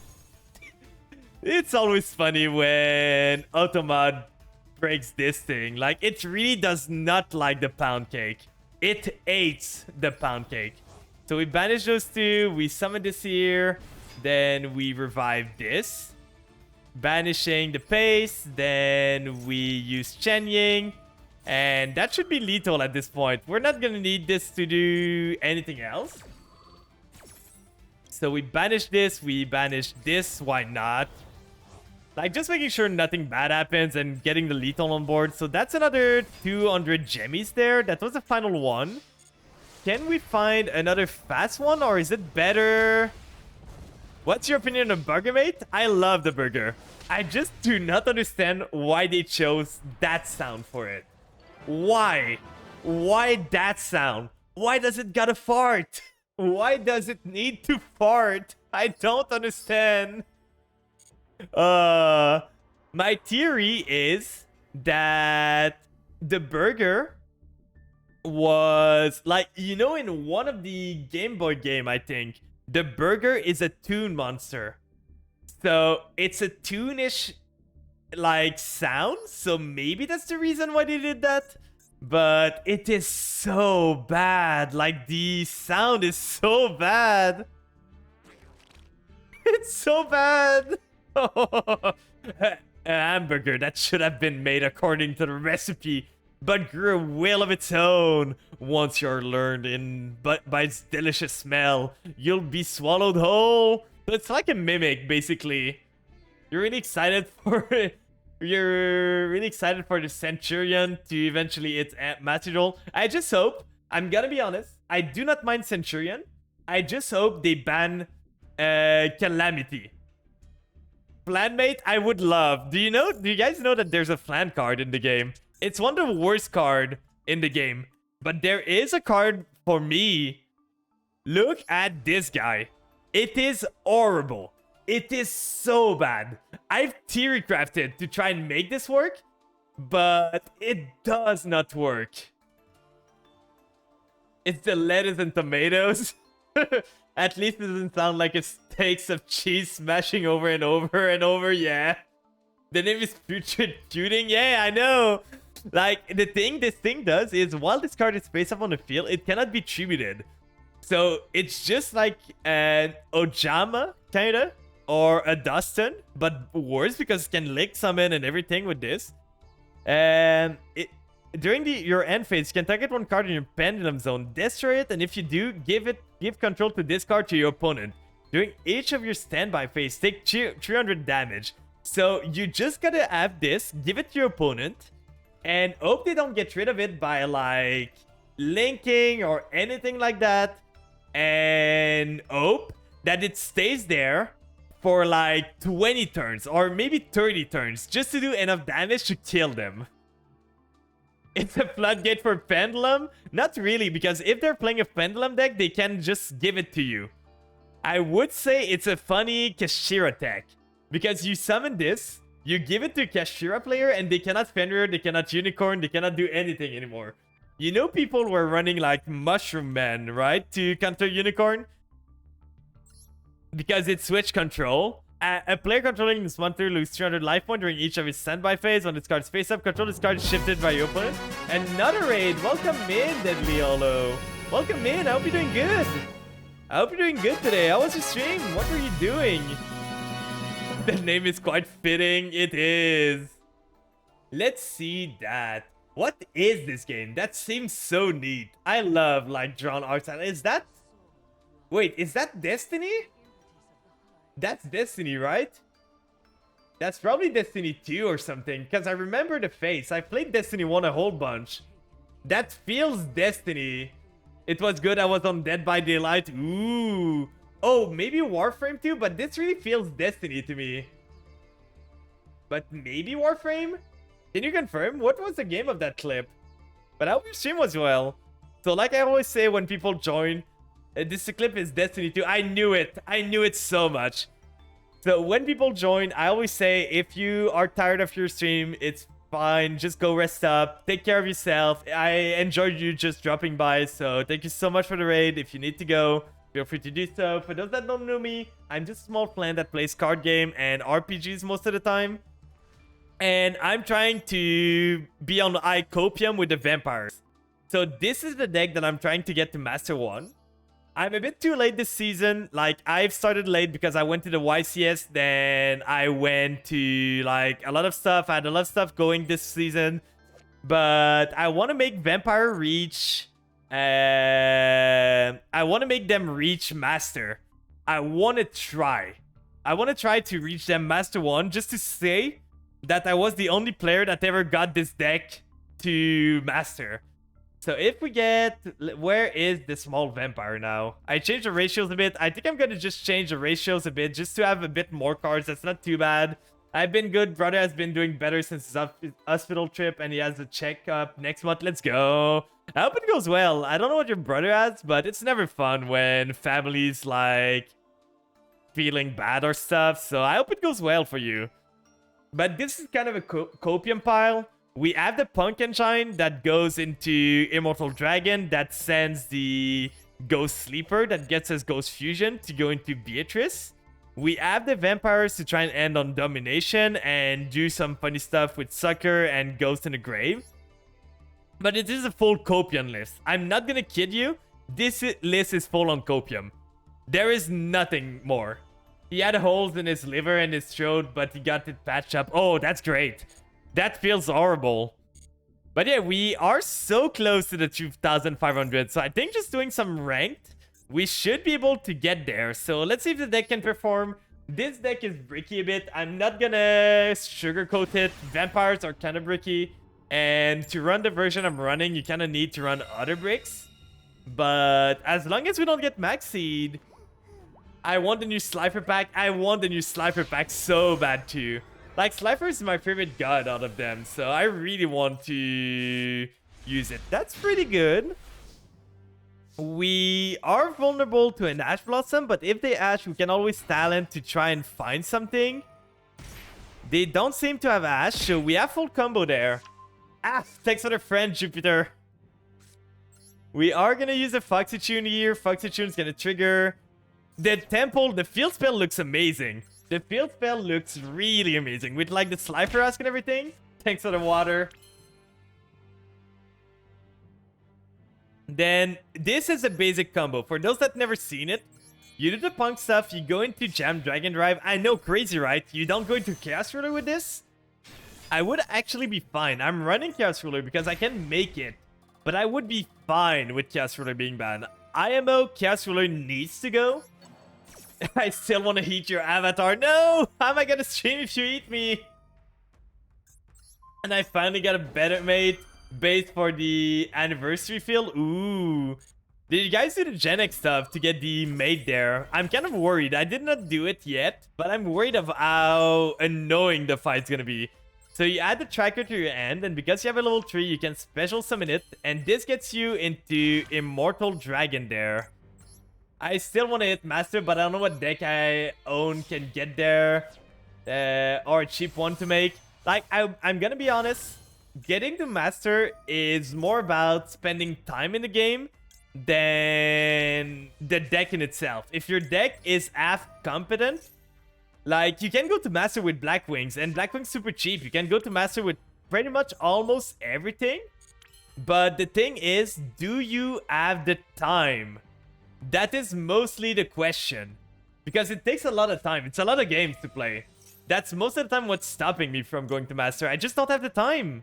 It's always funny when Automod breaks this thing. Like, it really does not like the pound cake. It hates the pound cake. So we banish those two. We summon this here. Then we revive this. Banishing the pace. Then we use Chen Ying. And that should be lethal at this point. We're not going to need this to do anything else. So we banish this. We banish this. Why not? Like, just making sure nothing bad happens and getting the lethal on board. So that's another 200 gemmies there. That was the final one. Can we find another fast one? Or is it better? What's your opinion on Burger Mate? I love the burger. I just do not understand why they chose that sound for it. Why? Why that sound? Why does it gotta fart? Why does it need to fart? I don't understand. My theory is that the burger was like, you know, in one of the Game Boy game, I think the burger is a tune monster, so it's a tune-ish like sound, so maybe that's the reason why they did that. But it is so bad. Like, the sound is so bad. It's so bad. A hamburger that should have been made according to the recipe, but grew a will of its own. Once you're learned in but by its delicious smell, you'll be swallowed whole. So it's like a mimic, basically. You're really excited for it. You're really excited for the Centurion to eventually hit Master Duel. I just hope, I'm gonna be honest, I do not mind Centurion. I just hope they ban Calamity. Flanmate, I would love. Do you guys know that there's a Flan card in the game? It's one of the worst card in the game. But there is a card for me. Look at this guy. It is horrible. It is so bad. I've theory crafted to try and make this work, but it does not work. It's the lettuce and tomatoes. At least it doesn't sound like it's steaks of cheese smashing over and over and over. Yeah. The name is Putrid Shooting. Yeah, I know. Like, the thing this thing does is, while this card is face up on the field, it cannot be tributed. So it's just like an Ojama, kinda, or a Dustin, but worse because it can lick summon and everything with this. And during your end phase, you can target one card in your pendulum zone, destroy it, and if you do, give control to this card to your opponent. During each of your standby phase, take 300 damage. So you just gotta have this, give it to your opponent, and hope they don't get rid of it by like linking or anything like that. And hope that it stays there for like 20 turns or maybe 30 turns just to do enough damage to kill them. It's a floodgate for Pendulum? Not really, because if they're playing a Pendulum deck, they can just give it to you. I would say it's a funny Kashira tech, because you summon this, you give it to a Kashira player, and they cannot Fenrir, they cannot Unicorn, they cannot do anything anymore. You know, people were running like Mushroom Man, right? To counter Unicorn? Because it's switch control. A player controlling this monster loses 300 life points during each of his standby phase. When this card's face up, control this card is shifted by your opponent. Another raid. Welcome in, Deadly Holo. Welcome in. I hope you're doing good. I hope you're doing good today. How was your stream? What were you doing? The name is quite fitting. It is. Let's see that. What is this game? That seems so neat. I love like drawn art style. Is that... Wait, is that Destiny? That's Destiny, right? That's probably Destiny 2 or something, because I remember the face. I played Destiny 1 a whole bunch. That feels Destiny. It was good. I was on Dead by Daylight. Ooh. Oh, maybe Warframe too, but this really feels Destiny to me. But maybe Warframe? Can you confirm? What was the game of that clip? But I hope your stream was well. So like I always say when people join, this clip is Destiny 2. I knew it. I knew it so much. So when people join, I always say if you are tired of your stream, it's fine. Just go rest up. Take care of yourself. I enjoyed you just dropping by. So thank you so much for the raid. If you need to go, feel free to do so. For those that don't know me, I'm just a small clan that plays card game and RPGs most of the time. And I'm trying to be on Icopium with the vampires. So this is the deck that I'm trying to get to Master 1. I'm a bit too late this season. Like, I've started late because I went to the YCS. Then I went to, like, a lot of stuff. I had a lot of stuff going this season. But I want to make Vampire reach... I want to make them reach Master. I want to try. I want to try to reach them Master 1 just to say that I was the only player that ever got this deck to Master. So if we get... Where is the small vampire now? I changed the ratios a bit. I think I'm going to just change the ratios a bit just to have a bit more cards. That's not too bad. I've been good. Brother has been doing better since his hospital trip and he has a checkup next month. Let's go. I hope it goes well. I don't know what your brother has, but it's never fun when families like feeling bad or stuff. So I hope it goes well for you. But this is kind of a copium pile. We have the Punk Engine that goes into Immortal Dragon that sends the Ghost Sleeper that gets us Ghost Fusion to go into Beatrice. We have the Vampires to try and end on Domination and do some funny stuff with Sucker and Ghost in the Grave. But it is a full Copium list. I'm not gonna kid you. This list is full on Copium. There is nothing more. He had holes in his liver and his throat, but he got it patched up. Oh, that's great. That feels horrible. But yeah, we are so close to the 2,500. So I think just doing some ranked, we should be able to get there. So let's see if the deck can perform. This deck is bricky a bit. I'm not gonna sugarcoat it. Vampires are kind of bricky. And to run the version I'm running, you kind of need to run other bricks. But as long as we don't get Max Seed, I want the new Slifer pack. I want the new Slifer pack so bad too. Like, Slifer is my favorite god out of them, so I really want to use it. That's pretty good. We are vulnerable to an Ash Blossom, but if they Ash, we can always talent to try and find something. They don't seem to have Ash, so we have full combo there. Ah, thanks for the friend, Jupiter. We are gonna use a Foxy Tune here. Foxy Tune's gonna trigger. The Temple, the field spell looks amazing. The field spell looks really amazing with like the Slifer Ask and everything. Thanks for the water. Then this is a basic combo. For those that never seen it, you do the Punk stuff, you go into Jam Dragon Drive. I know, crazy, right? You don't go into Chaos Ruler with this? I would actually be fine. I'm running Chaos Ruler because I can make it. But I would be fine with Chaos Ruler being banned. IMO, Chaos Ruler needs to go. I still want to eat your avatar. No! How am I gonna stream if you eat me? And I finally got a better mate base for the anniversary field. Ooh. Did you guys do the Gen X stuff to get the mate there? I'm kind of worried. I did not do it yet, but I'm worried of how annoying the fight's gonna be. So you add the tracker to your end, and because you have a level 3, you can special summon it, and this gets you into Immortal Dragon there. I still want to hit Master, but I don't know what deck I own can get there. Or a cheap one to make. Like, I'm gonna be honest. Getting to Master is more about spending time in the game than the deck in itself. If your deck is half competent, like, you can go to Master with Black Wings, and Black Wings super cheap. You can go to Master with pretty much almost everything. But the thing is, do you have the time? That is mostly the question. Because it takes a lot of time. It's a lot of games to play. That's most of the time what's stopping me from going to Master. I just don't have the time.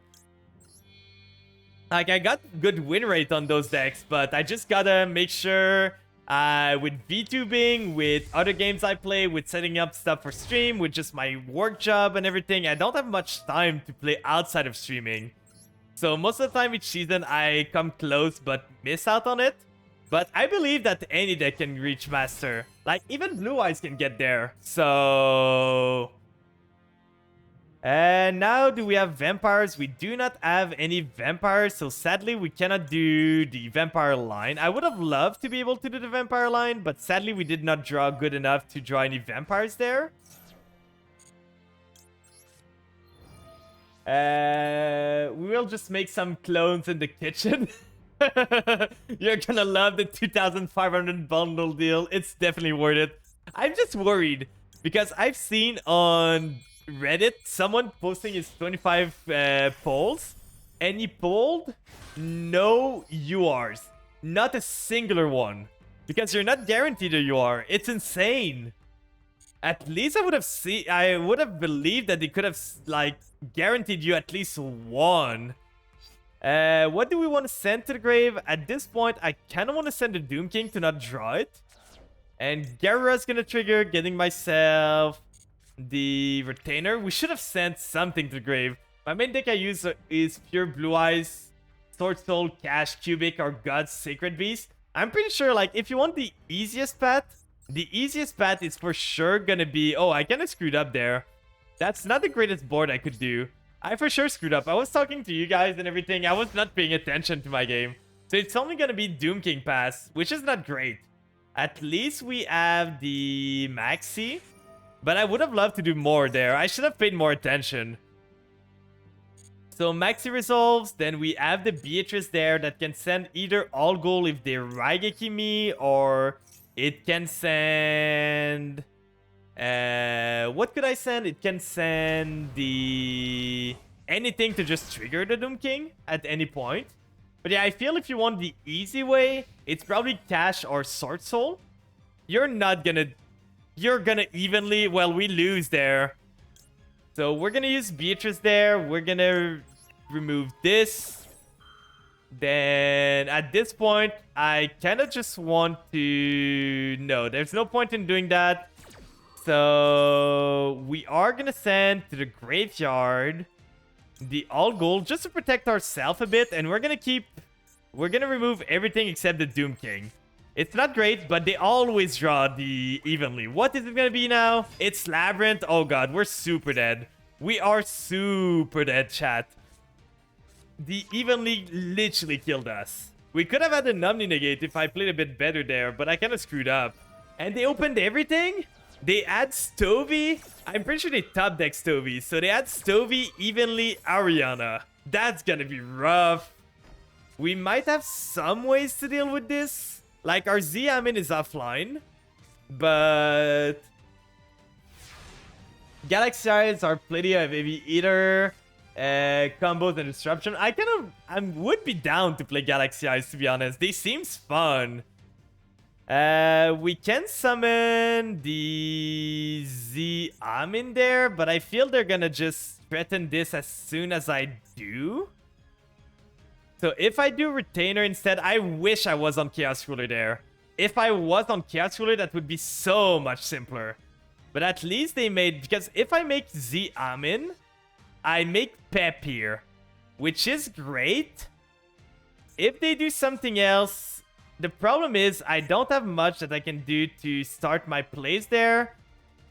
Like, I got good win rate on those decks, but I just gotta make sure with VTubing, with other games I play, with setting up stuff for stream, with just my work job and everything, I don't have much time to play outside of streaming. So most of the time each season, I come close but miss out on it. But I believe that any deck can reach Master. Like, even Blue Eyes can get there. So... And now do we have vampires? We do not have any vampires, so sadly we cannot do the vampire line. I would have loved to be able to do the vampire line, but sadly we did not draw good enough to draw any vampires there. We will just make some clones in the kitchen. You're gonna love the 2,500 bundle deal. It's definitely worth it. I'm just worried because I've seen on Reddit someone posting his 25 polls, and he polled no URs, not a singular one, because you're not guaranteed a UR. It's insane. At least I would have believed that they could have like guaranteed you at least one. What do we want to send to the grave? At this point, I kind of want to send the Doom King to not draw it. And Garura's gonna trigger, getting myself the Retainer. We should have sent something to the grave. My main deck I use is pure Blue Eyes, Sword Soul, Cash, Cubic, or God's Sacred Beast. I'm pretty sure, like, if you want the easiest path is for sure gonna be... Oh, I kind of screwed up there. That's not the greatest board I could do. I for sure screwed up. I was talking to you guys and everything. I was not paying attention to my game. So it's only gonna be Doom King pass, which is not great. At least we have the Maxi. But I would have loved to do more there. I should have paid more attention. So Maxi resolves. Then we have the Beatrice there that can send either all goal if they Raigeki me, or it can send... what could I send? It can send the... anything to just trigger the Doom King at any point. But yeah, I feel if you want the easy way, it's probably Cash or Sword Soul. You're gonna evenly... Well, we lose there. So we're gonna use Beatrice there. We're gonna remove this. Then at this point, I kind of just want to... No, there's no point in doing that. So we are gonna send to the graveyard the all gold just to protect ourselves a bit, and we're gonna remove everything except the Doom King. It's not great, but they always draw the evenly. What is it gonna be now? It's Labyrinth. Oh god, we're super dead. We are super dead, chat. The evenly literally killed us. We could have had a Numbly Negate if I played a bit better there, but I kind of screwed up. And they opened everything? They add Stovey. I'm pretty sure they top deck Stovey. So they add Stovey, evenly, Ariana. That's gonna be rough. We might have some ways to deal with this. Like, our Xiamin is offline. But... Galaxy Eyes are plenty of Heavy Eater, combos, and disruption. I would be down to play Galaxy Eyes, to be honest. They seems fun. We can summon the Xiamin there, but I feel they're gonna just threaten this as soon as I do. So if I do Retainer instead, I wish I was on Chaos Ruler there. If I was on Chaos Ruler, that would be so much simpler. But at least they made... Because if I make Xiamin, I make Pep here, which is great. If they do something else... The problem is, I don't have much that I can do to start my plays there.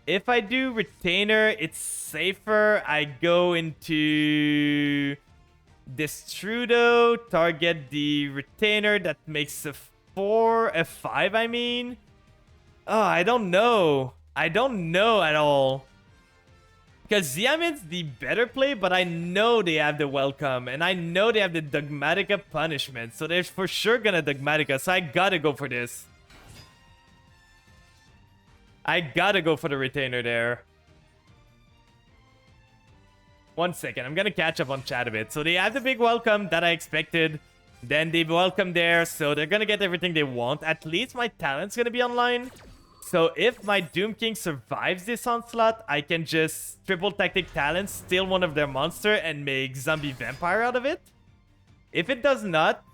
If I do Retainer, it's safer. I go into Destrudo, target the Retainer. That makes a 5, I mean. Oh, I don't know. I don't know at all. Because Xiamin's the better play, but I know they have the Welcome. And I know they have the Dogmatica Punishment. So they're for sure gonna Dogmatica. So I gotta go for this. I gotta go for the Retainer there. 1 second. I'm gonna catch up on chat a bit. So they have the big Welcome that I expected. Then they Welcome there. So they're gonna get everything they want. At least my talent's gonna be online. So if my Doom King survives this onslaught, I can just triple tactic talent, steal one of their monster, and make zombie vampire out of it. If it does not,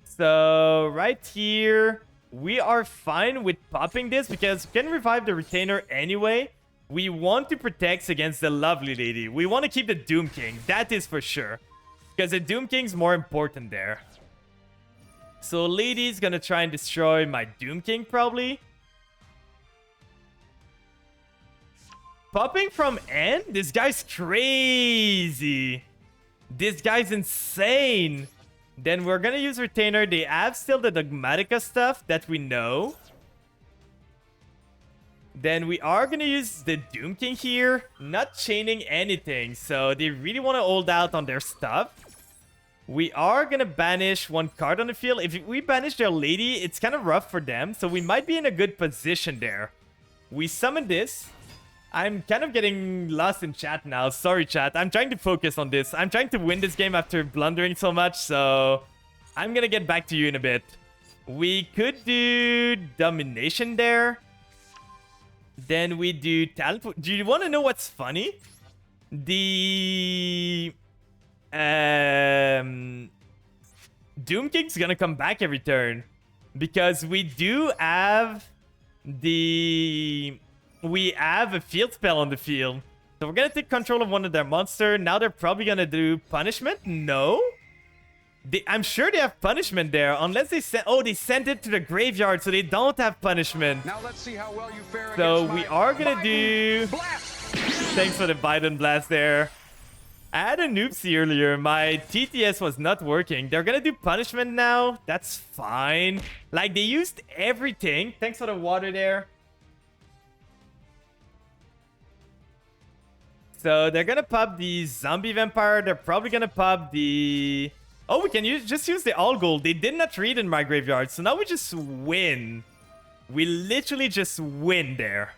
so right here, we are fine with popping this because we can revive the Retainer anyway. We want to protect against the Lovely Lady. We want to keep the Doom King, that is for sure. Because the Doom King's more important there. So Lady's gonna try and destroy my Doom King, probably. Popping from N? This guy's crazy. This guy's insane. Then we're gonna use Retainer. They have still the Dogmatica stuff that we know. Then we are gonna use the Doom King here. Not chaining anything. So they really want to hold out on their stuff. We are gonna banish one card on the field. If we banish their Lady, it's kind of rough for them. So we might be in a good position there. We summon this. I'm kind of getting lost in chat now. Sorry, chat. I'm trying to focus on this. I'm trying to win this game after blundering so much, so I'm gonna get back to you in a bit. We could do Domination there. Then we do Talent. Do you want to know what's funny? The Doom King's gonna come back every turn because we do have we have a field spell on the field. So we're gonna take control of one of their monsters. Now they're probably gonna do punishment. No, I'm sure they have punishment there, unless they sent. Oh, they sent it to the graveyard, so they don't have punishment. Now let's see how well you fare. So we are gonna do. Thanks for the Biden blast there. I had a noopsie earlier. My TTS was not working. They're gonna do punishment now. That's fine. Like, they used everything. Thanks for the water there. So they're gonna pop the zombie vampire. They're probably gonna pop the... Oh, we can just use the all gold. They did not read in my graveyard. So now we just win. We literally just win there.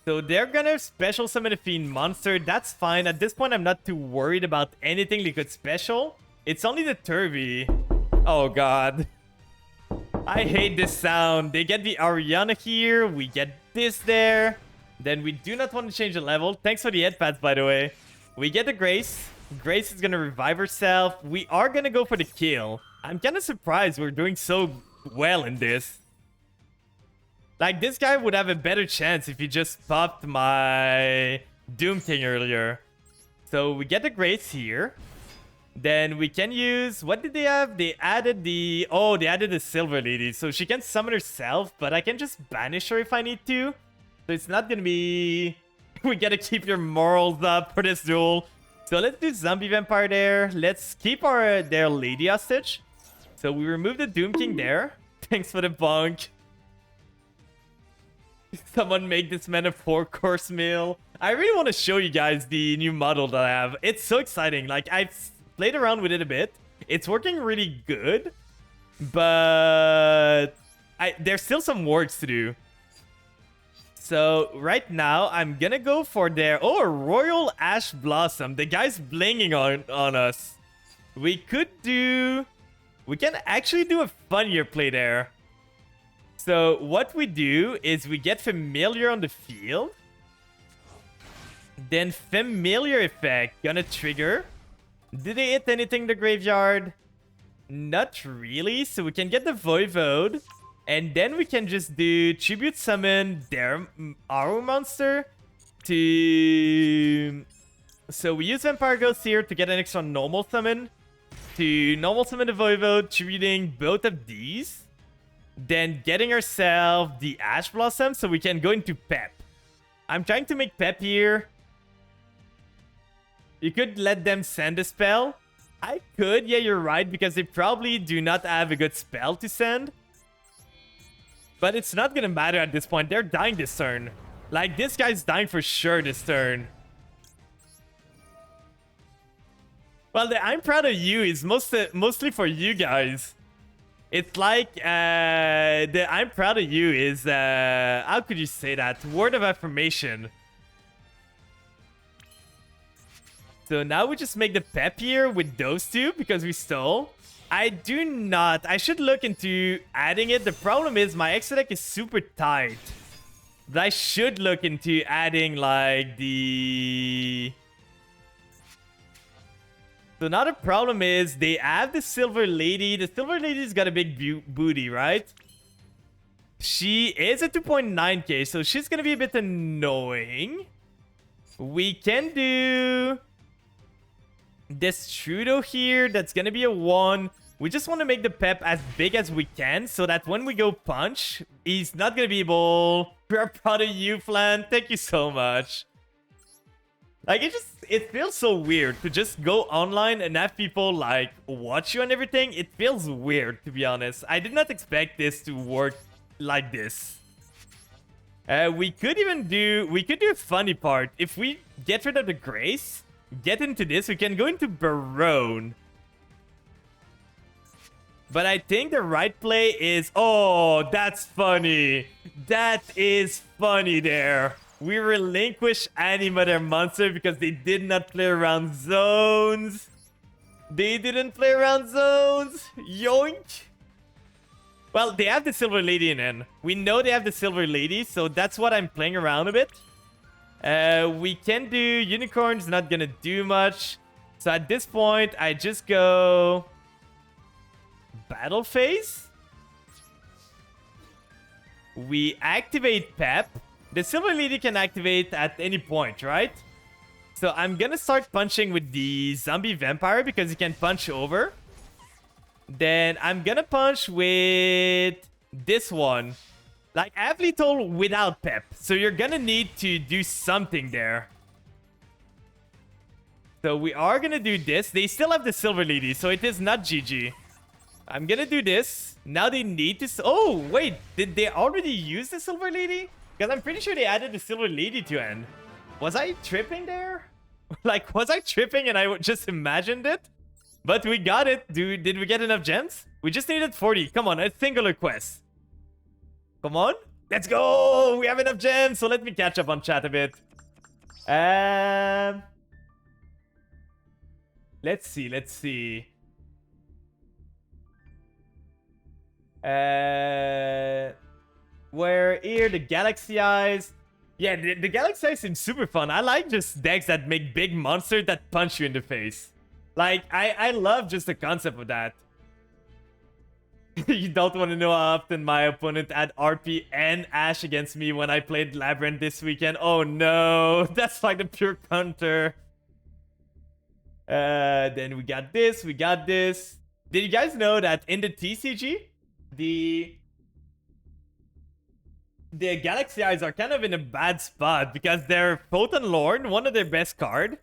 So they're gonna special summon a fiend monster. That's fine. At this point, I'm not too worried about anything they could special. It's only the Turvy. Oh, God. I hate this sound. They get the Ariana here. We get this there. Then we do not want to change the level. Thanks for the head pads, by the way. We get the Grace. Grace is going to revive herself. We are going to go for the kill. I'm kind of surprised we're doing so well in this. Like, this guy would have a better chance if he just popped my Doom King earlier. So we get the Grace here. Then we can use... What did they have? They added the... Oh, they added the Silver Lady. So she can summon herself, but I can just banish her if I need to. So it's not gonna be... We gotta keep your morals up for this duel. So let's do Zombie Vampire there. Let's keep their Lady hostage. So we remove the Doom King there. Thanks for the bonk. Someone make this man a 4-course meal. I really want to show you guys the new model that I have. It's so exciting. Like, I've played around with it a bit. It's working really good. But... there's still some works to do. So right now, I'm gonna go for their... Oh, a Royal Ash Blossom. The guy's blinging on us. We could do... We can actually do a funnier play there. So what we do is we get Familiar on the field. Then Familiar Effect gonna trigger. Did they hit anything in the graveyard? Not really. So we can get the Voivode. And then we can just do Tribute Summon their Aru monster to... So we use Vampire Ghost here to get an extra normal summon. To normal summon the Voivode, tributing both of these. Then getting ourselves the Ash Blossom so we can go into Pep. I'm trying to make Pep here. You could let them send a spell. I could, yeah, you're right, because they probably do not have a good spell to send. But it's not gonna matter at this point. They're dying this turn. Like, this guy's dying for sure this turn. Well, the I'm proud of you is mostly for you guys. It's like, the I'm proud of you is, how could you say that? Word of affirmation. So now we just make the Pep here with those two because we stole. I do not. I should look into adding it. The problem is my extra deck is super tight. But I should look into adding like the... So now the problem is they have the Silver Lady. The Silver Lady's got a big booty, right? She is at 2.9k, so she's gonna be a bit annoying. We can do this Trudeau here. That's gonna be a 1. We just want to make the pep as big as we can so that when we go punch, he's not going to be able... We're proud of you, Flan. Thank you so much. Like, it feels so weird to just go online and have people, like, watch you and everything. It feels weird, to be honest. I did not expect this to work like this. We could do a funny part. If we get rid of the Grace, get into this, we can go into Barone. But I think the right play is... Oh, that's funny. That is funny there. We relinquish Anima their monster because they did not play around zones. They didn't play around zones. Yoink. Well, they have the Silver Lady in N. We know they have the Silver Lady, so that's what I'm playing around a bit. We can do Unicorn's not gonna do much. So at this point, I just go... Battle phase. We activate Pep. The Silver Lady can activate at any point, right? So I'm gonna start punching with the Zombie Vampire because he can punch over. Then I'm gonna punch with this one. Like, I have lethal without Pep. So you're gonna need to do something there. So we are gonna do this. They still have the Silver Lady, so it is not GG. I'm gonna do this. Now they need to... Oh, wait. Did they already use the Silver Lady? Because I'm pretty sure they added the Silver Lady to end. Was I tripping there? Like, was I tripping and I just imagined it? But we got it. Did we get enough gems? We just needed 40. Come on, a singular quest. Come on. Let's go. We have enough gems. So let me catch up on chat a bit. Let's see. We're here, the Galaxy Eyes. Yeah, the Galaxy Eyes seems super fun. I like just decks that make big monsters that punch you in the face. Like, I love just the concept of that. You don't want to know how often my opponent had RP and Ash against me when I played Labyrinth this weekend. Oh no, that's like the pure counter. Then we got this. Did you guys know that in the TCG, the Galaxy Eyes are kind of in a bad spot because their Photon Lord, one of their best card,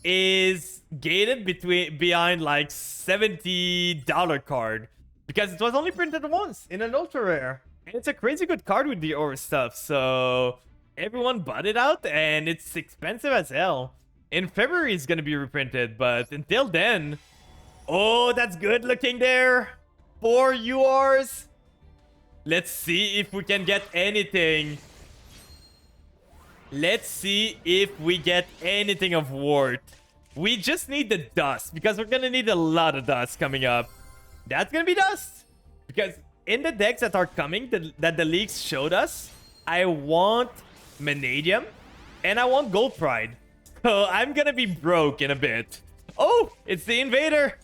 is gated behind like $70 card because it was only printed once in an ultra rare. And it's a crazy good card with the aura stuff, so everyone bought it out and it's expensive as hell. In February it's gonna be reprinted, but until then... Oh, that's good looking there. 4 URs. Let's see if we can get anything. Let's see if we get anything of worth. We just need the dust because we're gonna need a lot of dust coming up. That's gonna be dust. Because in the decks that are coming, that the leaks showed us, I want Vanadium and I want Gold Pride. So I'm gonna be broke in a bit. Oh, it's the Invader.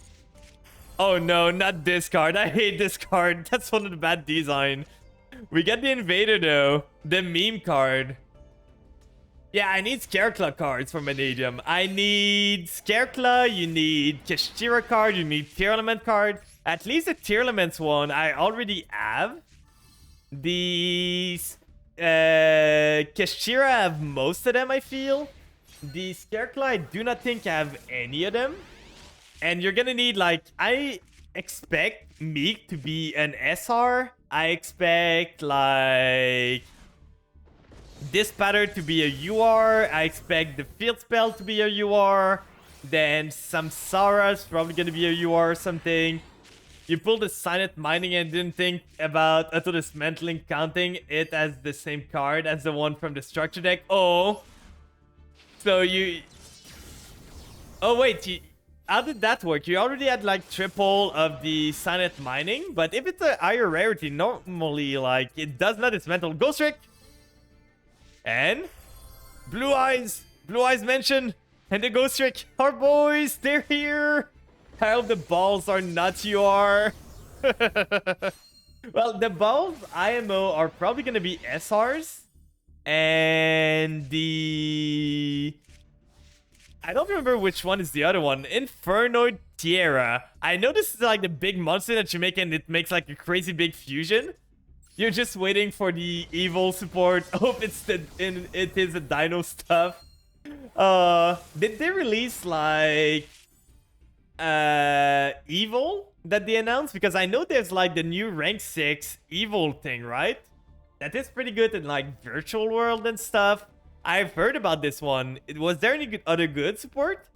Oh no, not this card. I hate this card. That's one of the bad design. We got the Invader though. The meme card. Yeah, I need Scareclaw cards for Vanadium. I need Scareclaw, you need Kashtira card, you need Tier Element card. At least the Tier Elements one I already have. The Kashtira I have most of them, I feel. The Scareclaw I do not think I have any of them. And you're gonna need, like, I expect Meek to be an SR. I expect, like, this pattern to be a UR. I expect the Field Spell to be a UR. Then Samsara's probably gonna be a UR or something. You pulled the Silent Mining and didn't think about Auto Dismantling counting it as the same card as the one from the structure deck. Oh. So you... Oh, wait, how did that work? You already had like triple of the Silent Mining, but if it's a higher rarity, normally like it does not dismantle. Ghost Trick! And Blue Eyes mentioned, and the Ghost Trick. Our boys, they're here. I hope the balls are not UR. Well, the balls IMO are probably gonna be SRs, and the... I don't remember which one is the other one. Infernoid Tierra. I know this is like the big monster that you make and it makes like a crazy big fusion. You're just waiting for the evil support. Hope it is the dino stuff. Did they release like evil that they announced? Because I know there's like the new rank 6 evil thing, right? That is pretty good in like virtual world and stuff. I've heard about this one. Was there any other good support?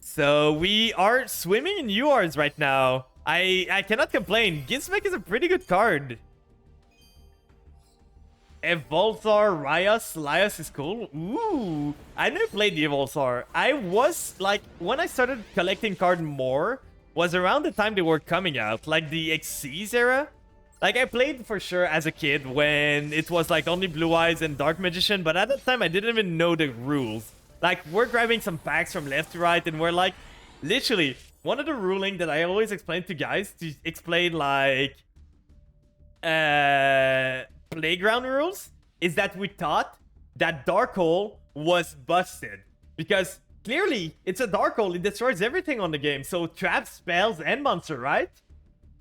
So we are swimming in URs right now. I cannot complain. Gizmek is a pretty good card. Evolzar, Rias, Lias is cool. Ooh, I never played the Evolzar. I was like, when I started collecting cards more, was around the time they were coming out, like the Xyz era. Like I played for sure as a kid when it was like only Blue Eyes and Dark Magician, but at that time I didn't even know the rules. Like we're grabbing some packs from left to right and we're like, literally, one of the ruling that I always explain to guys to explain like playground rules is that we thought that Dark Hole was busted. Because clearly, it's a Dark Hole, it destroys everything on the game. So traps, spells, and monster, right?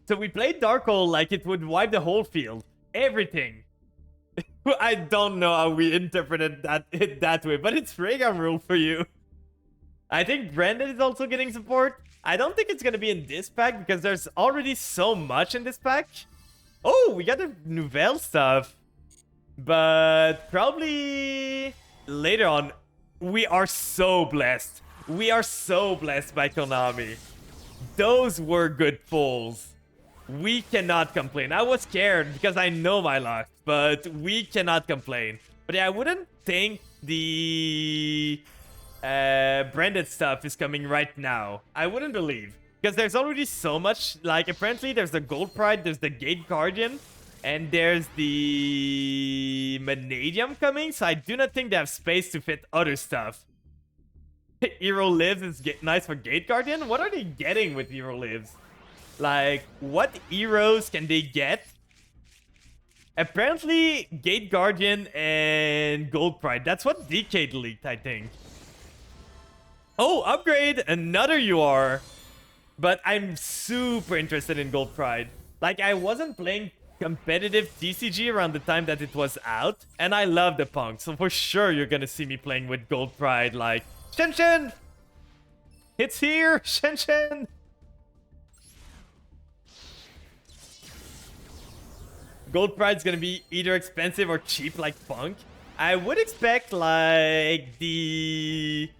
So we played Dark Hole like it would wipe the whole field. Everything. I don't know how we interpreted that way, but it's playground rule for you. I think Brandon is also getting support. I don't think it's gonna be in this pack because there's already so much in this pack. Oh, we got the Nouvelle stuff. But probably later on. We are so blessed. We are so blessed by Konami. Those were good pulls. We cannot complain. I was scared because I know my luck, but we cannot complain. But yeah, I wouldn't think the branded stuff is coming right now. I wouldn't believe. Because there's already so much. Like, apparently there's the Gold Pride, there's the Gate Guardian, and there's the Vanadium coming. So I do not think they have space to fit other stuff. Hero Lives is nice for Gate Guardian? What are they getting with Hero Lives? Like, what heroes can they get? Apparently, Gate Guardian and Gold Pride. That's what Decade leaked, I think. Oh, upgrade! Another UR. But I'm super interested in Gold Pride. Like, I wasn't playing competitive TCG around the time that it was out. And I love the punk. So for sure, you're gonna see me playing with Gold Pride. Like, Shen Shen! It's here! Shen Shen! Gold Pride's gonna be either expensive or cheap like Punk. I would expect like the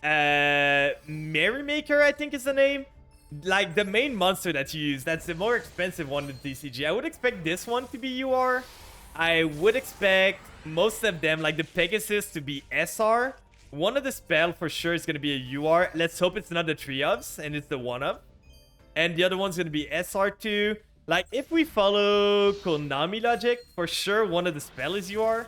Merrymaker, I think is the name. Like the main monster that you use, that's the more expensive one in TCG. I would expect this one to be UR. I would expect most of them, like the Pegasus, to be SR. One of the spell for sure is gonna be a UR. Let's hope it's not the 3-ofs and it's the 1-of. And the other one's gonna be SR2. Like, if we follow Konami logic, for sure one of the spell is UR,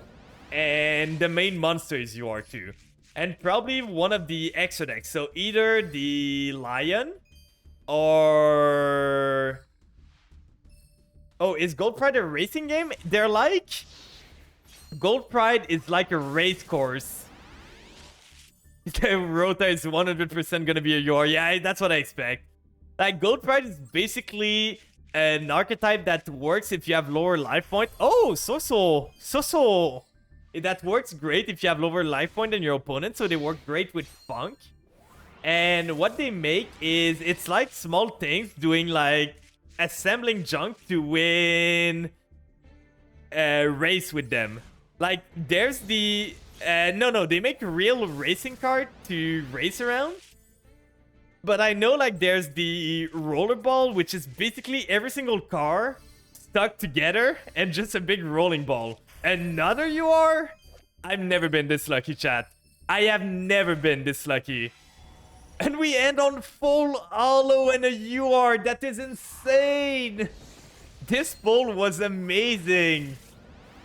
and the main monster is UR too. And probably one of the extra decks. So either the Lion, or... Oh, is Gold Pride a racing game? They're like... Gold Pride is like a race course. The Rota is 100% gonna be a UR. Yeah, that's what I expect. Like, Gold Pride is basically... an archetype that works if you have lower life point. Oh, so. That works great if you have lower life point than your opponent. So they work great with Funk. And what they make is, it's like small things doing like assembling junk to win a race with them. Like there's the, no, they make a real racing card to race around. But I know, like, there's the rollerball, which is basically every single car stuck together and just a big rolling ball. Another UR? I've never been this lucky, chat. I have never been this lucky. And we end on full holo and a UR. That is insane. This pull was amazing.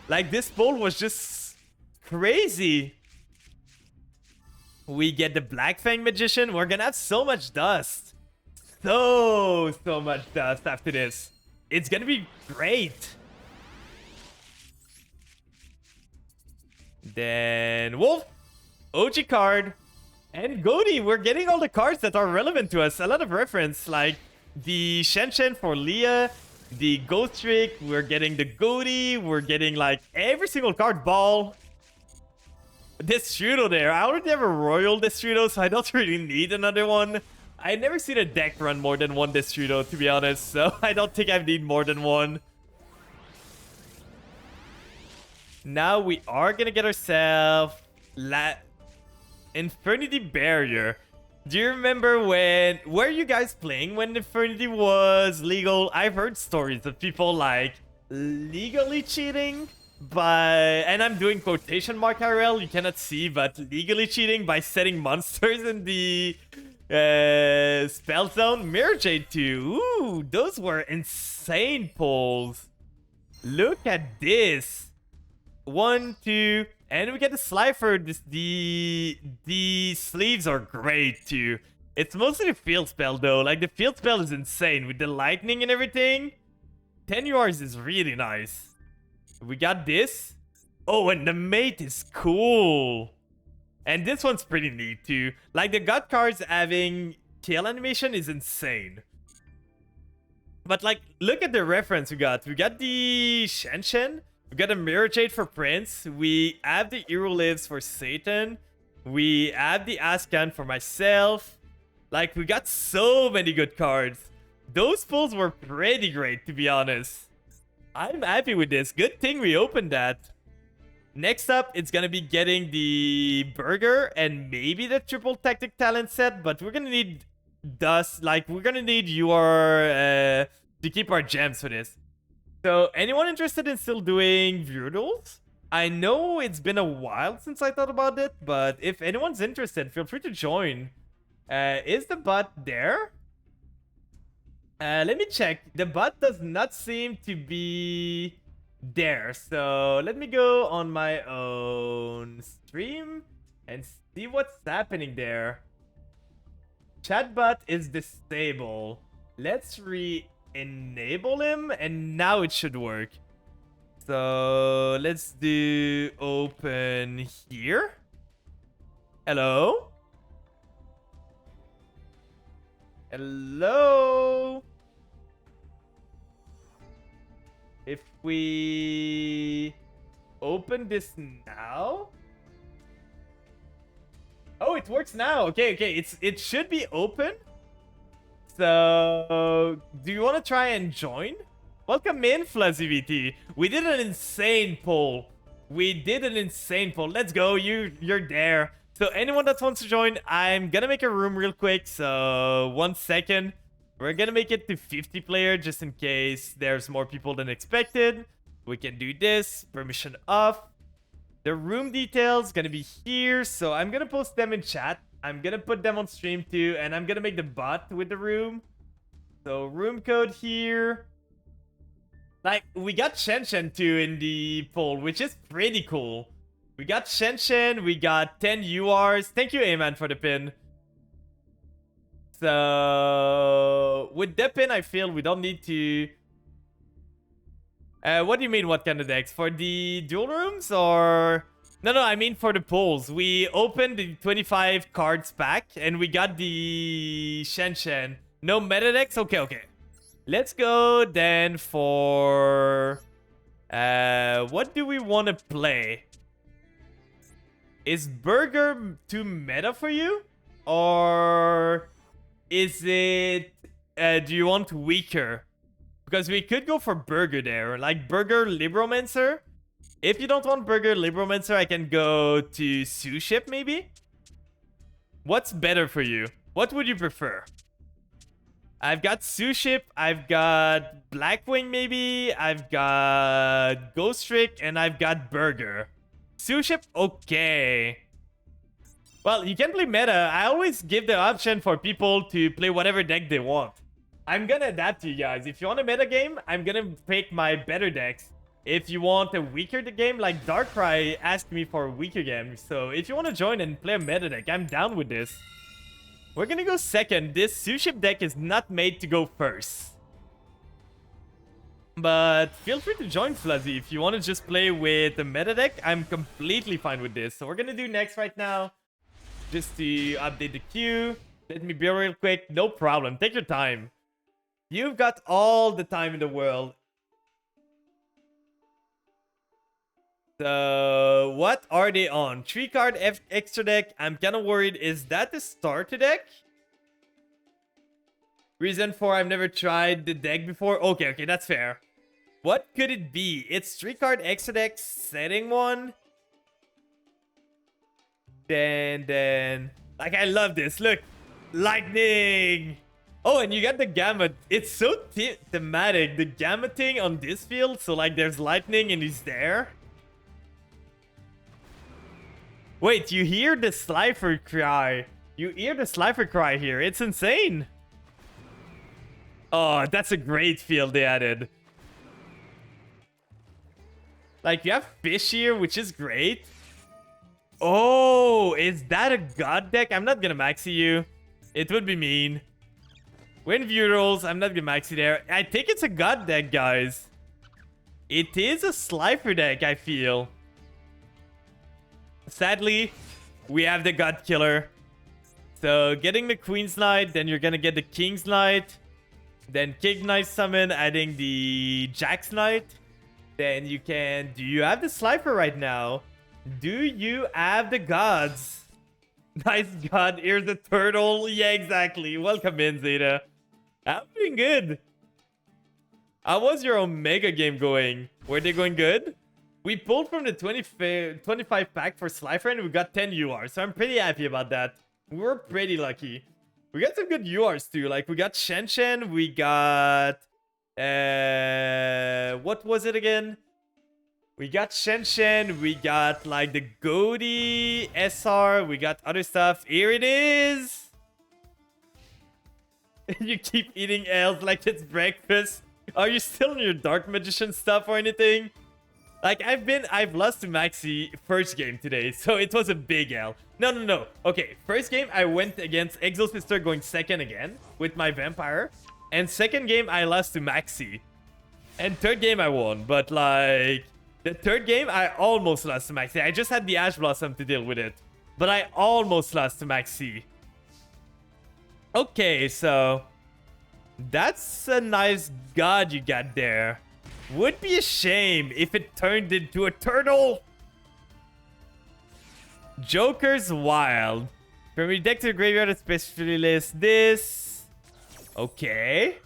Like, this pull was just crazy. We get the Black Fang Magician. We're gonna have so much dust. So much dust after this. It's gonna be great. Then Wolf, OG card, And Goaty, we're getting all the cards that are relevant to us. A lot of reference, like the Shen for Leah, the Ghost Trick, we're getting the Goaty, we're getting like every single card. Ball. Destrudo there. I already have a Royal Destrudo, so I don't really need another one. I never seen a deck run more than one Destrudo, to be honest, so I don't think I need more than one. Now we are gonna get ourselves Infernity Barrier. Do you remember when... Were you guys playing when Infernity was legal? I've heard stories of people like legally cheating by... And I'm doing quotation mark IRL, you cannot see, but legally cheating by setting monsters in the spell zone. Mirror Jade 2. Ooh, those were insane pulls. Look at this. 1, 2... And we get the Slifer. The sleeves are great too. It's mostly the field spell though. Like the field spell is insane with the lightning and everything. 10 URs is really nice. We got this. Oh, and the mate is cool. And this one's pretty neat too. Like the god cards having tail animation is insane. But like, look at the reference we got. We got the Shen. We got a Mirror Jade for Prince. We have the Hero Lives for Satan. We have the Ascan for myself. Like, we got so many good cards. Those pulls were pretty great, to be honest. I'm happy with this. Good thing we opened that. Next up, it's gonna be getting the Burger and maybe the Triple Tactic Talent set. But we're gonna need Dust. Like, we're gonna need to keep our gems for this. So, anyone interested in still doing viewer duels? I know it's been a while since I thought about it, but if anyone's interested, feel free to join. Is the bot there? Let me check. The bot does not seem to be there. So, let me go on my own stream and see what's happening there. Chatbot is disabled. Let's enable him, and now it should work. So let's do open here. Hello? Hello? If we open this now? Oh, it works now. Okay, it should be open. So, do you want to try and join? Welcome in, Fuzzy VT. We did an insane poll. Let's go. You're there. So, anyone that wants to join, I'm gonna make a room real quick. So, 1 second. We're gonna make it to 50 player just in case there's more people than expected. We can do this. Permission off. The room details gonna be here. So, I'm gonna post them in chat. I'm gonna put them on stream too, and I'm gonna make the bot with the room. So, room code here. Like, we got Shen too in the poll, which is pretty cool. We got Shen, we got 10 URs. Thank you, Aman, for the pin. So, with the pin, I feel we don't need to... what do you mean, what kind of decks? For the dual rooms, or... No, I mean for the polls. We opened the 25 cards pack, and we got the Shen. No meta decks? Okay. Let's go then for... what do we want to play? Is Burger too meta for you? Or is it... do you want weaker? Because we could go for Burger there. Like Burger Libromancer. If you don't want Burger Libromancer, I can go to Suship maybe? What's better for you? What would you prefer? I've got Suship, I've got Blackwing maybe, I've got Ghost Trick, and I've got Burger. Suship, okay. Well, you can play meta. I always give the option for people to play whatever deck they want. I'm gonna adapt to you guys. If you want a meta game, I'm gonna pick my better decks. If you want a weaker game, like Darkrai asked me for a weaker game. So if you want to join and play a meta deck, I'm down with this. We're gonna go second. This Suship deck is not made to go first. But feel free to join, Fluzzy. If you want to just play with the meta deck, I'm completely fine with this. So we're gonna do next right now. just to update the queue. Let me be real quick. No problem. Take your time. You've got all the time in the world. So, what are they on? 3-card extra deck. I'm kind of worried. Is that the starter deck? Reason for I've never tried the deck before. Okay, that's fair. What could it be? It's 3-card extra deck setting one. Then, like, I love this. Look, lightning. Oh, and you got the gamma. It's so thematic. The gamma thing on this field. So, like, there's lightning and he's there. Wait, you hear the Slifer cry. You hear the Slifer cry here. It's insane. Oh, that's a great field they added. Like, you have fish here, which is great. Oh, is that a god deck? I'm not gonna maxi you. It would be mean. Win view rolls. I'm not gonna maxi there. I think it's a god deck, guys. It is a Slifer deck, I feel. Sadly, we have the God Killer. So, getting the Queen's Knight, then you're gonna get the King's Knight. Then King Knight summon, adding the Jack's Knight. Then you can... Do you have the Slifer right now? Do you have the gods? Nice god, here's the turtle. Yeah, exactly. Welcome in, Zeta. I'm doing good. How was your Omega game going? Were they going good? We pulled from the 25 pack for Slifer and we got 10 URs. So I'm pretty happy about that. We were pretty lucky. We got some good URs too. Like we got Shen. We got... what was it again? We got Shen. We got like the Goaty, SR. We got other stuff. Here it is. You keep eating L's like it's breakfast. Are you still in your Dark Magician stuff or anything? Like, I've lost to Maxi first game today, so it was a big L. No. Okay, first game, I went against Exo Sister going second again with my Vampire. And second game, I lost to Maxi. And third game, I won. But, like, the third game, I almost lost to Maxi. I just had the Ash Blossom to deal with it. But I almost lost to Maxi. Okay, so... That's a nice god you got there. Would be a shame if it turned into a turtle. Joker's Wild. From your deck to the graveyard, especially list this. Okay.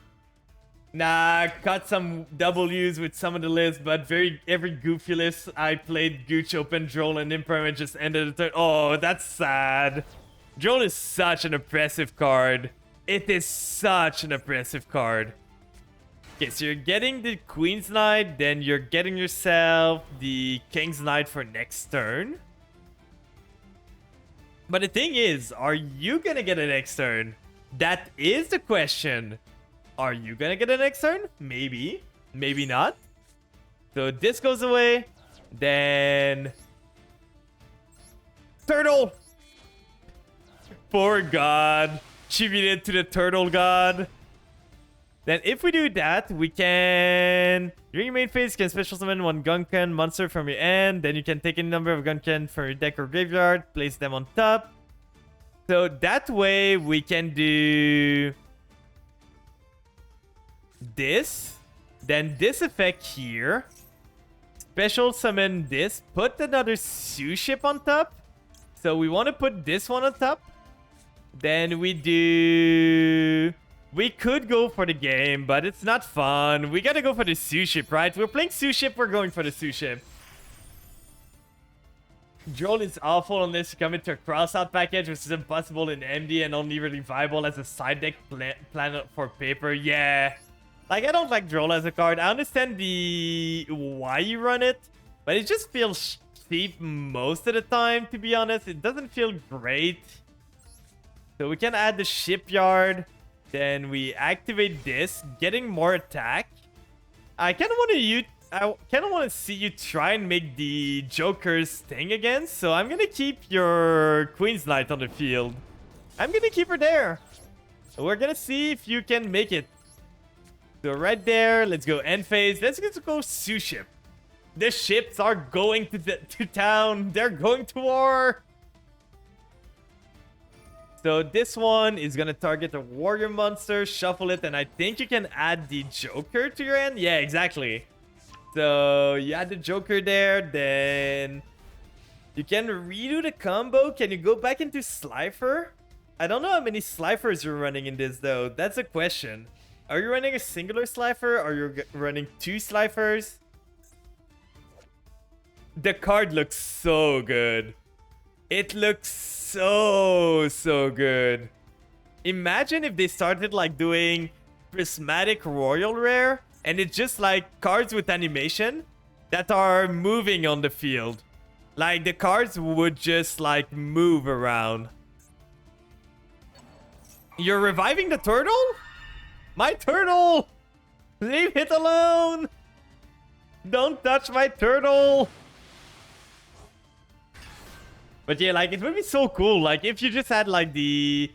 Nah, cut some W's with some of the lists, but every goofy list I played, Gooch, Open, Droll, and Impermanent just ended the turn. Oh, that's sad. Droll is such an oppressive card. It is such an oppressive card. Okay, so you're getting the Queen's Knight, then you're getting yourself the King's Knight for next turn. But the thing is, are you gonna get a next turn? That is the question. Are you gonna get a next turn? Maybe. Maybe not. So this goes away. Then... Turtle! Poor god. Attributed to the turtle god. Then if we do that, we can... During your main phase, you can special summon one Gunkan monster from your end. Then you can take any number of Gunkan from your deck or graveyard. Place them on top. So that way, we can do... this. Then this effect here. Special summon this. Put another Sue ship on top. So we want to put this one on top. Then we do... We could go for the game, but it's not fun. We gotta go for the Sue ship, right? We're playing Sue ship, we're going for the Sue ship. Droll is awful unless you come into a cross-out package, which is impossible in MD and only really viable as a side deck plan for paper. Yeah. Like, I don't like Droll as a card. I understand the why you run it, but it just feels cheap most of the time, to be honest. It doesn't feel great. So we can add the shipyard. Then we activate this, getting more attack. I kind of want to see you try and make the Joker's thing again. So I'm gonna keep your Queen's Knight on the field. I'm gonna keep her there. So we're gonna see if you can make it. So right there, let's go end phase. Let's go Sue ship. The ships are going to town. They're going to war. So this one is gonna target a warrior monster, shuffle it, and I think you can add the Joker to your end. Yeah, exactly. So you add the Joker there, then you can redo the combo. Can you go back into Slifer? I don't know how many Slifers you're running in this though. That's a question. Are you running a singular Slifer or you're running 2 Slifers? The card looks so good. It looks so good. Imagine if they started like doing prismatic royal rare and it's just like cards with animation that are moving on the field. Like the cards would just like move around. You're reviving the turtle? My turtle! Leave it alone! Don't touch my turtle! But yeah, like, it would be so cool. Like, if you just had, like, the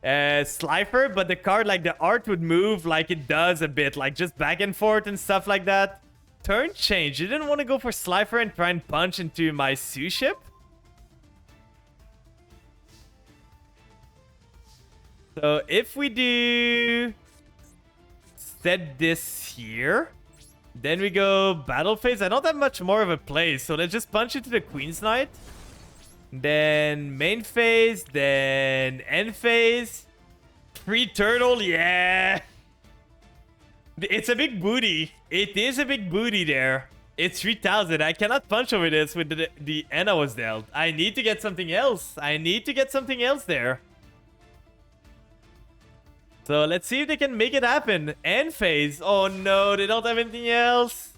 Slifer, but the card, like, the art would move like it does a bit. Like, just back and forth and stuff like that. Turn change. You didn't want to go for Slifer and try and punch into my Sue ship? So, if we do... set this here. Then we go battle phase. I don't have much more of a play, so let's just punch into the Queen's Knight. Then main phase, then end phase. Free turtle, yeah. It's a big booty. It is a big booty there. It's 3,000. I cannot punch over this with the end I was dealt. I need to get something else. I need to get something else there. So let's see if they can make it happen. End phase. Oh no, they don't have anything else.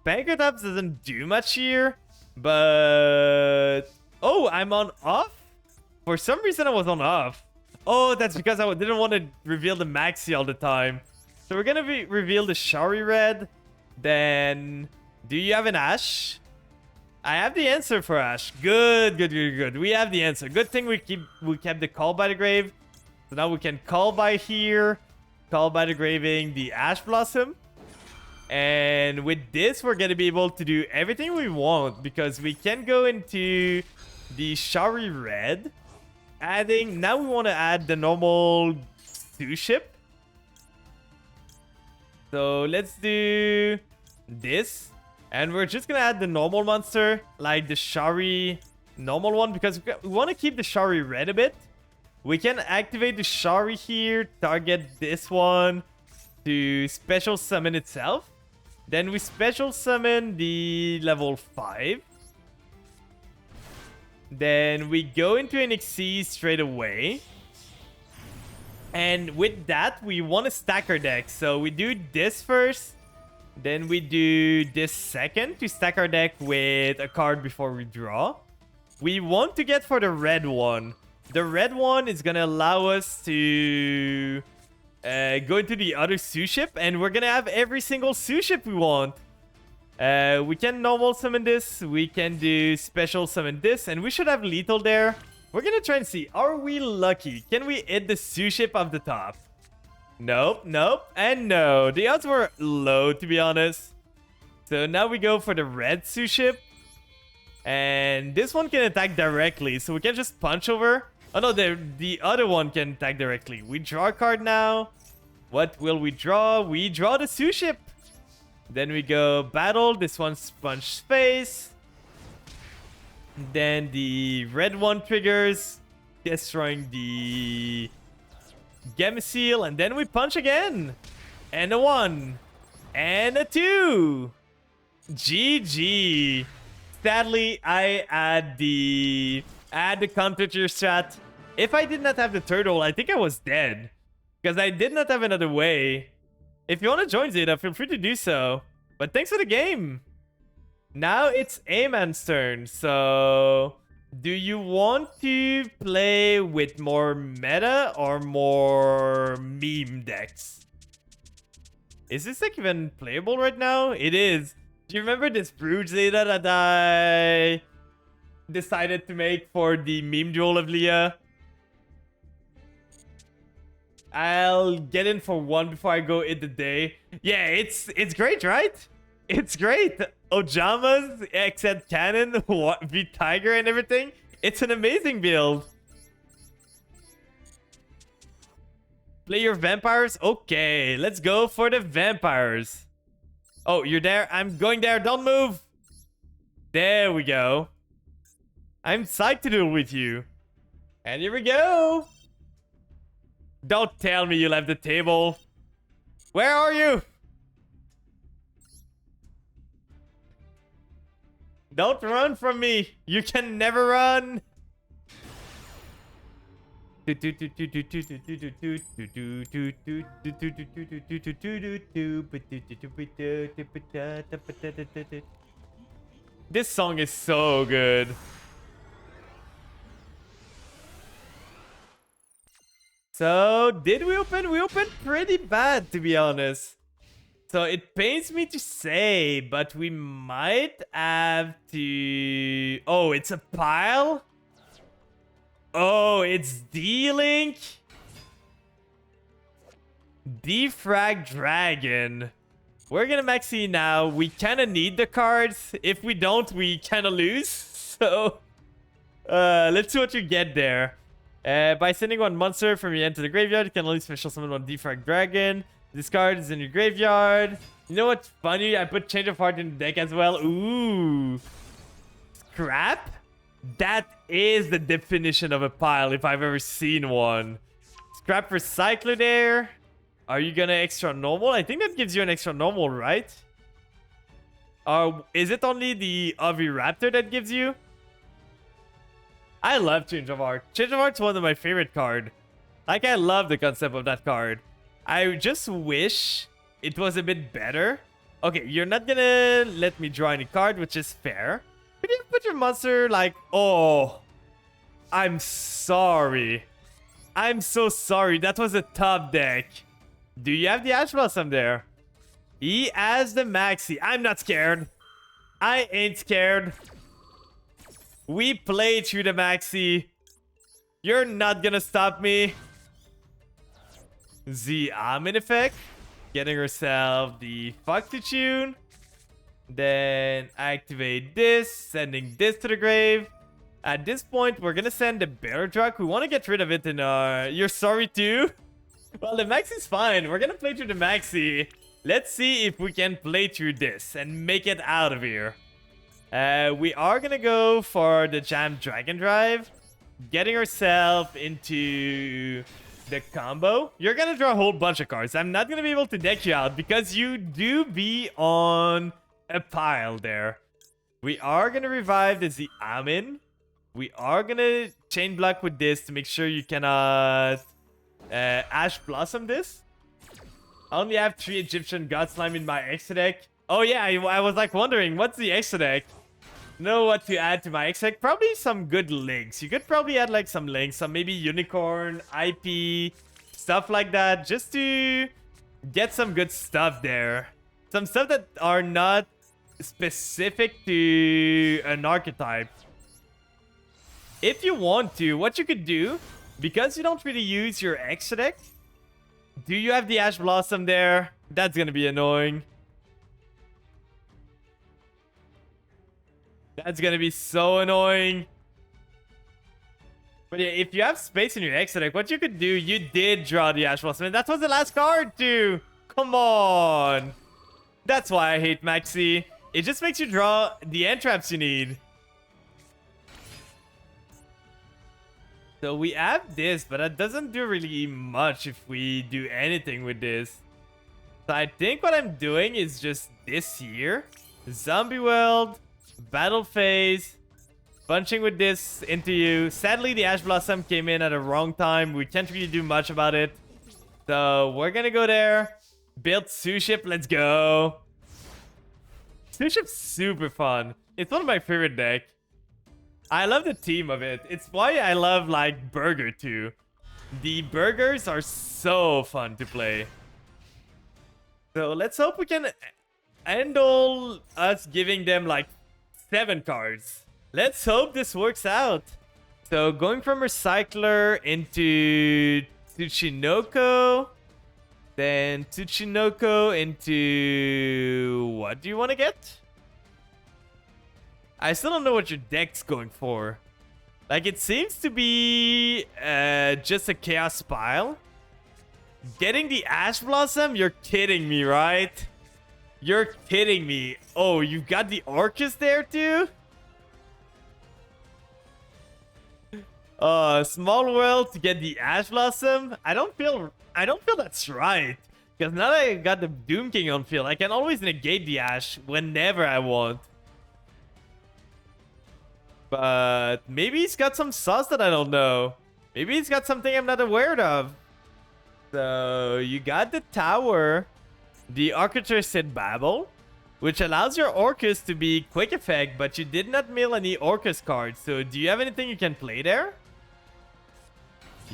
Banker Taps doesn't do much here. But... oh, I'm on off? For some reason I was on off. Oh, that's because I didn't want to reveal the Maxi all the time. So we're gonna reveal the Shari Red. Then... do you have an Ash? I have the answer for Ash. Good. We have the answer. Good thing we kept the Call by the Grave. So now we can Call by here. Call by the Graving the Ash Blossom. And with this, we're going to be able to do everything we want. Because we can go into the Shari Red. Adding... now we want to add the normal Sue ship. So let's do this. And we're just going to add the normal monster. Like the Shari normal one. Because we want to keep the Shari Red a bit. We can activate the Shari here. Target this one to special summon itself. Then we special summon the level 5. Then we go into an XC straight away. And with that, we want to stack our deck. So we do this first. Then we do this second to stack our deck with a card before we draw. We want to get for the red one. The red one is going to allow us to... go into the other Sue ship, and we're gonna have every single Sue ship we want. We can normal summon this, we can do special summon this, and we should have lethal there. We're gonna try and see, are we lucky? Can we hit the Sue ship off the top? Nope, and no. The odds were low, to be honest. So now we go for the red Sue ship. And this one can attack directly, so we can just punch over. Oh no, the other one can attack directly. We draw a card now. What will we draw? We draw the Sue ship. Then we go battle. This one's punch space. Then the red one triggers, destroying the Gamma Seal. And then we punch again. And a 1. And a 2. GG. Sadly, I add the counter to your strat. If I did not have the turtle, I think I was dead. Because I did not have another way. If you want to join Zeta, feel free to do so. But thanks for the game. Now it's A-Man's turn. So, do you want to play with more meta or more meme decks? Is this deck even playable right now? It is. Do you remember this Brood Zeta that I decided to make for the meme duel of Leah? I'll get in for one before I go in the day. Yeah, it's great, right? It's great. Ojamas, except Cannon, V Tiger and everything. It's an amazing build. Play your vampires? Okay, let's go for the vampires. Oh, you're there? I'm going there. Don't move. There we go. I'm psyched to duel with you. And here we go. Don't tell me you left the table. Where are you? Don't run from me. You can never run. This song is so good. So, did we open? We opened pretty bad, to be honest. So, it pains me to say, but we might have to... Oh, it's a pile? Oh, it's D-Link? Defrag Dragon. We're gonna maxi now. We kind of need the cards. If we don't, we kind of lose. So, let's see what you get there. By sending one monster from your end to the graveyard, you can only special summon one Defrag Dragon. This card is in your graveyard. You know what's funny? I put Change of Heart in the deck as well. Ooh. Scrap? That is the definition of a pile if I've ever seen one. Scrap Recycler there. Are you gonna extra normal? I think that gives you an extra normal, right? Is it only the Oviraptor that gives you? I love Change of Heart. Change of Heart's one of my favorite cards. Like, I love the concept of that card. I just wish it was a bit better. Okay, you're not gonna let me draw any card, which is fair. Could you put your monster like... Oh, I'm sorry. I'm so sorry. That was a top deck. Do you have the Ash Blossom there? He has the Maxi. I'm not scared. I ain't scared. We played through the Maxi. You're not gonna stop me. The Amin effect. Getting herself the Fuck to Tune. Then activate this. Sending this to the grave. At this point, we're gonna send the Bear Truck. We want to get rid of it in You're sorry too? Well, the Maxi's fine. We're gonna play through the Maxi. Let's see if we can play through this and make it out of here. We are gonna go for the Jam Dragon Drive. Getting ourselves into the combo. You're gonna draw a whole bunch of cards. I'm not gonna be able to deck you out because you do be on a pile there. We are gonna revive the Amin. We are gonna chain block with this to make sure you cannot Ash Blossom this. I only have 3 Egyptian God Slime in my extra deck. Oh yeah, I was like wondering, what's the extra deck? Know what to add to my extra deck? Probably some good links. You could probably add like some links, some maybe Unicorn, IP, stuff like that, just to get some good stuff there. Some stuff that are not specific to an archetype. If you want to, what you could do, because you don't really use your extra deck, do you have the Ash Blossom there? That's gonna be annoying. That's gonna be so annoying. But yeah, if you have space in your extra deck, what you could do, you did draw the Ash Blossom, and that was the last card too. Come on. That's why I hate Maxi. It just makes you draw the end traps you need. So we have this, but that doesn't do really much if we do anything with this. So I think what I'm doing is just this here. Zombie World, Battle Phase, punching with this into you. Sadly, the Ash Blossom came in at a wrong time. We can't really do much about it. So we're gonna go there. Build Suship, let's go. Suship's super fun. It's one of my favorite decks. I love the theme of it. It's why I love, like, Burger too. The burgers are so fun to play. So let's hope we can handle us giving them, like, 7 cards. Let's hope this works out. So going from Recycler into Tsuchinoko. Then Tsuchinoko into... What do you want to get? I still don't know what your deck's going for. Like, it seems to be just a chaos pile. Getting the Ash Blossom? You're kidding me, right? You're kidding me. Oh, you got the Orcus there too? Small world to get the Ash Blossom? I don't feel that's right. Because now that I got the Doom King on field, I can always negate the Ash whenever I want. But maybe he's got some sauce that I don't know. Maybe he's got something I'm not aware of. So you got the tower, the Architricid Babel, which allows your Orcus to be quick effect, but you did not mill any Orcus cards. So do you have anything you can play there?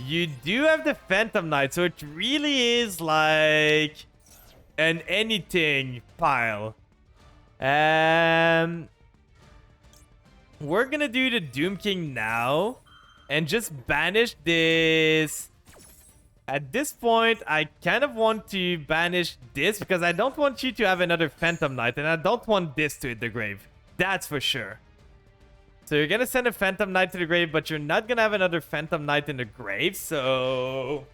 You do have the Phantom Knight, so it really is like an anything pile. We're gonna do the Doom King now and just banish this. At this point, I kind of want to banish this because I don't want you to have another Phantom Knight, and I don't want this to hit the grave. That's for sure. So you're gonna send a Phantom Knight to the grave, but you're not gonna have another Phantom Knight in the grave, so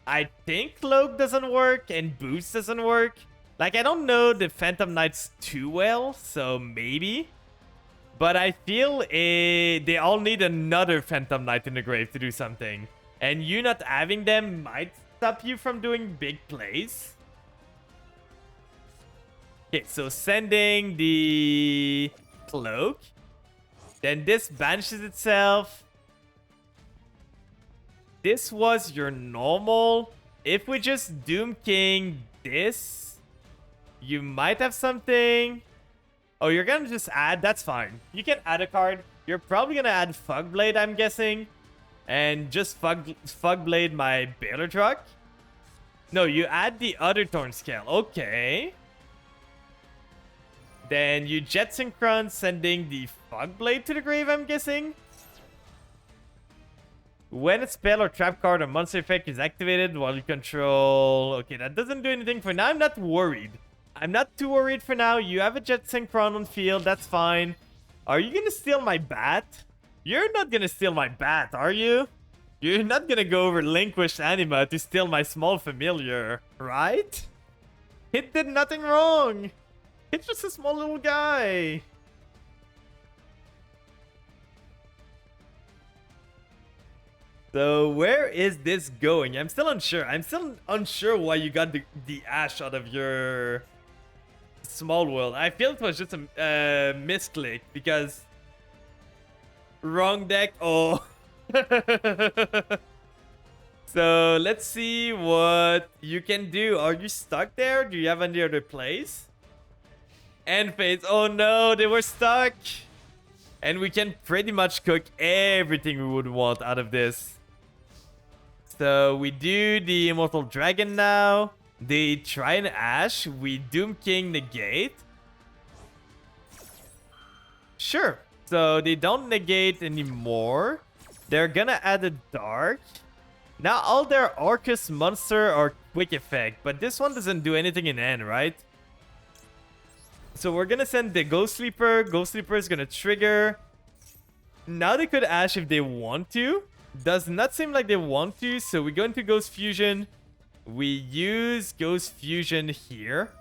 I think Cloak doesn't work and Boost doesn't work. Like, I don't know the Phantom Knights too well, so maybe. But I feel they all need another Phantom Knight in the grave to do something. And you not having them might stop you from doing big plays. Okay, so sending the Cloak. Then this banishes itself. This was your normal. If we just Doom King this, you might have something. Oh, you're gonna just add? That's fine. You can add a card. You're probably gonna add Fugblade, I'm guessing. And just Fugblade my Baler Truck. No, you add the other Thorn Scale. Okay. Then you Jet Synchron, sending the Fugblade to the grave, I'm guessing. When a spell or trap card or monster effect is activated while you control... Okay, that doesn't do anything for now. I'm not worried. I'm not too worried for now. You have a Jet Synchron on field. That's fine. Are you going to steal my bat? You're not going to steal my bat, are you? You're not going to go relinquish Anima to steal my small familiar, right? It did nothing wrong. It's just a small little guy. So where is this going? I'm still unsure. I'm still unsure why you got the Ash out of your small world. I feel it was just a misclick because wrong deck. Oh. So let's see what you can do. Are you stuck there? Do you have any other place? End phase. Oh no, they were stuck. And we can pretty much cook everything we would want out of this. So we do the Immortal Dragon now. They try and Ash. We Doom King negate. Sure. So they don't negate anymore. They're gonna add a Dark. Now all their Orcus monster are quick effect. But this one doesn't do anything in end, right? So we're gonna send the Ghost Sleeper. Ghost Sleeper is gonna trigger. Now they could Ash if they want to. Does not seem like they want to. So we go into Ghost Fusion. We use Ghost Fusion here.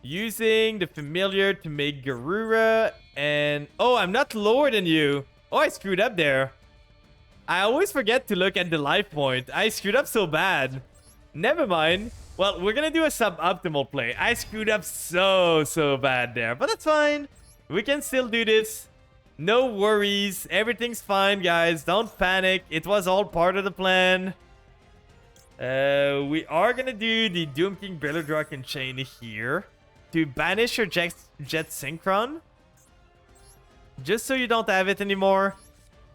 Using the Familiar to make Garura. And... oh, I'm not lower than you. Oh, I screwed up there. I always forget to look at the life point. I screwed up so bad. Never mind. Well, we're gonna do a suboptimal play. I screwed up so bad there. But that's fine. We can still do this. No worries. Everything's fine, guys. Don't panic. It was all part of the plan. We are gonna do the Doom King Baler Dragon Chain here. To banish your Jet Synchron. Just so you don't have it anymore.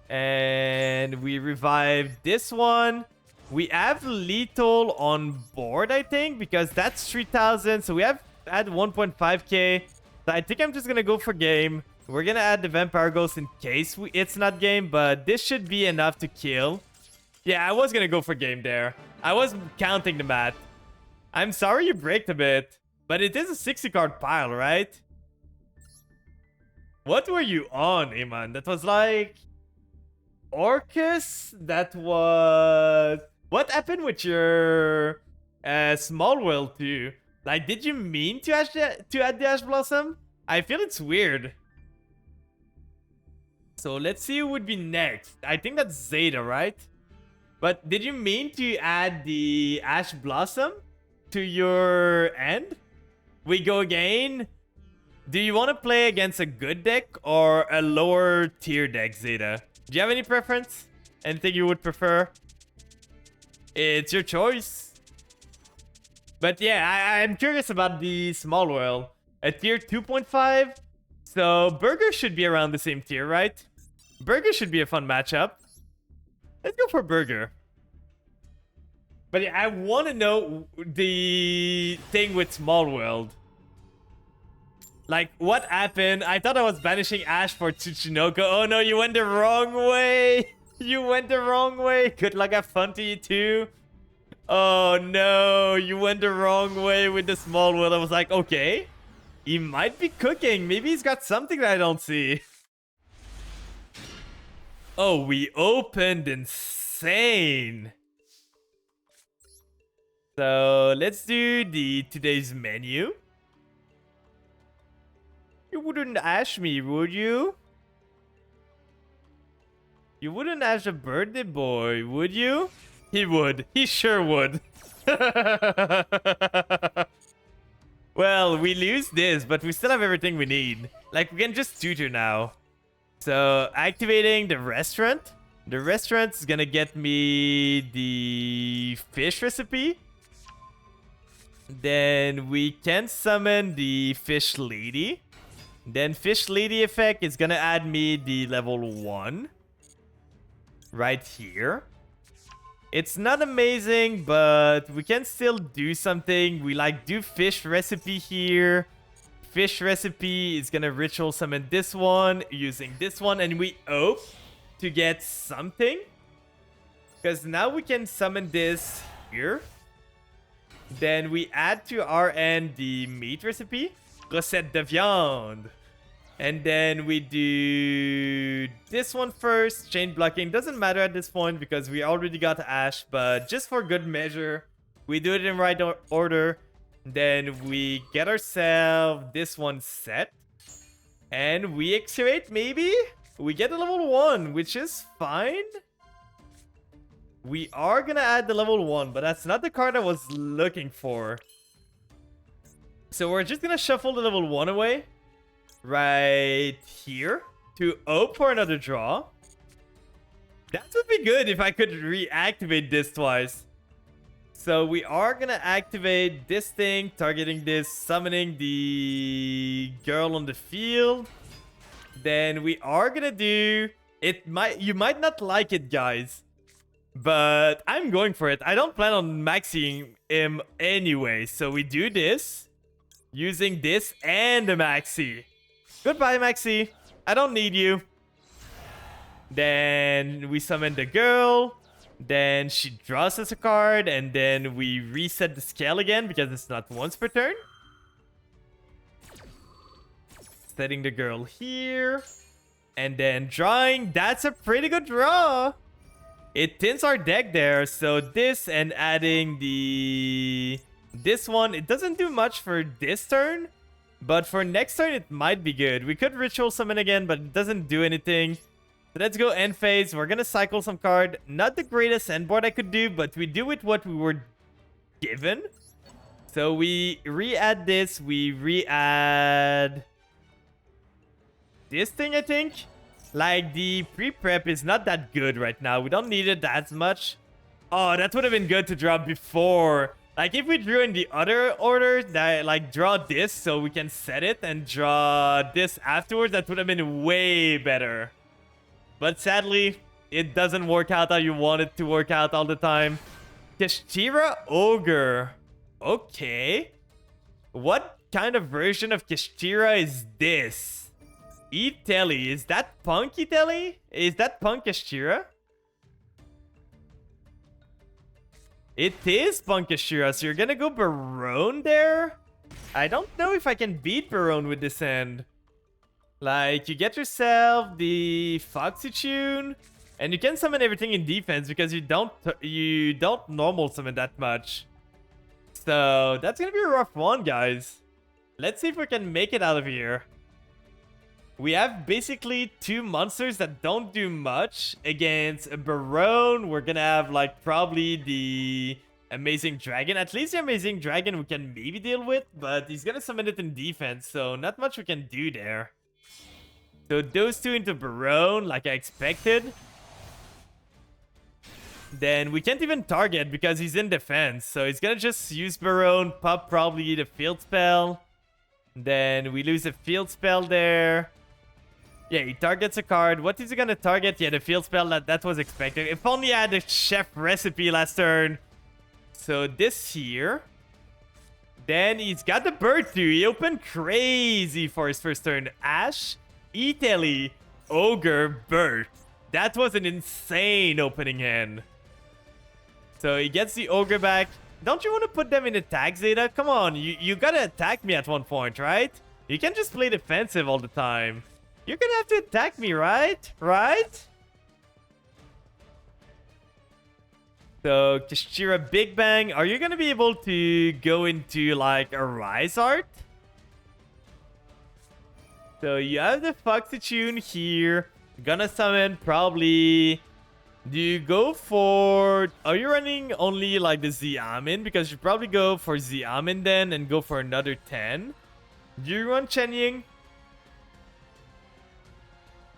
And we revive this one. We have Lethal on board, I think, because that's 3,000. So we have add 1.5k. So I think I'm just going to go for game. We're going to add the Vampire Ghost in case it's not game, but this should be enough to kill. Yeah, I was going to go for game there. I was counting the math. I'm sorry you braked a bit, but it is a 60 card pile, right? What were you on, Iman? That was like... Orcus, that was... What happened with your Small World too? Like, did you mean to add the Ash Blossom? I feel it's weird. So let's see who would be next. I think that's Zeta, right? But did you mean to add the Ash Blossom to your end? We go again. Do you want to play against a good deck or a lower tier deck, Zeta? Do you have any preference? Anything you would prefer? It's your choice. But yeah, I'm curious about the Small World. A tier 2.5? So Burger should be around the same tier, right? Burger should be a fun matchup. Let's go for Burger. But yeah, I want to know the thing with Small World. Like, what happened? I thought I was banishing Ash for Tsuchinoko. Oh no, you went the wrong way. You went the wrong way. Good luck, have fun to you too. Oh no, you went the wrong way with the Small World. I was like, okay. He might be cooking. Maybe he's got something that I don't see. Oh, we opened insane. So let's do the today's menu. You wouldn't ash me, would you? You wouldn't ash a birthday boy, would you? He would. He sure would. Well, we lose this, but we still have everything we need. Like, we can just tutor now. So, activating the restaurant. The restaurant's gonna get me the fish recipe. Then we can summon the fish lady. Then fish lady effect is gonna add me the level 1. Right here. It's not amazing, but we can still do something. We like do fish recipe here. Fish recipe is gonna ritual summon this one using this one, and we hope to get something. Because now we can summon this here. Then we add to our end the meat recipe. Recette de viande. And then we do this one first. Chain blocking doesn't matter at this point because we already got Ash. But just for good measure, we do it in right order. Then we get ourselves this one set. And we excavate, maybe? We get a level 1, which is fine. We are gonna add the level 1, but that's not the card I was looking for. So we're just gonna shuffle the level 1 away. Right here. To hope for another draw. That would be good if I could reactivate this twice. So we are gonna activate this thing, targeting this, summoning the girl on the field. Then we are gonna do it. You might not like it, guys, but I'm going for it. I don't plan on maxing him anyway, so we do this using this and the maxi. Goodbye, maxi. I don't need you. Then we summon the girl. Then she draws us a card, and then we reset the scale again because it's not once per turn. Setting the girl here. And then drawing. That's a pretty good draw. It tints our deck there. So this and adding this one. It doesn't do much for this turn. But for next turn, it might be good. We could ritual summon again, but it doesn't do anything. So let's go end phase. We're going to cycle some card. Not the greatest end board I could do, but we do with what we were given. So we re-add this. We re-add this thing, I think. Like, the pre-prep is not that good right now. We don't need it that much. Oh, that would have been good to draw before. Like, if we drew in the other order, that like draw this so we can set it and draw this afterwards, that would have been way better. But sadly, it doesn't work out how you want it to work out all the time. Kashtira Ogre. Okay. What kind of version of Kashtira is this? Itelli. Is that Punk Itelli? Is that Punk Kashtira? It is Punk Kashtira, so you're gonna go Barone there? I don't know if I can beat Barone with this end. Like, you get yourself the Foxy Tune. And you can summon everything in defense because you don't normal summon that much. So that's gonna be a rough one, guys. Let's see if we can make it out of here. We have basically two monsters that don't do much against a Barone. We're gonna have like probably the Amazing Dragon. At least the Amazing Dragon we can maybe deal with, but he's gonna summon it in defense, so not much we can do there. So those two into Barone, like I expected. Then we can't even target because he's in defense. So he's gonna just use Barone, pop probably the field spell. Then we lose a field spell there. Yeah, he targets a card. What is he gonna target? Yeah, the field spell, that was expected. If only I had a chef recipe last turn. So this here. Then he's got the bird too. He opened crazy for his first turn. Ash, Italy, Ogre, Bird. That was an insane opening hand. So he gets the Ogre back. Don't you want to put them in attack, Zeta? Come on, you gotta attack me at one point, right? You can't just play defensive all the time. You're gonna have to attack me, right? Right? So, Kishira Big Bang, are you gonna be able to go into, like, a Rise Art? So, you have the Foxy Tune here. Gonna summon probably... Do you go for... Are you running only like the Xiamen? Because you probably go for Xiamen then and go for another 10. Do you run Chen Ying?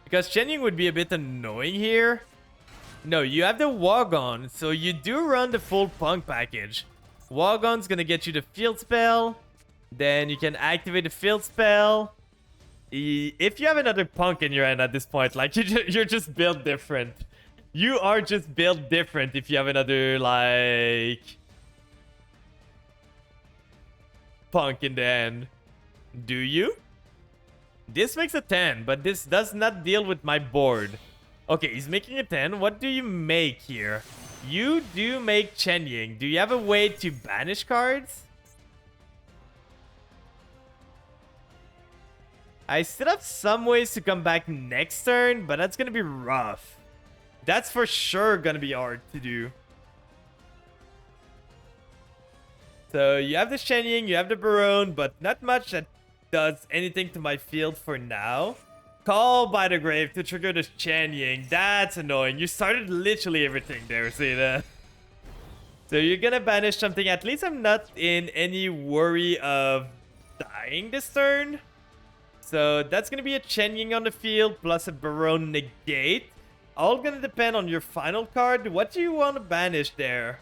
Because Chen Ying would be a bit annoying here. No, you have the Wagon. So you do run the full Punk package. Wagon's gonna get you the field spell. Then you can activate the field spell. If you have another Punk in your hand at this point, like you're just built different. You are just built different if you have another, like... Punk in the end. Do you? This makes a 10, but this does not deal with my board. Okay, he's making a 10. What do you make here? You do make Chen Ying. Do you have a way to banish cards? I still have some ways to come back next turn, but that's gonna be rough. That's for sure gonna be hard to do. So you have the Chen Ying, you have the Barone, but not much that does anything to my field for now. Call by the Grave to trigger the Chen Ying. That's annoying. You started literally everything there, see that? So you're gonna banish something. At least I'm not in any worry of dying this turn. So that's gonna be a Chen Ying on the field plus a Barone negate. All gonna depend on your final card. What do you want to banish there?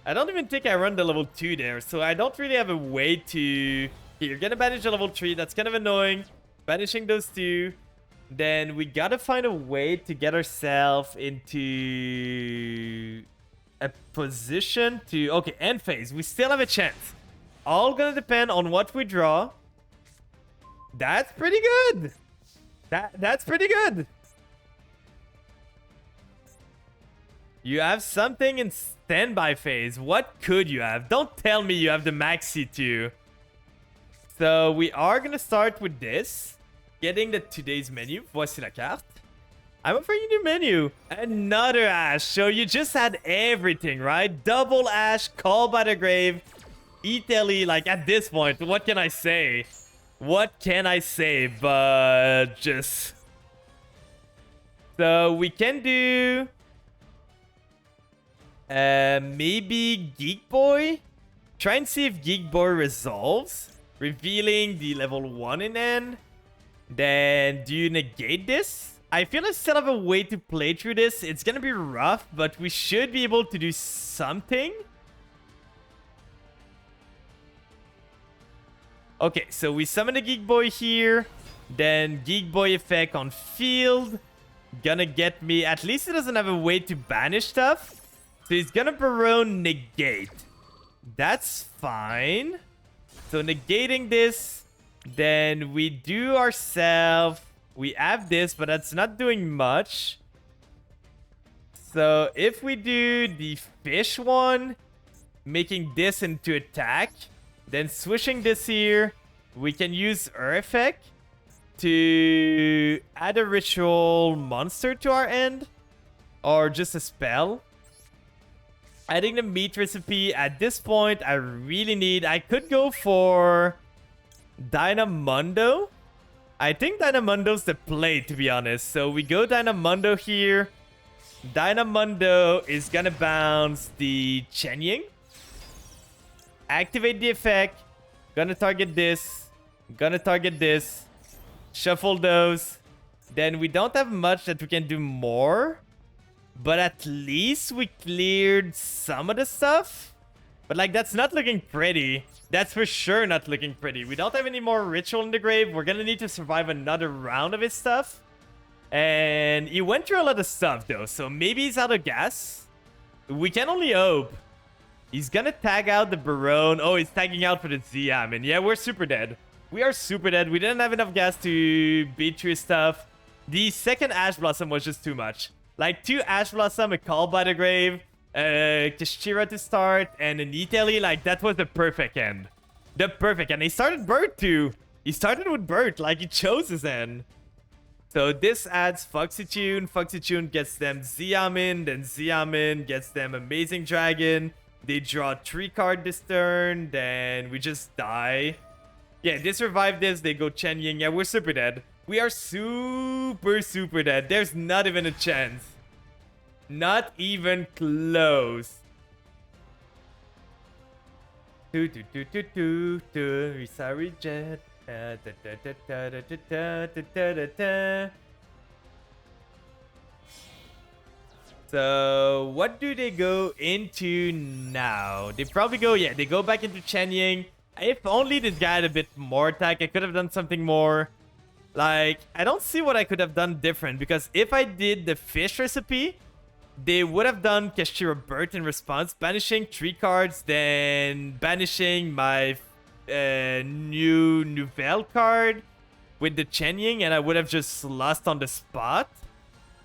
I don't even think I run the level 2 there, so I don't really have a way to... Here, you're gonna banish the level 3. That's kind of annoying. Banishing those two. Then we gotta find a way to get ourselves into a position to... Okay, end phase. We still have a chance. All gonna depend on what we draw. That's pretty good. That's pretty good. You have something in standby phase. What could you have? Don't tell me you have the Maxi too. So we are gonna start with this. Getting the today's menu. Voici la carte. I'm offering you the menu. Another Ash. So you just had everything, right? Double Ash, Call by the Grave, Italy. Like at this point, what can I say? What can I say but just... So we can do... maybe Geek Boy? Try and see if Geek Boy resolves. Revealing the level 1 in end. Then do you negate this? I feel I still have a way to play through this. It's gonna be rough, but we should be able to do something. Okay, so we summon the Geek Boy here. Then Geek Boy effect on field. Gonna get me... At least he doesn't have a way to banish stuff. So he's gonna Barone negate. That's fine. So negating this. Then we do ourselves... We have this, but that's not doing much. So if we do the fish one, making this into attack... Then switching this here, we can use her effect. to add a ritual monster to our end, or just a spell. Adding the meat recipe at this point, I really need. I could go for Dynamundo. I think Dynamundo's the play, to be honest. So we go Dynamundo here. Dynamundo is gonna bounce the Chen Ying. Activate the effect. Gonna target this. Gonna target this. Shuffle those. Then we don't have much that we can do more. But at least we cleared some of the stuff. But like, that's not looking pretty. That's for sure not looking pretty. We don't have any more ritual in the grave. We're gonna need to survive another round of his stuff. And he went through a lot of stuff though. So maybe he's out of gas. We can only hope. He's gonna tag out the Barone. Oh, he's tagging out for the Ziam. And yeah, we're super dead. We are super dead. We didn't have enough gas to beat through his stuff. The second Ash Blossom was just too much. Like 2 Ash Blossom, a Call by the Grave, Kishira to start, and an Italy. Like, that was the perfect end. The perfect end. He started Bert too. He started with Bert. Like, he chose his end. So this adds Foxy Tune. Foxy Tune gets them Ziamin. Then Ziamin gets them Amazing Dragon. They draw 3 cards this turn. Then we just die. Yeah, they survive this. They go Chen Ying. Yeah, we're super dead. We are super, super dead. There's not even a chance. Not even close. Sorry, Jet. So, what do they go into now? They probably go, yeah, they go back into Chen Ying. If only this guy had a bit more attack, I could have done something more. Like, I don't see what I could have done different, because if I did the fish recipe, they would have done Keshira Burt in response, banishing 3 cards, then banishing my new Nouvelle card with the Chen Ying, and I would have just lost on the spot.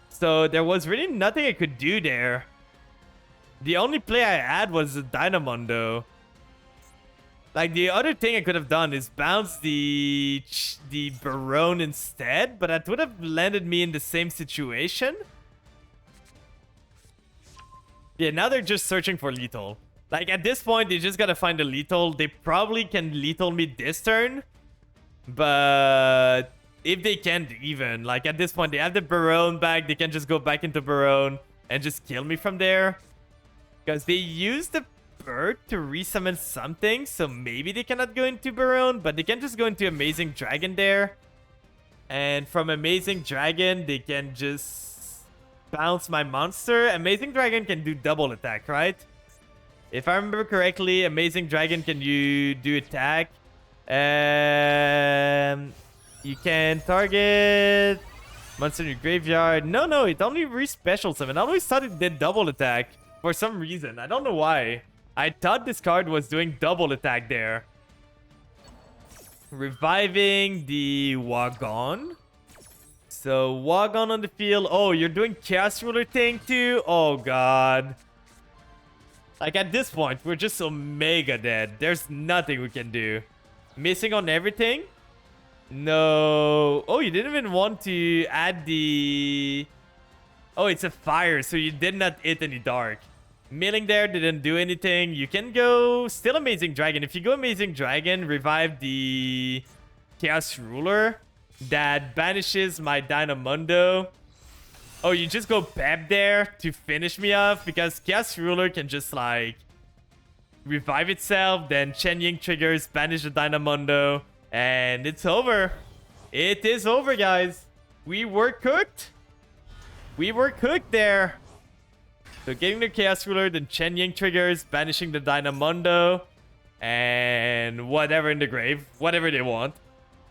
So there was really nothing I could do there. The only play I had was the Dynamundo. Like, the other thing I could have done is bounce the Barone instead, but that would have landed me in the same situation. Yeah, now they're just searching for lethal. Like, at this point, they just gotta find a lethal. They probably can lethal me this turn. But if they can't even, like, at this point, they have the Barone back. They can just go back into Barone and just kill me from there. Because they use the Bird to resummon something, so maybe they cannot go into Barone, but they can just go into Amazing Dragon there. And from Amazing Dragon, they can just bounce my monster. Amazing Dragon can do double attack, right? If I remember correctly, Amazing Dragon can you do attack. You can target monster in your graveyard. No, it only re-specials them. And I always thought it did double attack for some reason. I don't know why. I thought this card was doing double attack there. Reviving the Wagon. So, Wagon on the field. Oh, you're doing Chaos Ruler thing too? Oh, God. Like, at this point, we're just so mega dead. There's nothing we can do. Missing on everything? No. Oh, you didn't even want to add the... Oh, it's a fire, so you did not hit any dark. Milling there didn't do anything. You can go still Amazing Dragon. If you go Amazing Dragon, revive the Chaos Ruler. That banishes my Dynamundo. Oh, you just go Pep there to finish me off, because Chaos Ruler can just like revive itself. Then Chen Ying triggers, banish the Dynamundo, and it's over. It is over, guys. We were cooked. We were cooked there. So getting the Chaos Ruler, then Chen Ying triggers, banishing the Dynamundo, and whatever in the grave, whatever they want.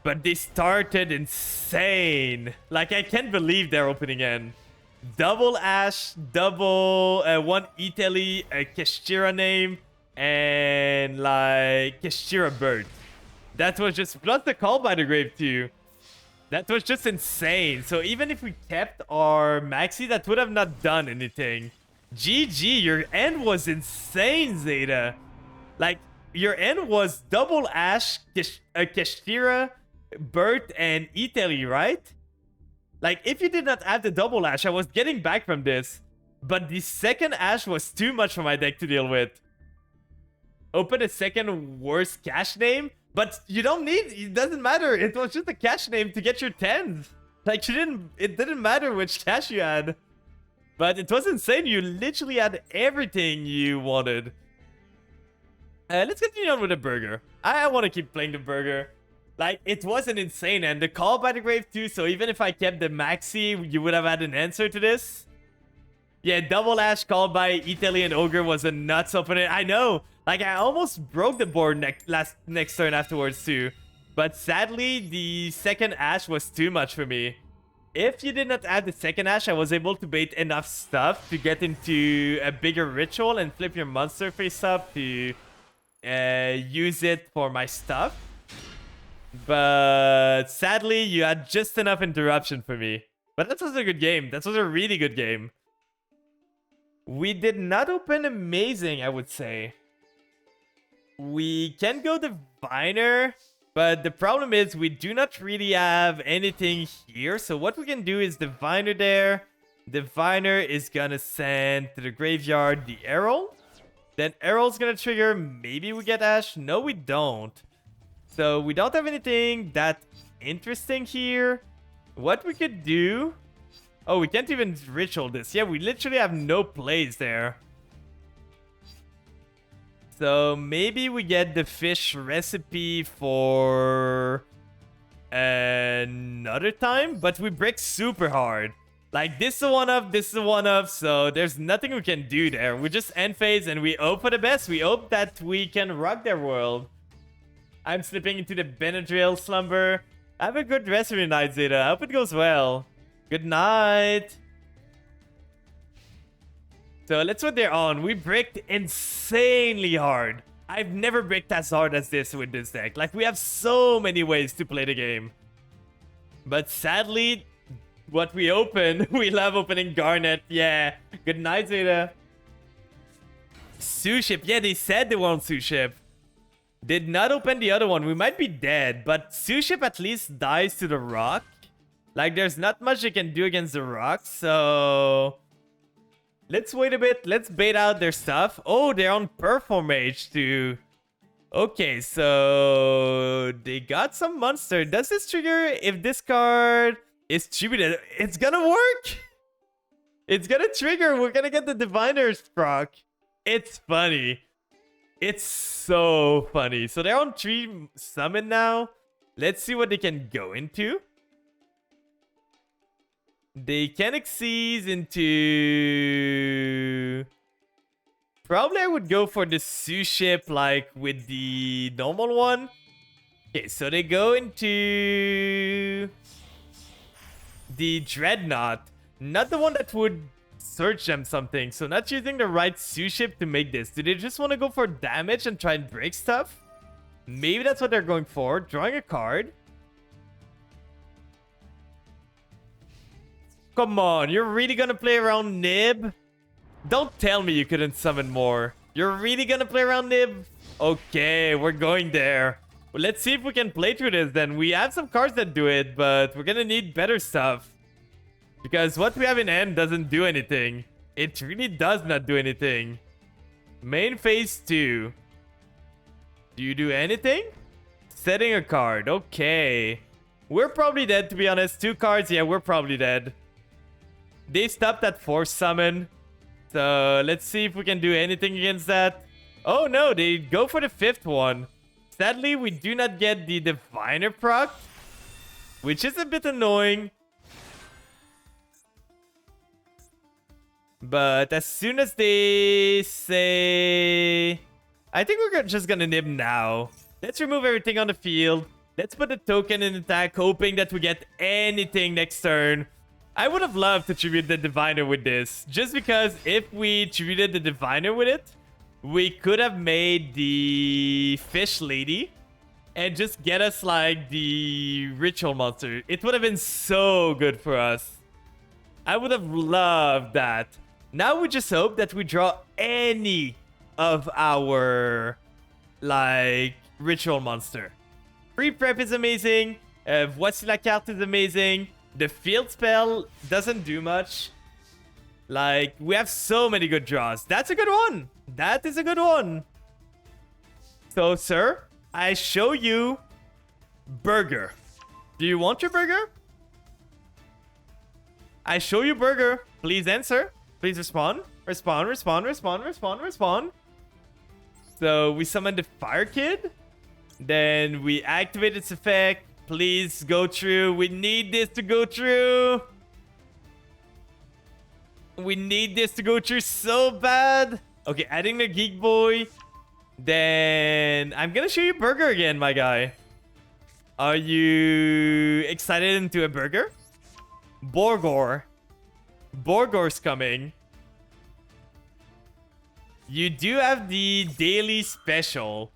But they started insane. Like, I can't believe their opening end. Double Ash, double 1 Italy, a Keshira name, and like Keshira Bird. That was just, plus the Call by the Grave too. That was just insane. So even if we kept our Maxi, that would have not done anything. GG, your end was insane, Zeta. Like, your end was double Ash, Keshira, Bert and Italy, right? Like, if you did not have the double Ash, I was getting back from this. But the second Ash was too much for my deck to deal with. Open a second worst cash name? But you don't need... It doesn't matter. It was just a cash name to get your 10s. Like, you didn't... It didn't matter which cash you had. But it was insane. You literally had everything you wanted. Let's continue on with the burger. I want to keep playing the burger. Like, it was an insane end. The call by the grave too, so even if I kept the maxi, you would have had an answer to this. Yeah, double Ash called by Italy and Ogre was a nuts opener. I know. Like, I almost broke the board next turn afterwards too. But sadly, the second Ash was too much for me. If you did not add the second Ash, I was able to bait enough stuff to get into a bigger ritual and flip your monster face up to use it for my stuff. But sadly, you had just enough interruption for me. But that was a good game. That was a really good game. We did not open amazing, I would say. We can go Diviner, but the problem is we do not really have anything here. So what we can do is Diviner there. Diviner is gonna send to the graveyard the Errol. Then Errol's gonna trigger. Maybe we get Ash. No, we don't. So we don't have anything that interesting here. What we could do... Oh, we can't even ritual this. Yeah, we literally have no plays there. So maybe we get the fish recipe for another time. But we break super hard. Like, this is a one-up, this is a one-up. So there's nothing we can do there. We just end phase and we hope for the best. We hope that we can rock their world. I'm slipping into the Benadryl slumber. Have a good rest of your night, Zeta. I hope it goes well. Good night. So let's what they're on. We bricked insanely hard. I've never bricked as hard as this with this deck. Like, we have so many ways to play the game. But sadly, what we open, we love opening Garnet. Yeah. Good night, Zeta. Suship. Yeah, they said they were on Suship. Did not open the other one. We might be dead, but Suship at least dies to the rock. Like, there's not much they can do against the rock, so... Let's wait a bit. Let's bait out their stuff. Oh, they're on Performage too. Okay, so... They got some monster. Does this trigger if this card is tributed? It's gonna work! It's gonna trigger. We're gonna get the Diviner's proc. It's funny. It's so funny. So they're on 3 summon now. Let's see what they can go into. They can exceed into... Probably I would go for the Suship like with the normal one. Okay, so they go into... the Dreadnought. Not the one that would... search them something, so not using the right Suship to make this. Do they just want to go for damage and try and break stuff? Maybe that's what they're going for. Drawing a card. Come on, you're really gonna play around Nib? Don't tell me you couldn't summon more. You're really gonna play around Nib? Okay, we're going there. Well, let's see if we can play through this then. We have some cards that do it, but we're gonna need better stuff. Because what we have in hand doesn't do anything. It really does not do anything. Main phase 2. Do you do anything? Setting a card. Okay. We're probably dead, to be honest. 2 cards. Yeah, we're probably dead. They stopped at Force Summon. So let's see if we can do anything against that. Oh no, they go for the 5th one. Sadly, we do not get the Diviner proc, which is a bit annoying. But as soon as they say... I think we're just gonna nib now. Let's remove everything on the field. Let's put a token in attack, hoping that we get anything next turn. I would have loved to tribute the Diviner with this. Just because if we tributed the Diviner with it, we could have made the Fish Lady and just get us like the Ritual Monster. It would have been so good for us. I would have loved that. Now we just hope that we draw any of our, like, Ritual Monster. Free prep is amazing. Voici la carte is amazing. The field spell doesn't do much. Like, we have so many good draws. That's a good one. That is a good one. So, sir, I show you burger. Do you want your burger? I show you burger. Please answer. Please respond. Respond, respond, respond, respond, respond. So, we summon the Fire Kid. Then we activate its effect. Please go through. We need this to go through. We need this to go through so bad. Okay, adding the Geek Boy. Then I'm gonna show you burger again, my guy. Are you excited into a burger? Borgor. Borgor's coming. You do have the daily special.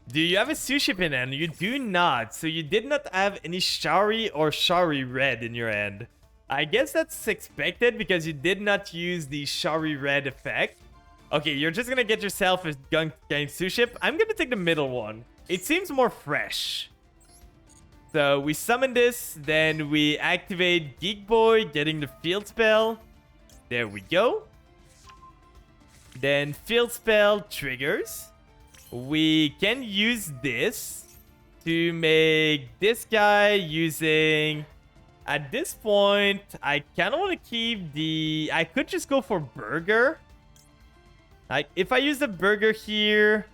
Do you have a sushi pin hand? You do not. So you did not have any Shari or Shari Red in your hand. I guess that's expected because you did not use the Shari Red effect. Okay, you're just gonna get yourself a Gunk Gang Sushi. I'm gonna take the middle one. It seems more fresh. So we summon this, then we activate Geek Boy, getting the field spell. There we go. Then field spell triggers. We can use this to make this guy using... At this point, I kind of want to keep the... I could just go for burger. Like, if I use the burger here,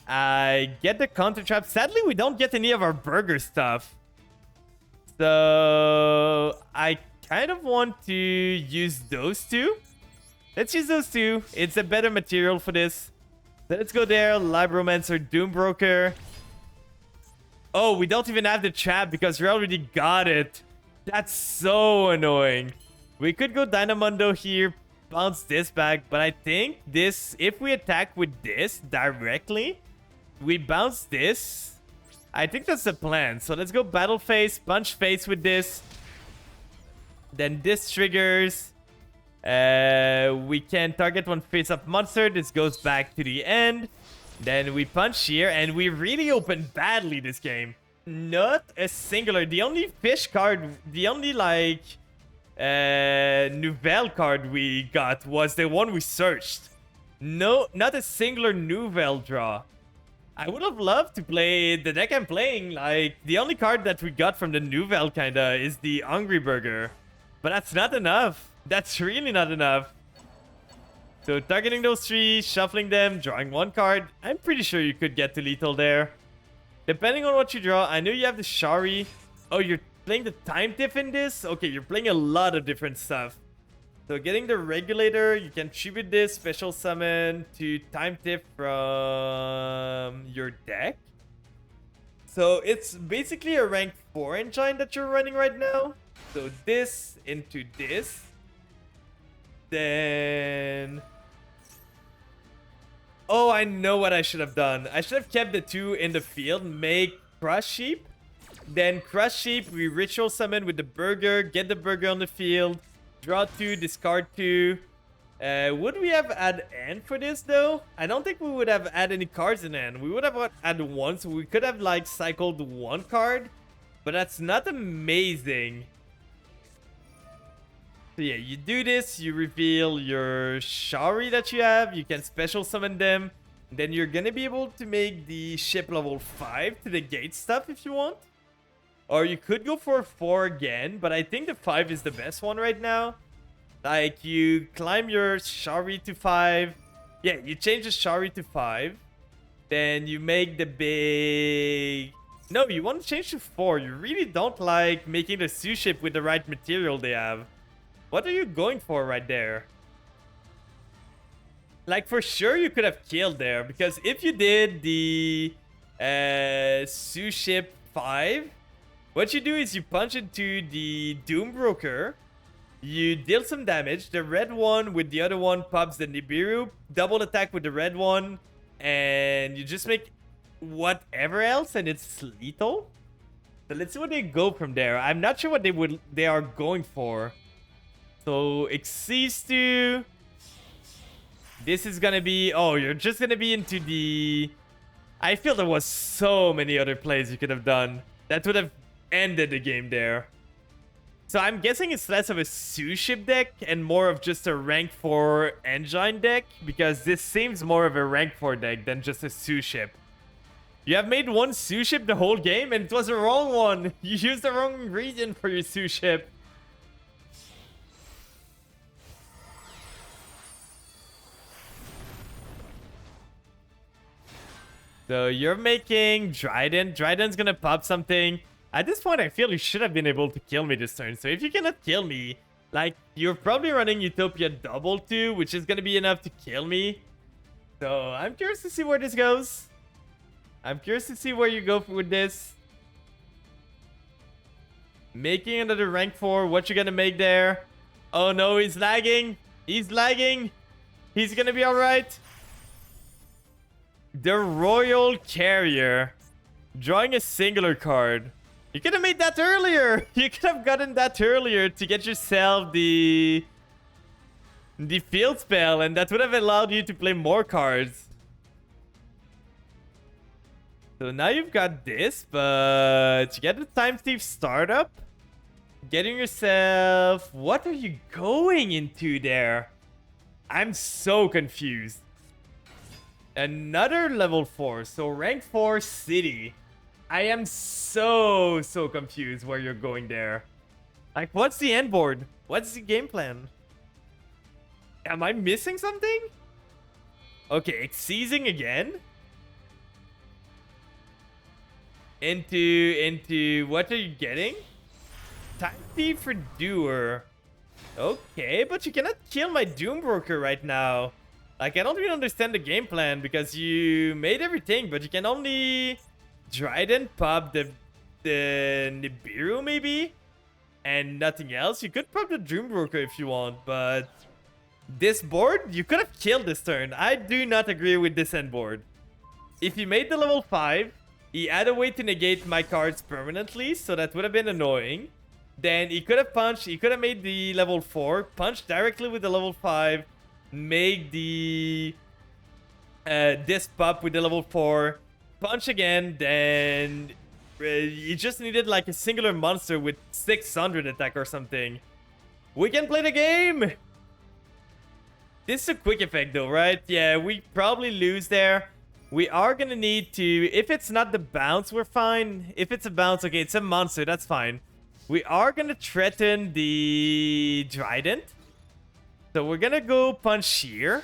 I get the counter trap. Sadly, we don't get any of our burger stuff. So, I kind of want to use those two. Let's use those two. It's a better material for this. So let's go there. Libromancer, Doombroker. Oh, we don't even have the trap because we already got it. That's so annoying. We could go Dynamundo here, bounce this back, but I think this, if we attack with this directly, we bounce this. I think that's the plan. So let's go Battle Face, Punch Face with this. Then this triggers. We can target one face-up monster. This goes back to the end. Then we punch here, and we really opened badly this game. Not a singular. The only fish card, the only like Nouvelle card we got was the one we searched. No, not a singular Nouvelle draw. I would have loved to play the deck I'm playing. Like, the only card that we got from the Nouvelle kinda is the Hungry Burger. But that's not enough. That's really not enough. So targeting those three, shuffling them, drawing one card. I'm pretty sure you could get to lethal there. Depending on what you draw, I know you have the Shari. Oh, you're playing the Time Diff in this? Okay, you're playing a lot of different stuff. So getting the Regulator, you can tribute this special summon to Time Diff from your deck. So it's basically a rank 4 engine that you're running right now. So this into this. Then... Oh, I know what I should have done. I should have kept the two in the field. Make Crush Sheep. Then Crush Sheep, we Ritual Summon with the Burger. Get the Burger on the field. Draw 2, discard 2. Would we have had End for this, though? I don't think we would have had any cards in End. We would have had one, so we could have, like, cycled one card. But that's not amazing. So yeah, you do this, you reveal your Shari that you have, you can special summon them, then you're gonna be able to make the ship level 5 to the gate stuff if you want. Or you could go for 4 again, but I think the 5 is the best one right now. Like, you climb your Shari to 5. Yeah, you change the Shari to 5. Then you make the big... No, you want to change to 4. You really don't like making the Sue ship with the right material they have. What are you going for right there? Like, for sure you could have killed there. Because if you did the Sue ship 5, what you do is you punch into the Doombroker. You deal some damage. The red one with the other one pops the Nibiru. Double attack with the red one. And you just make whatever else and it's lethal. So let's see what they go from there. I'm not sure what they are going for. So Exceeds to... This is gonna be... Oh, you're just gonna be into the... I feel there was so many other plays you could have done. That would have ended the game there. So I'm guessing it's less of a Sue ship deck and more of just a rank 4 engine deck, because this seems more of a rank 4 deck than just a Sue ship. You have made one Sue ship the whole game and it was the wrong one. You used the wrong ingredient for your Sue ship. So you're making Dryden. Dryden's gonna pop something. At this point, I feel you should have been able to kill me this turn. So if you cannot kill me, like, you're probably running Utopia double 2, which is gonna be enough to kill me. So I'm curious to see where this goes. I'm curious to see where you go with this. Making another rank 4. What you gonna make there? Oh no, he's lagging. He's lagging. He's gonna be alright. The Royal Carrier. Drawing a singular card. You could have made that earlier. You could have gotten that earlier to get yourself the field spell, and that would have allowed you to play more cards. So now you've got this, but you get the Time Thief startup. Getting yourself... What are you going into there? I'm so confused. Another level 4. So rank 4 city. I am so confused where you're going there. Like, what's the end board? What's the game plan? Am I missing something? Okay, seizing again. Into what are you getting? Time Thief for Doer. Okay, but you cannot kill my Doombroker right now. Like, I don't even understand the game plan, because you made everything, but you can only Dryden pop the Nibiru maybe, and nothing else. You could pop the Doombroker if you want, but this board, you could have killed this turn. I do not agree with this end board. If you made the level 5, he had a way to negate my cards permanently, so that would have been annoying. Then he could have punched, he could have made the level 4, punched directly with the level 5, make the this pop with the level 4, punch again, then you just needed like a singular monster with 600 attack or something. We can play the game! This is a quick effect though, right? Yeah, we probably lose there. We are gonna need to... If it's not the bounce, we're fine. If it's a bounce, okay, it's a monster, that's fine. We are gonna threaten the Trident. So we're gonna go punch here.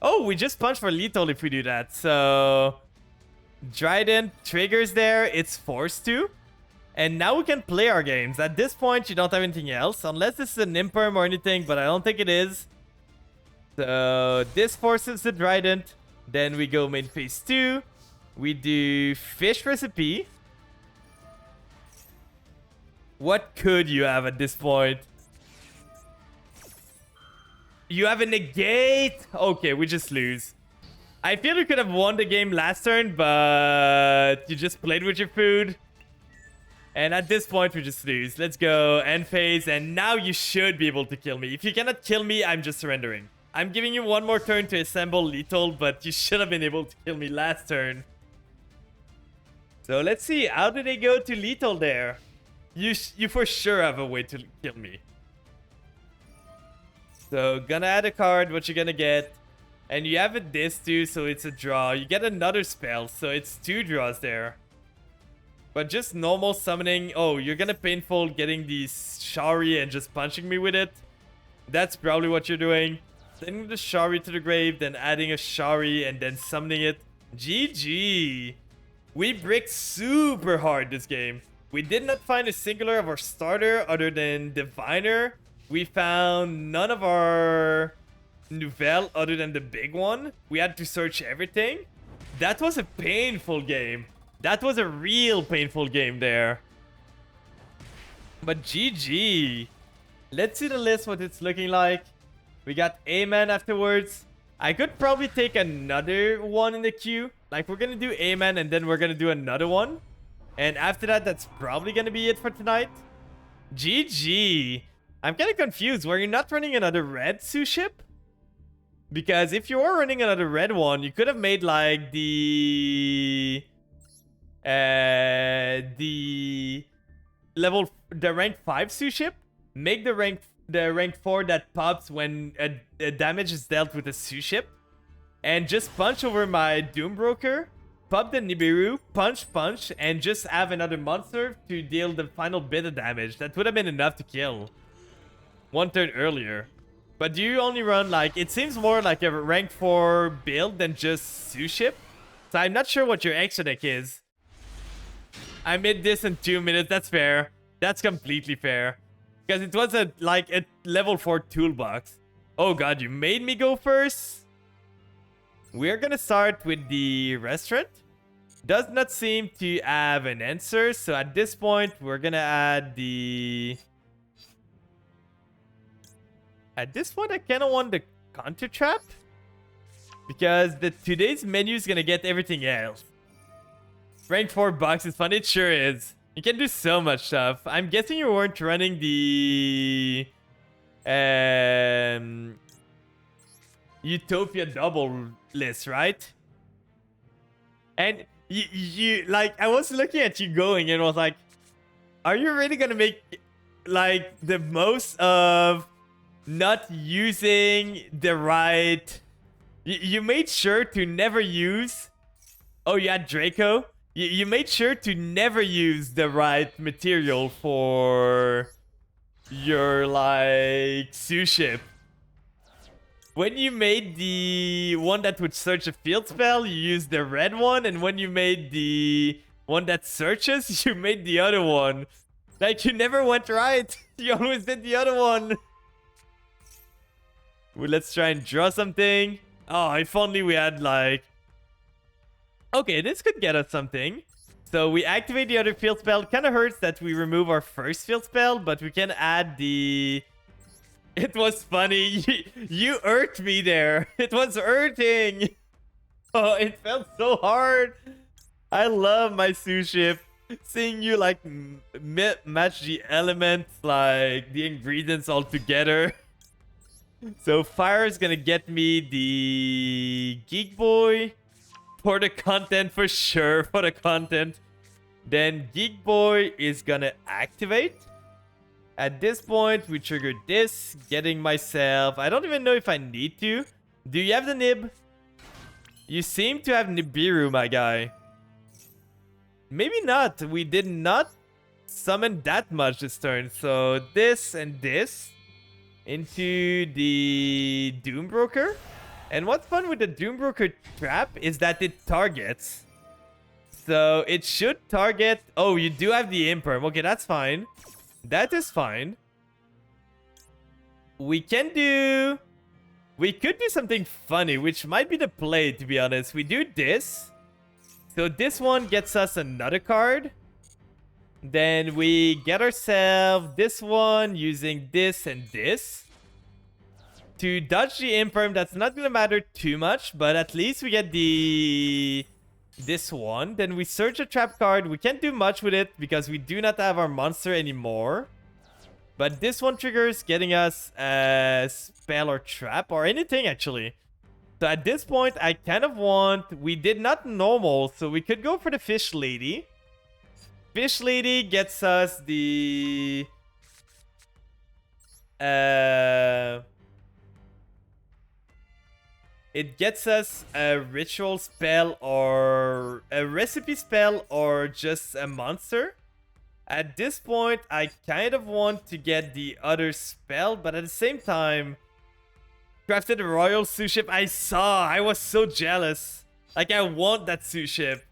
Oh, we just punch for lethal if we do that. So Trident triggers there. It's forced to. And now we can play our games. At this point, you don't have anything else. Unless this is an Imperm or anything, but I don't think it is. So this forces the Trident. Then we go main phase 2. We do Fish Recipe. What could you have at this point? You have a negate? Okay, we just lose. I feel you could have won the game last turn, but you just played with your food. And at this point, we just lose. Let's go end phase, and now you should be able to kill me. If you cannot kill me, I'm just surrendering. I'm giving you one more turn to assemble lethal, but you should have been able to kill me last turn. So let's see, how do they go to lethal there? You for sure have a way to kill me. So, gonna add a card, what you're gonna get. And you have a this too, so it's a draw. You get another spell, so it's 2 draws there. But just normal summoning. Oh, you're gonna painful getting the Shari and just punching me with it. That's probably what you're doing. Sending the Shari to the grave, then adding a Shari and then summoning it. GG. We bricked super hard this game. We did not find a singular of our starter other than Diviner. We found none of our Nouvelle other than the big one. We had to search everything. That was a painful game. That was a real painful game there. But GG. Let's see the list, what it's looking like. We got Amen afterwards. I could probably take another one in the queue. Like, we're gonna do Amen and then we're gonna do another one. And after that, that's probably gonna be it for tonight. GG. I'm kind of confused. Were you not running another red Sue ship? Because if you were running another red one, you could have made like the the rank 5 sous ship, make the rank 4 that pops when a damage is dealt with a sous ship, and just punch over my Doombroker, pop the Nibiru, punch, and just have another monster to deal the final bit of damage. That would have been enough to kill one turn earlier. But do you only run like, it seems more like a rank 4 build than just sous ship. So I'm not sure what your extra deck is. I made this in 2 minutes. That's fair. That's completely fair. Because it was a level 4 toolbox. Oh god, you made me go first. We're gonna start with the restaurant. Does not seem to have an answer. So at this point, we're gonna add the... At this point, I kind of want the counter trap. Because today's menu is gonna get everything else. Rank 4 box is fun. It sure is. You can do so much stuff. I'm guessing you weren't running the... Utopia double list, right? And you like, I was looking at you going and was like, are you really gonna make like the most of not using the right... You made sure to never use... Oh yeah, Draco. You made sure to never use the right material for your like sous ship. When you made the one that would search a field spell, you used the red one, and when you made the one that searches, you made the other one. Like, you never went right. You always did the other one. Well, let's try and draw something. Oh, if only we had like... Okay, this could get us something. So we activate the other field spell. It kind of hurts that we remove our first field spell, but we can add the... It was funny. You hurt me there. It was hurting. Oh, it felt so hard. I love my sous ship. Seeing you like match the elements, like the ingredients all together. So fire is gonna get me the Geek Boy. For the content, for sure. For the content. Then Geek Boy is gonna activate. At this point, we triggered this, getting myself... I don't even know if I need to. Do you have the nib? You seem to have Nibiru, my guy. Maybe not. We did not summon that much this turn. So this and this into the Doombroker. And what's fun with the Doombroker trap is that it targets. So it should target... Oh, you do have the Imperm. Okay, that's fine. That is fine. We can do... We could do something funny, which might be the play, to be honest. We do this. So this one gets us another card. Then we get ourselves this one using this and this. To dodge the Imperm, that's not going to matter too much, but at least we get the... This one. Then we search a trap card. We can't do much with it because we do not have our monster anymore. But this one triggers, getting us a spell or trap or anything actually. So at this point, I kind of want... We did not normal, so we could go for the Fish Lady. Fish Lady gets us the... It gets us a ritual spell or a recipe spell or just a monster. At this point, I kind of want to get the other spell, but at the same time, crafted a royal sous ship. I was so jealous. Like, I want that sous ship.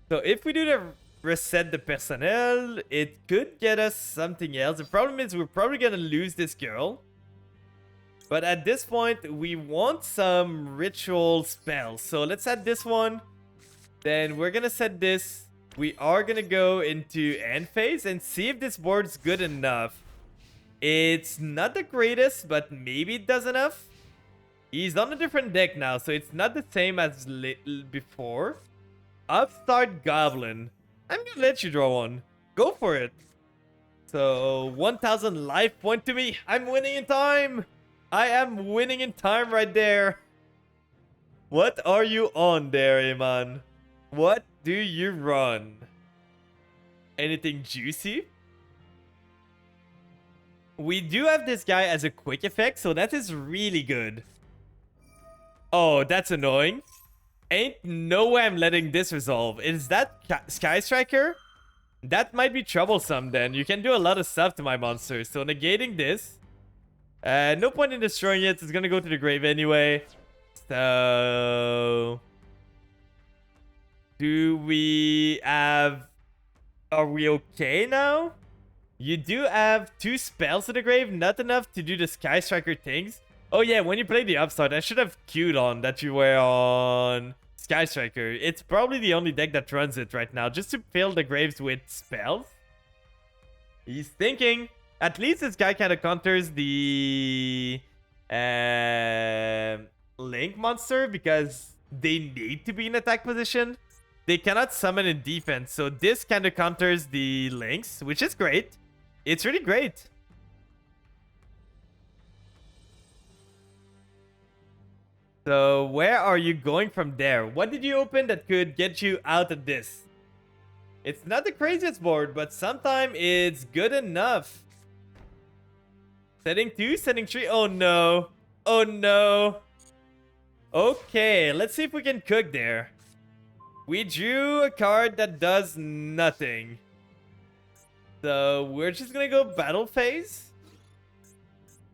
So if we do the reset the personnel, it could get us something else. The problem is we're probably gonna lose this girl. But at this point, we want some ritual spells. So let's add this one. Then we're gonna set this. We are gonna go into end phase and see if this board's good enough. It's not the greatest, but maybe it does enough. He's on a different deck now, so it's not the same as before. Upstart Goblin. I'm gonna let you draw one. Go for it. So 1000 life point to me. I'm winning in time. I am winning in time right there. What are you on there, Eman? What do you run? Anything juicy? We do have this guy as a quick effect, so that is really good. Oh, that's annoying. Ain't no way I'm letting this resolve. Is that Sky Striker? That might be troublesome then. You can do a lot of stuff to my monsters. So negating this. No point in destroying it. It's gonna go to the grave anyway. So... do we have... are we okay now? You do have 2 spells to the grave. Not enough to do the Sky Striker things. Oh yeah, when you play the upstart, I should have queued on that you were on Sky Striker. It's probably the only deck that runs it right now, just to fill the graves with spells. He's thinking. At least this guy kind of counters the Link monster because they need to be in attack position. They cannot summon in defense, so this kind of counters the Links, which is great. It's really great. So where are you going from there? What did you open that could get you out of this? It's not the craziest board, but sometimes it's good enough. Setting 2, setting 3. Oh no. Oh no. Okay, let's see if we can cook there. We drew a card that does nothing. So we're just gonna go battle phase.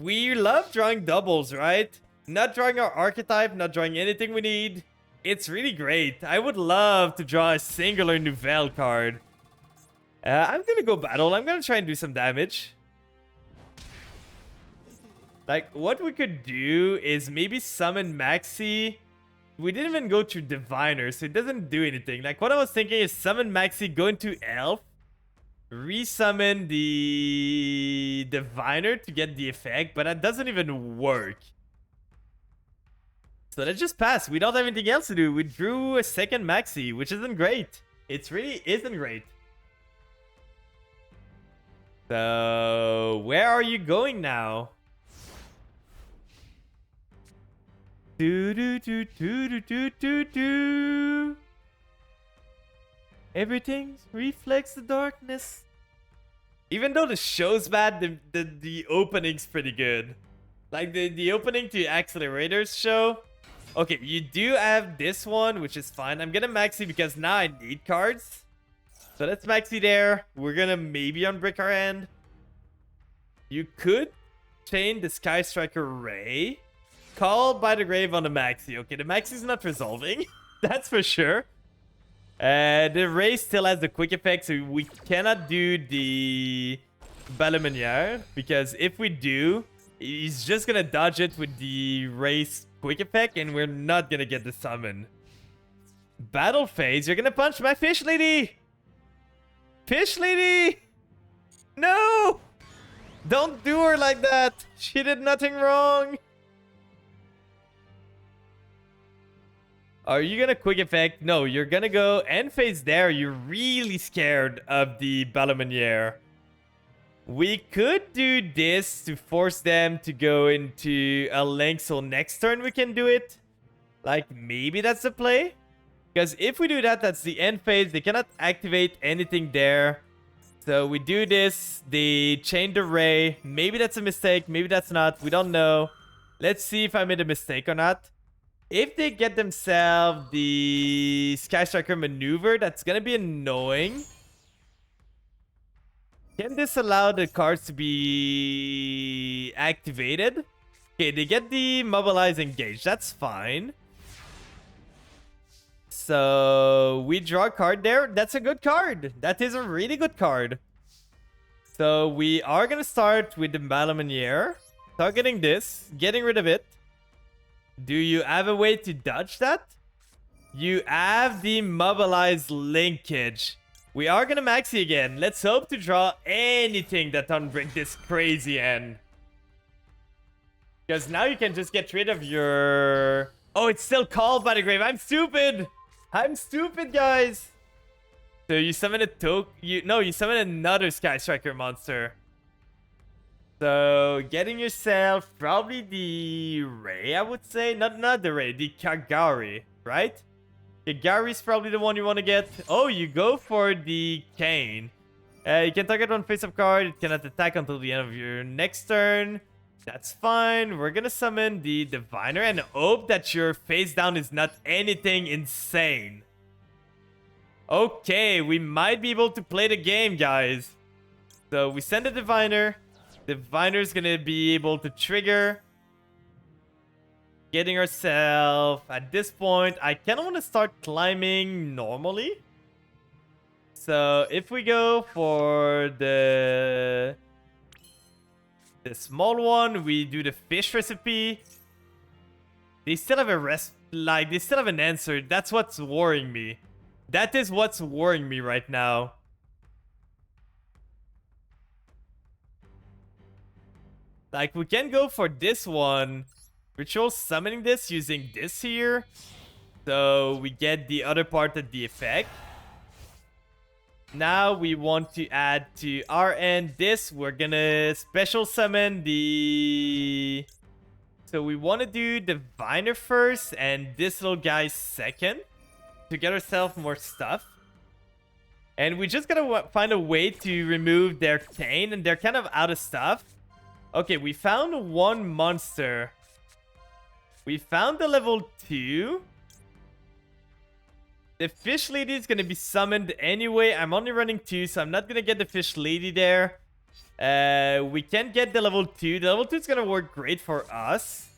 We love drawing doubles, right? Not drawing our archetype, not drawing anything we need. It's really great. I would love to draw a singular Nouvelle card. I'm gonna go battle. I'm gonna try and do some damage. Like, what we could do is maybe summon Maxi. We didn't even go through Diviner, so it doesn't do anything. Like, what I was thinking is summon Maxi, go into Elf, resummon the Diviner to get the effect, but that doesn't even work. So let's just pass. We don't have anything else to do. We drew a second Maxi, which isn't great. It really isn't great. So, where are you going now? Do do do do do do do do. Everything reflects the darkness. Even though the show's bad, the opening's pretty good. Like the opening to Accelerators show. Okay, you do have this one, which is fine. I'm gonna maxi because now I need cards. So let's maxi there. We're gonna maybe unbrick our hand. You could chain the Sky Striker Ray. Called by the grave on the maxi. Okay, the maxi's not resolving. That's for sure. The Ray still has the quick effect, so we cannot do the Balamanière. Because if we do, he's just gonna dodge it with the Ray's quick effect, and we're not gonna get the summon. Battle phase, you're gonna punch my fish lady! Fish lady! No! Don't do her like that! She did nothing wrong! Are you gonna quick effect? No, you're gonna go end phase there. You're really scared of the Balamanière. We could do this to force them to go into a link, so next turn we can do it. Like, maybe that's the play. Because if we do that, that's the end phase. They cannot activate anything there. So we do this. They chain the Ray. Maybe that's a mistake. Maybe that's not. We don't know. Let's see if I made a mistake or not. If they get themselves the Sky Striker maneuver, that's going to be annoying. Can this allow the cards to be activated? Okay, they get the Mobilize Engage. That's fine. So, we draw a card there. That's a good card. That is a really good card. So, we are going to start with the Balamanière. Targeting this. Getting rid of it. Do you have a way to dodge that? You have the Mobilize Linkage. We are gonna maxi again. Let's hope to draw anything that unbrick this crazy end. Because now you can just get rid of your... Oh, it's still called by the grave. I'm stupid! I'm stupid, guys! So you summon a you summon another Sky Striker monster. So, getting yourself probably the Ray, I would say. Not the Ray, the Kagari, right? Kagari's probably the one you want to get. Oh, you go for the Kane. You can target one face-up card. It cannot attack until the end of your next turn. That's fine. We're gonna summon the Diviner and hope that your face down is not anything insane. Okay, we might be able to play the game, guys. So we send the Diviner. Diviner's gonna be able to trigger. Getting ourselves at this point. I kind of want to start climbing normally. So if we go for the small one, we do the fish recipe. They still have they still have an answer. That's what's worrying me. That is what's worrying me right now. Like, we can go for this one. Ritual summoning this using this here. So we get the other part of the effect. Now we want to add to our end this. We're gonna special summon the... So we want to do Diviner first and this little guy second. To get ourselves more stuff. And we just gotta find a way to remove their cane. And they're kind of out of stuff. Okay, we found one monster. We found the level 2. The fish lady is going to be summoned anyway. I'm only running 2, so I'm not going to get the fish lady there. We can get the level 2. The level 2 is going to work great for us.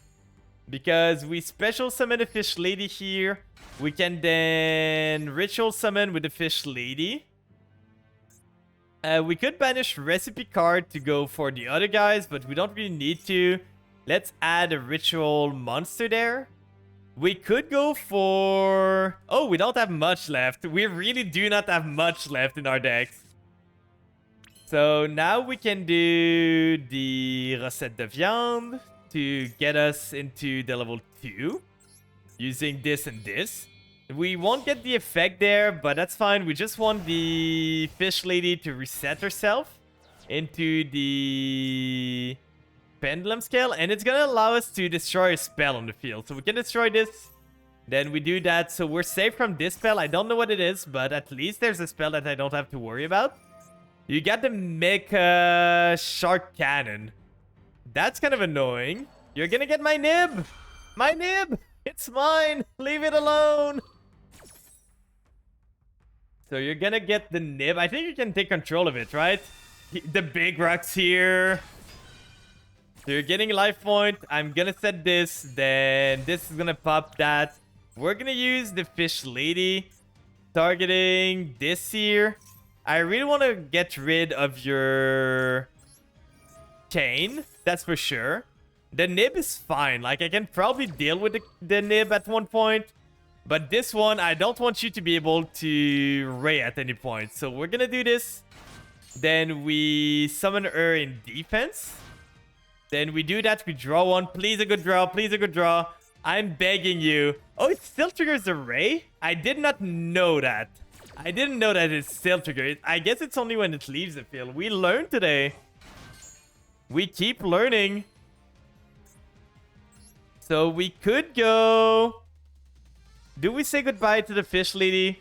Because we special summon the fish lady here. We can then ritual summon with the fish lady. We could banish recipe card to go for the other guys, but we don't really need to. Let's add a ritual monster there. We could go for... Oh, we don't have much left. We really do not have much left in our decks. So now we can do the recette de viande to get us into the level 2. Using this and this. We won't get the effect there, but that's fine. We just want the fish lady to reset herself into the pendulum scale, and it's gonna allow us to destroy a spell on the field. So we can destroy this, then we do that. So we're safe from this spell. I don't know what it is, but at least there's a spell that I don't have to worry about. You got the Mecha Shark Cannon. That's kind of annoying. You're gonna get my nib! My nib! It's mine! Leave it alone! So you're gonna get the nib. I think you can take control of it, right? The big rock's here. So you're getting a life point. I'm gonna set this. Then this is gonna pop that. We're gonna use the fish lady. Targeting this here. I really want to get rid of your chain. That's for sure. The nib is fine. Like, I can probably deal with the nib at one point. But this one, I don't want you to be able to ray at any point. So we're gonna do this. Then we summon her in defense. Then we do that. We draw one. Please a good draw. Please a good draw. I'm begging you. Oh, it still triggers the ray? I did not know that. I didn't know that it still triggers. I guess it's only when it leaves the field. We learned today. We keep learning. So we could go... Do we say goodbye to the fish lady?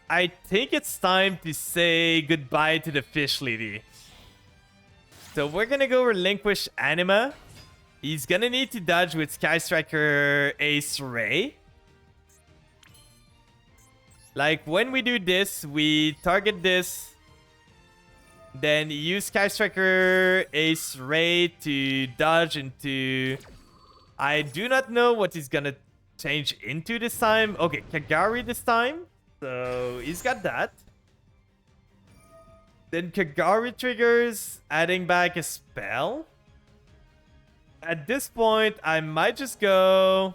I think it's time to say goodbye to the fish lady. So we're gonna go relinquish Anima. He's gonna need to dodge with Sky Striker Ace Ray. Like, when we do this, we target this. Then use Sky Striker Ace Ray to dodge into... I do not know what he's gonna change into this time. Okay, Kagari this time. So he's got that. Then Kagari triggers, adding back a spell. At this point, I might just go...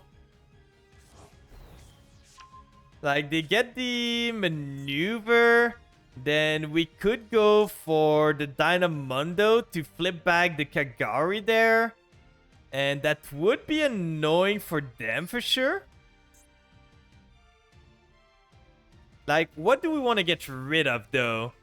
Like, they get the maneuver. Then we could go for the Dynamundo to flip back the Kagari there. And that would be annoying for them for sure. Like, what do we want to get rid of though?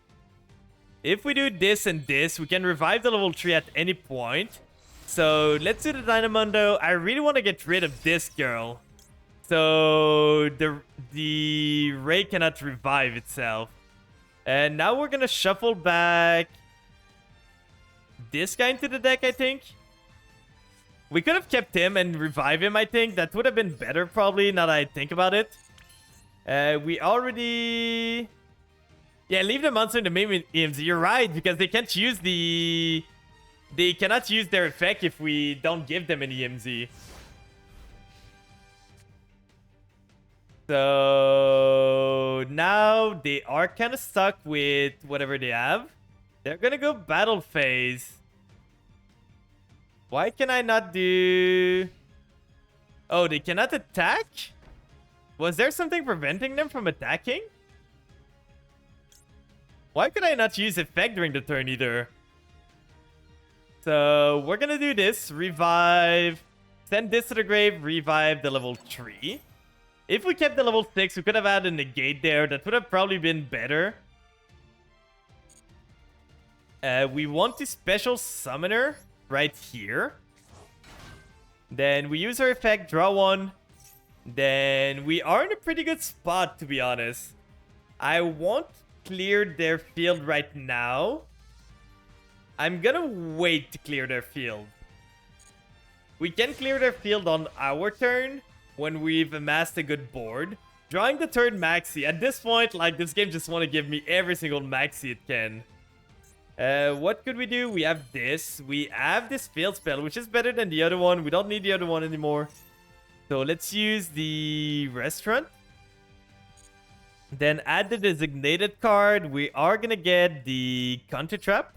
If we do this and this, we can revive the level 3 at any point. So let's do the Dynamundo. I really want to get rid of this girl. So the Ray cannot revive itself. And now we're gonna shuffle back this guy into the deck, I think. We could have kept him and revive him, I think. That would have been better, probably, now that I think about it. We already... Yeah, leave the monster in the main EMZ. You're right, because they can't use the... They cannot use their effect if we don't give them an EMZ. So... Now they are kind of stuck with whatever they have. They're gonna go battle phase. Why can I not do... Oh, they cannot attack? Was there something preventing them from attacking? Why could I not use effect during the turn either? So, we're gonna do this. Revive. Send this to the grave. Revive the level 3. If we kept the level 6, we could have had a negate there. That would have probably been better. We want to special summoner right here. Then we use our effect, draw 1. Then we are in a pretty good spot, to be honest. I won't clear their field right now. I'm gonna wait to clear their field. We can clear their field on our turn when we've amassed a good board. Drawing the third maxi. At this point, like, this game just want to give me every single maxi it can. What could we do? We have this. We have this field spell, which is better than the other one. We don't need the other one anymore. So let's use the restaurant. Then add the designated card. We are going to get the counter trap.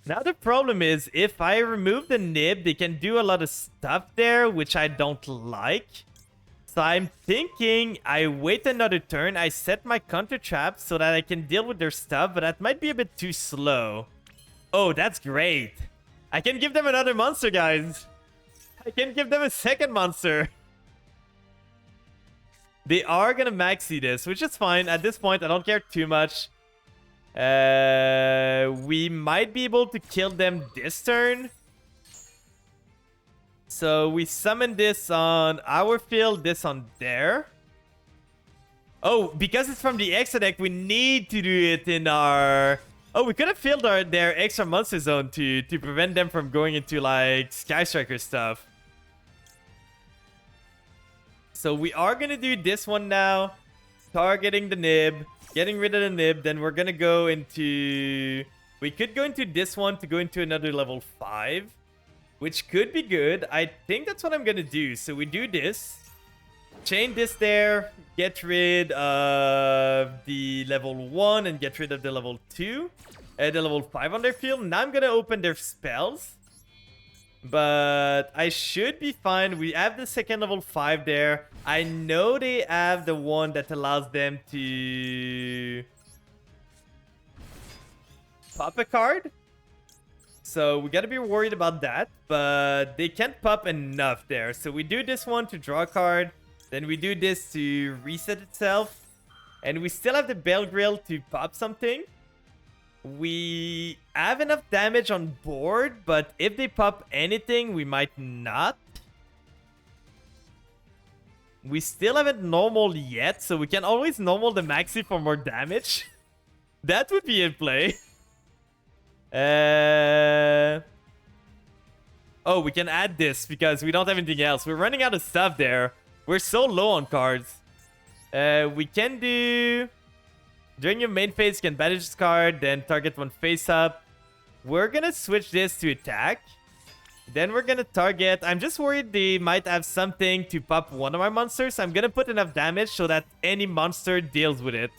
Now the problem is, if I remove the nib, they can do a lot of stuff there, which I don't like. So I'm thinking I wait another turn. I set my counter trap so that I can deal with their stuff, but that might be a bit too slow. Oh, that's great. I can give them another monster, guys. I can give them a second monster. They are gonna maxi this, which is fine. At this point, I don't care too much. We might be able to kill them this turn. So we summon this on our field, this on there. Oh, because it's from the extra deck, we need to do it in our... Oh, we could have filled their extra monster zone to prevent them from going into, like, Sky Striker stuff. So we are going to do this one now. Targeting the nib. Getting rid of the nib. Then we're going to go into... We could go into this one to go into another level 5. Which could be good. I think that's what I'm going to do. So we do this. Chain this there. Get rid of the level 1 and get rid of the level 2. The level 5 on their field. Now I'm going to open their spells. But I should be fine. We have the second level 5 there. I know they have the one that allows them to pop a card. So we gotta be worried about that. But they can't pop enough there. So we do this one to draw a card. Then we do this to reset itself. And we still have the Bell Grill to pop something. We have enough damage on board, but if they pop anything, we might not. We still haven't normal yet, so we can always normal the maxi for more damage. That would be in play. Oh, we can add this because we don't have anything else. We're running out of stuff there. We're so low on cards. We can do... During your main phase, you can banish this card, then target one face up. We're gonna switch this to attack. Then we're gonna target... I'm just worried they might have something to pop one of our monsters. I'm gonna put enough damage so that any monster deals with it.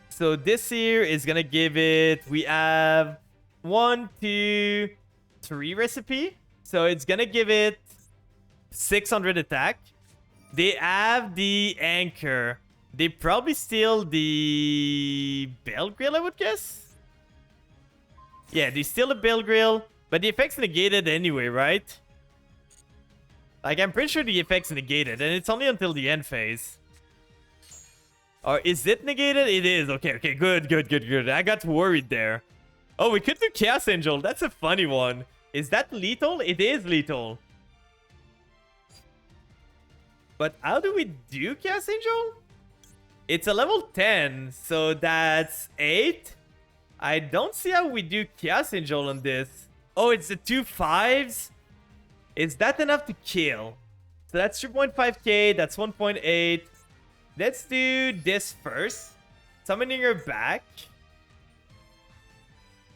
So this here is gonna give it... We have 1, 2, 3 recipe. So it's gonna give it 600 attack. They have the anchor. They probably steal the Bell Grill, I would guess. Yeah, they steal the Bell Grill, but the effect's negated anyway, right? Like, I'm pretty sure the effect's negated, and it's only until the end phase. Or is it negated? It is. Okay, okay, good. I got worried there. Oh, we could do Chaos Angel. That's a funny one. Is that lethal? It is lethal. But how do we do Chaos Angel? It's a level 10, so that's 8. I don't see how we do Chaos Angel on this. Oh, it's the 2 5s? Is that enough to kill? So that's 3.5k, that's 1.8. Let's do this first. Summoning her back.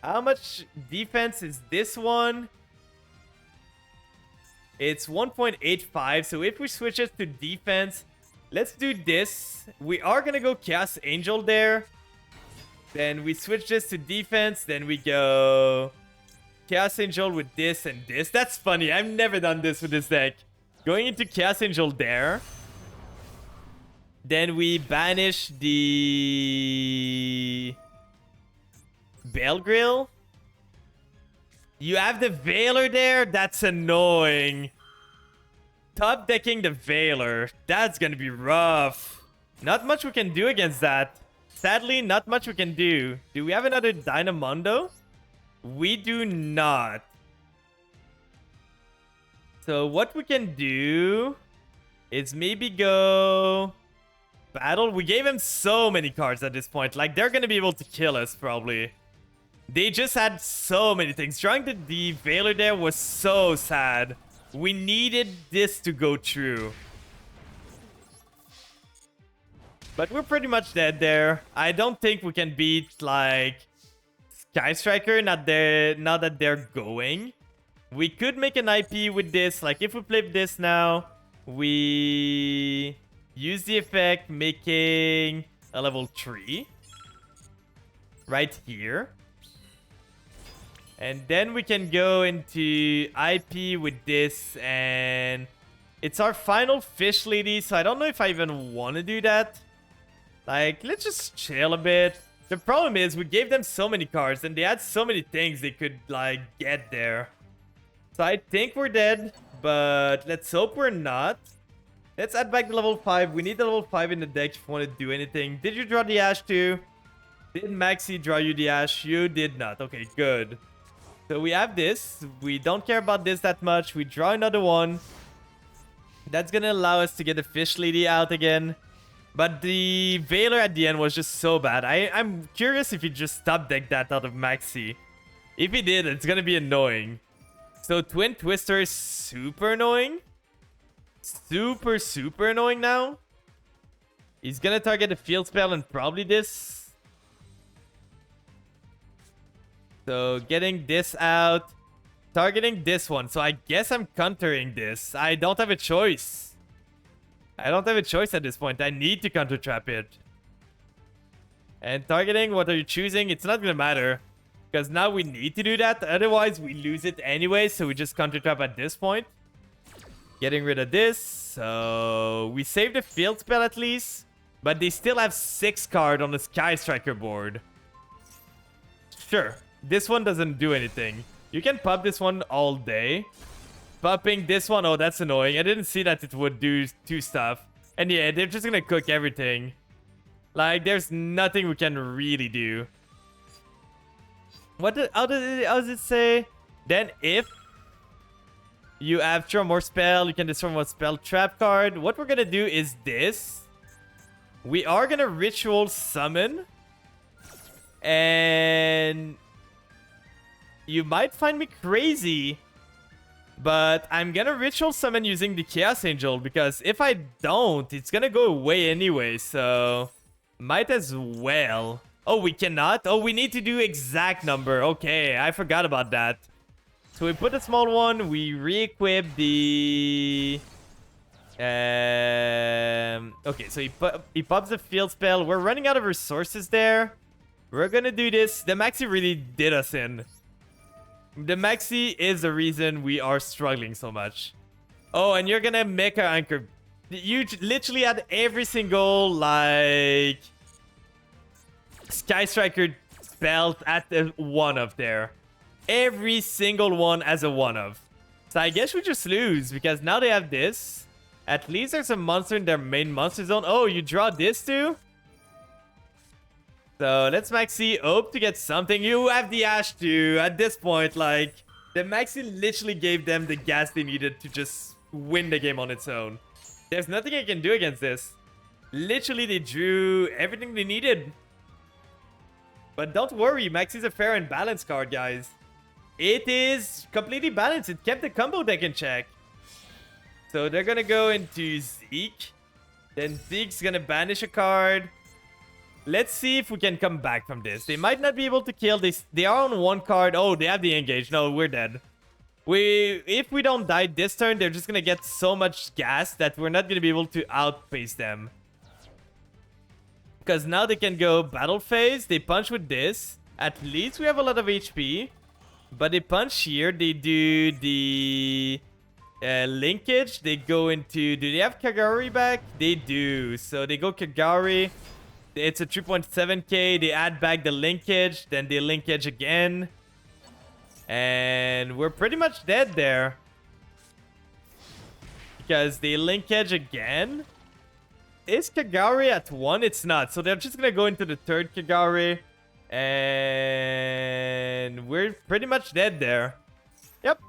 How much defense is this one? It's 1.85, so if we switch it to defense, let's do this. We are gonna go Chaos Angel there. Then we switch this to defense, then we go Chaos Angel with this and this. That's funny, I've never done this with this deck. Going into Chaos Angel there. Then we banish the Bale Grill. You have the Veiler there? That's annoying. Top decking the Veiler. That's gonna be rough. Not much we can do against that. Sadly, not much we can do. Do we have another Dynamondo? We do not. So what we can do is maybe go battle. We gave him so many cards at this point. Like, they're gonna be able to kill us probably. They just had so many things. Drawing the Veiler there was so sad. We needed this to go through. But we're pretty much dead there. I don't think we can beat, like, Sky Striker, now that they're going. We could make an IP with this. Like, if we flip this now, we use the effect, making a level 3. Right here. And then we can go into IP with this, and it's our final Fish Lady, so I don't know if I even want to do that. Like, let's just chill a bit. The problem is we gave them so many cards, and they had so many things they could, like, get there. So I think we're dead, but let's hope we're not. Let's add back the level 5. We need the level 5 in the deck if you want to do anything. Did you draw the Ash too? Did Maxi draw you the Ash? You did not. Okay, good. So we have this. We don't care about this that much. We draw another one. That's going to allow us to get the Fish Lady out again. But the Veiler at the end was just so bad. I'm curious if he just top decked that out of Maxi. If he did, it's going to be annoying. So Twin Twister is super annoying. Super, super annoying now. He's going to target the field spell and probably this. So getting this out. Targeting this one. So I guess I'm countering this. I don't have a choice. I don't have a choice at this point. I need to counter trap it. And targeting, what are you choosing? It's not gonna matter. Because now we need to do that. Otherwise, we lose it anyway. So we just counter trap at this point. Getting rid of this. So we save the field spell at least. But they still have 6 cards on the Sky Striker board. Sure. This one doesn't do anything. You can pop this one all day. Popping this one, oh, that's annoying. I didn't see that it would do 2 stuff. And yeah, they're just gonna cook everything. Like, there's nothing we can really do. How does it say? Then if you have throw more spell, you can destroy one spell trap card. What we're gonna do is this. We are gonna ritual summon. And you might find me crazy, but I'm gonna ritual summon using the Chaos Angel, because if I don't, it's gonna go away anyway, so might as well. Oh, we cannot? Oh, we need to do exact number. Okay, I forgot about that. So we put a small one, we re-equip the... Okay, so he pops the field spell. We're running out of resources there. We're gonna do this. The Maxi really did us in. The Maxi is the reason we are struggling so much. Oh, and you're gonna make our anchor. You literally had every single, like, Sky Striker spell at the one of there. Every single one as a one of. So I guess we just lose, because now they have this. At least there's a monster in their main monster zone. Oh, you draw this too? So let's Maxi hope to get something. You have the Ash too. At this point, like, the Maxi literally gave them the gas they needed to just win the game on its own. There's nothing I can do against this. Literally, they drew everything they needed. But don't worry, Maxi's a fair and balanced card, guys. It is completely balanced. It kept the combo deck in check. So they're gonna go into Zeke. Then Zeke's gonna banish a card. Let's see if we can come back from this. They might not be able to kill this. They are on one card. Oh, they have the engage. No, we're dead. If we don't die this turn, they're just gonna get so much gas that we're not gonna be able to outpace them. Because now they can go battle phase. They punch with this. At least we have a lot of HP. But they punch here. They do the linkage. They go into... Do they have Kagari back? They do. So they go Kagari. It's a 3.7k. They add back the linkage. Then they linkage again. And we're pretty much dead there. Because they linkage again. Is Kagari at 1? It's not. So they're just going to go into the third Kagari. And we're pretty much dead there. Yep.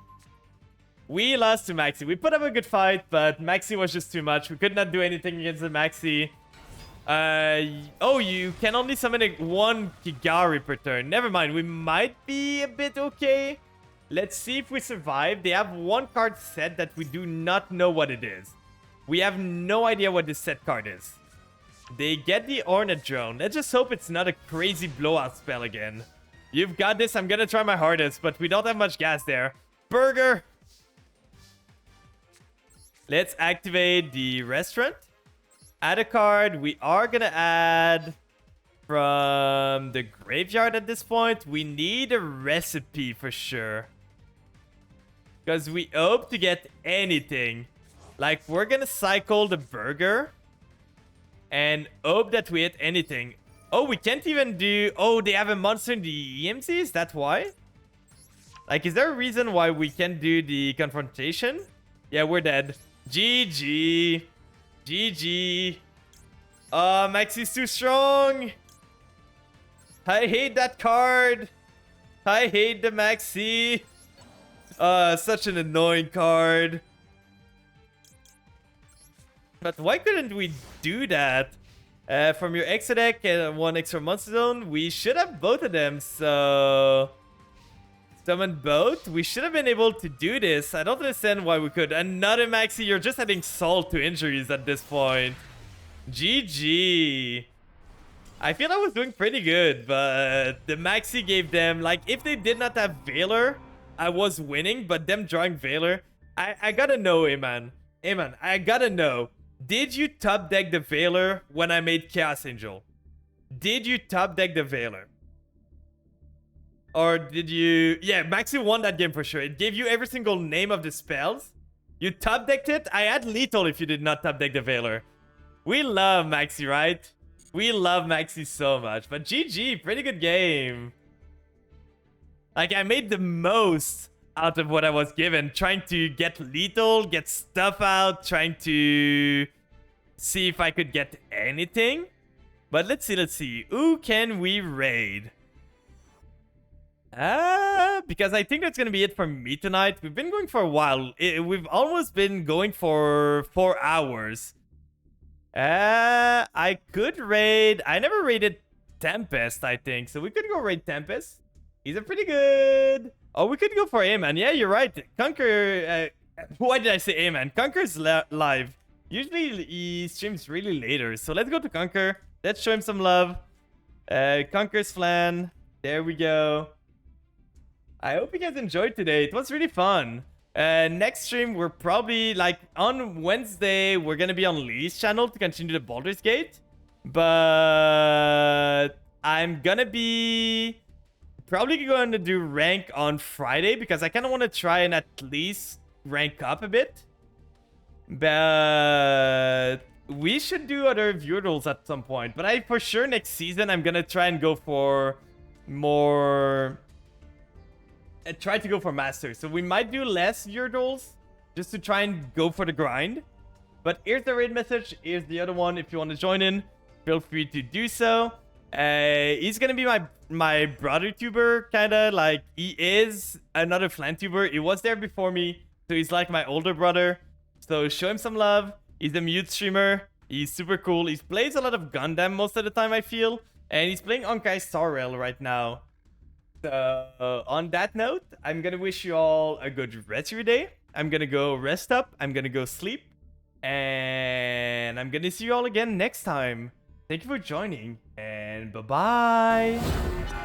We lost to Maxi. We put up a good fight, but Maxi was just too much. We could not do anything against the Maxi. Oh, you can only summon one Kagari per turn. Never mind. We might be a bit okay. Let's see if we survive. They have one card set that we do not know what it is. We have no idea what this set card is. They get the Ornate Drone. Let's just hope it's not a crazy blowout spell again. You've got this. I'm gonna try my hardest, but we don't have much gas there. Burger! Let's activate the restaurant. Add a card. We are gonna add from the graveyard at this point. We need a recipe for sure. Because we hope to get anything. Like, we're gonna cycle the burger. And hope that we hit anything. Oh, we can't even do... Oh, they have a monster in the EMC? Is that why? Like, is there a reason why we can't do the confrontation? Yeah, we're dead. GG. GG. Maxi's too strong. I hate that card. I hate the Maxi. Such an annoying card. But why couldn't we do that? From your extra deck and one extra monster zone, we should have both of them, so... Summon both? We should have been able to do this. I don't understand why we could. Another Maxi, you're just adding salt to injuries at this point. GG. I feel I was doing pretty good, but the Maxi gave them... Like, if they did not have Veiler, I was winning, but them drawing Veiler... I gotta know, Aman. Aman, I gotta know. Did you top deck the Veiler when I made Chaos Angel? Did you top deck the Veiler? Or did you... Yeah, Maxi won that game for sure. It gave you every single name of the spells. You top decked it. I had lethal if you did not top deck the Veiler. We love Maxi, right? We love Maxi so much. But GG, pretty good game. Like, I made the most out of what I was given. Trying to get lethal, get stuff out, trying to see if I could get anything. But let's see. Who can we raid? Because I think that's gonna be it for me tonight. We've been going for a while. We've almost been going for 4 hours. I could raid. I never raided Tempest, I think. So we could go raid Tempest. He's a pretty good... Oh, we could go for Aman. Yeah, you're right. Conquer... why did I say Aman? Conquer's live. Usually he streams really later. So let's go to Conquer. Let's show him some love. Conquer's Flan. There we go. I hope you guys enjoyed today. It was really fun. Next stream, we're probably, like, on Wednesday, we're gonna be on Lee's channel to continue the Baldur's Gate. But I'm gonna be probably going to do rank on Friday because I kind of want to try and at least rank up a bit. But we should do other viewer roles at some point. But for sure next season, I'm gonna try and go for more... try to go for Master. So we might do less viewer roles just to try and go for the grind. But here's the raid message. Here's the other one. If you want to join in, feel free to do so. He's gonna be my brother tuber, kinda. Like, he is another Flan tuber. He was there before me, so he's like my older brother. So show him some love. He's a mute streamer. He's super cool. He plays a lot of Gundam most of the time, I feel. And he's playing Onkai Star Rail right now. So, on that note, I'm gonna wish you all a good rest of your day. I'm gonna go rest up. I'm gonna go sleep. And I'm gonna see you all again next time. Thank you for joining. And bye-bye.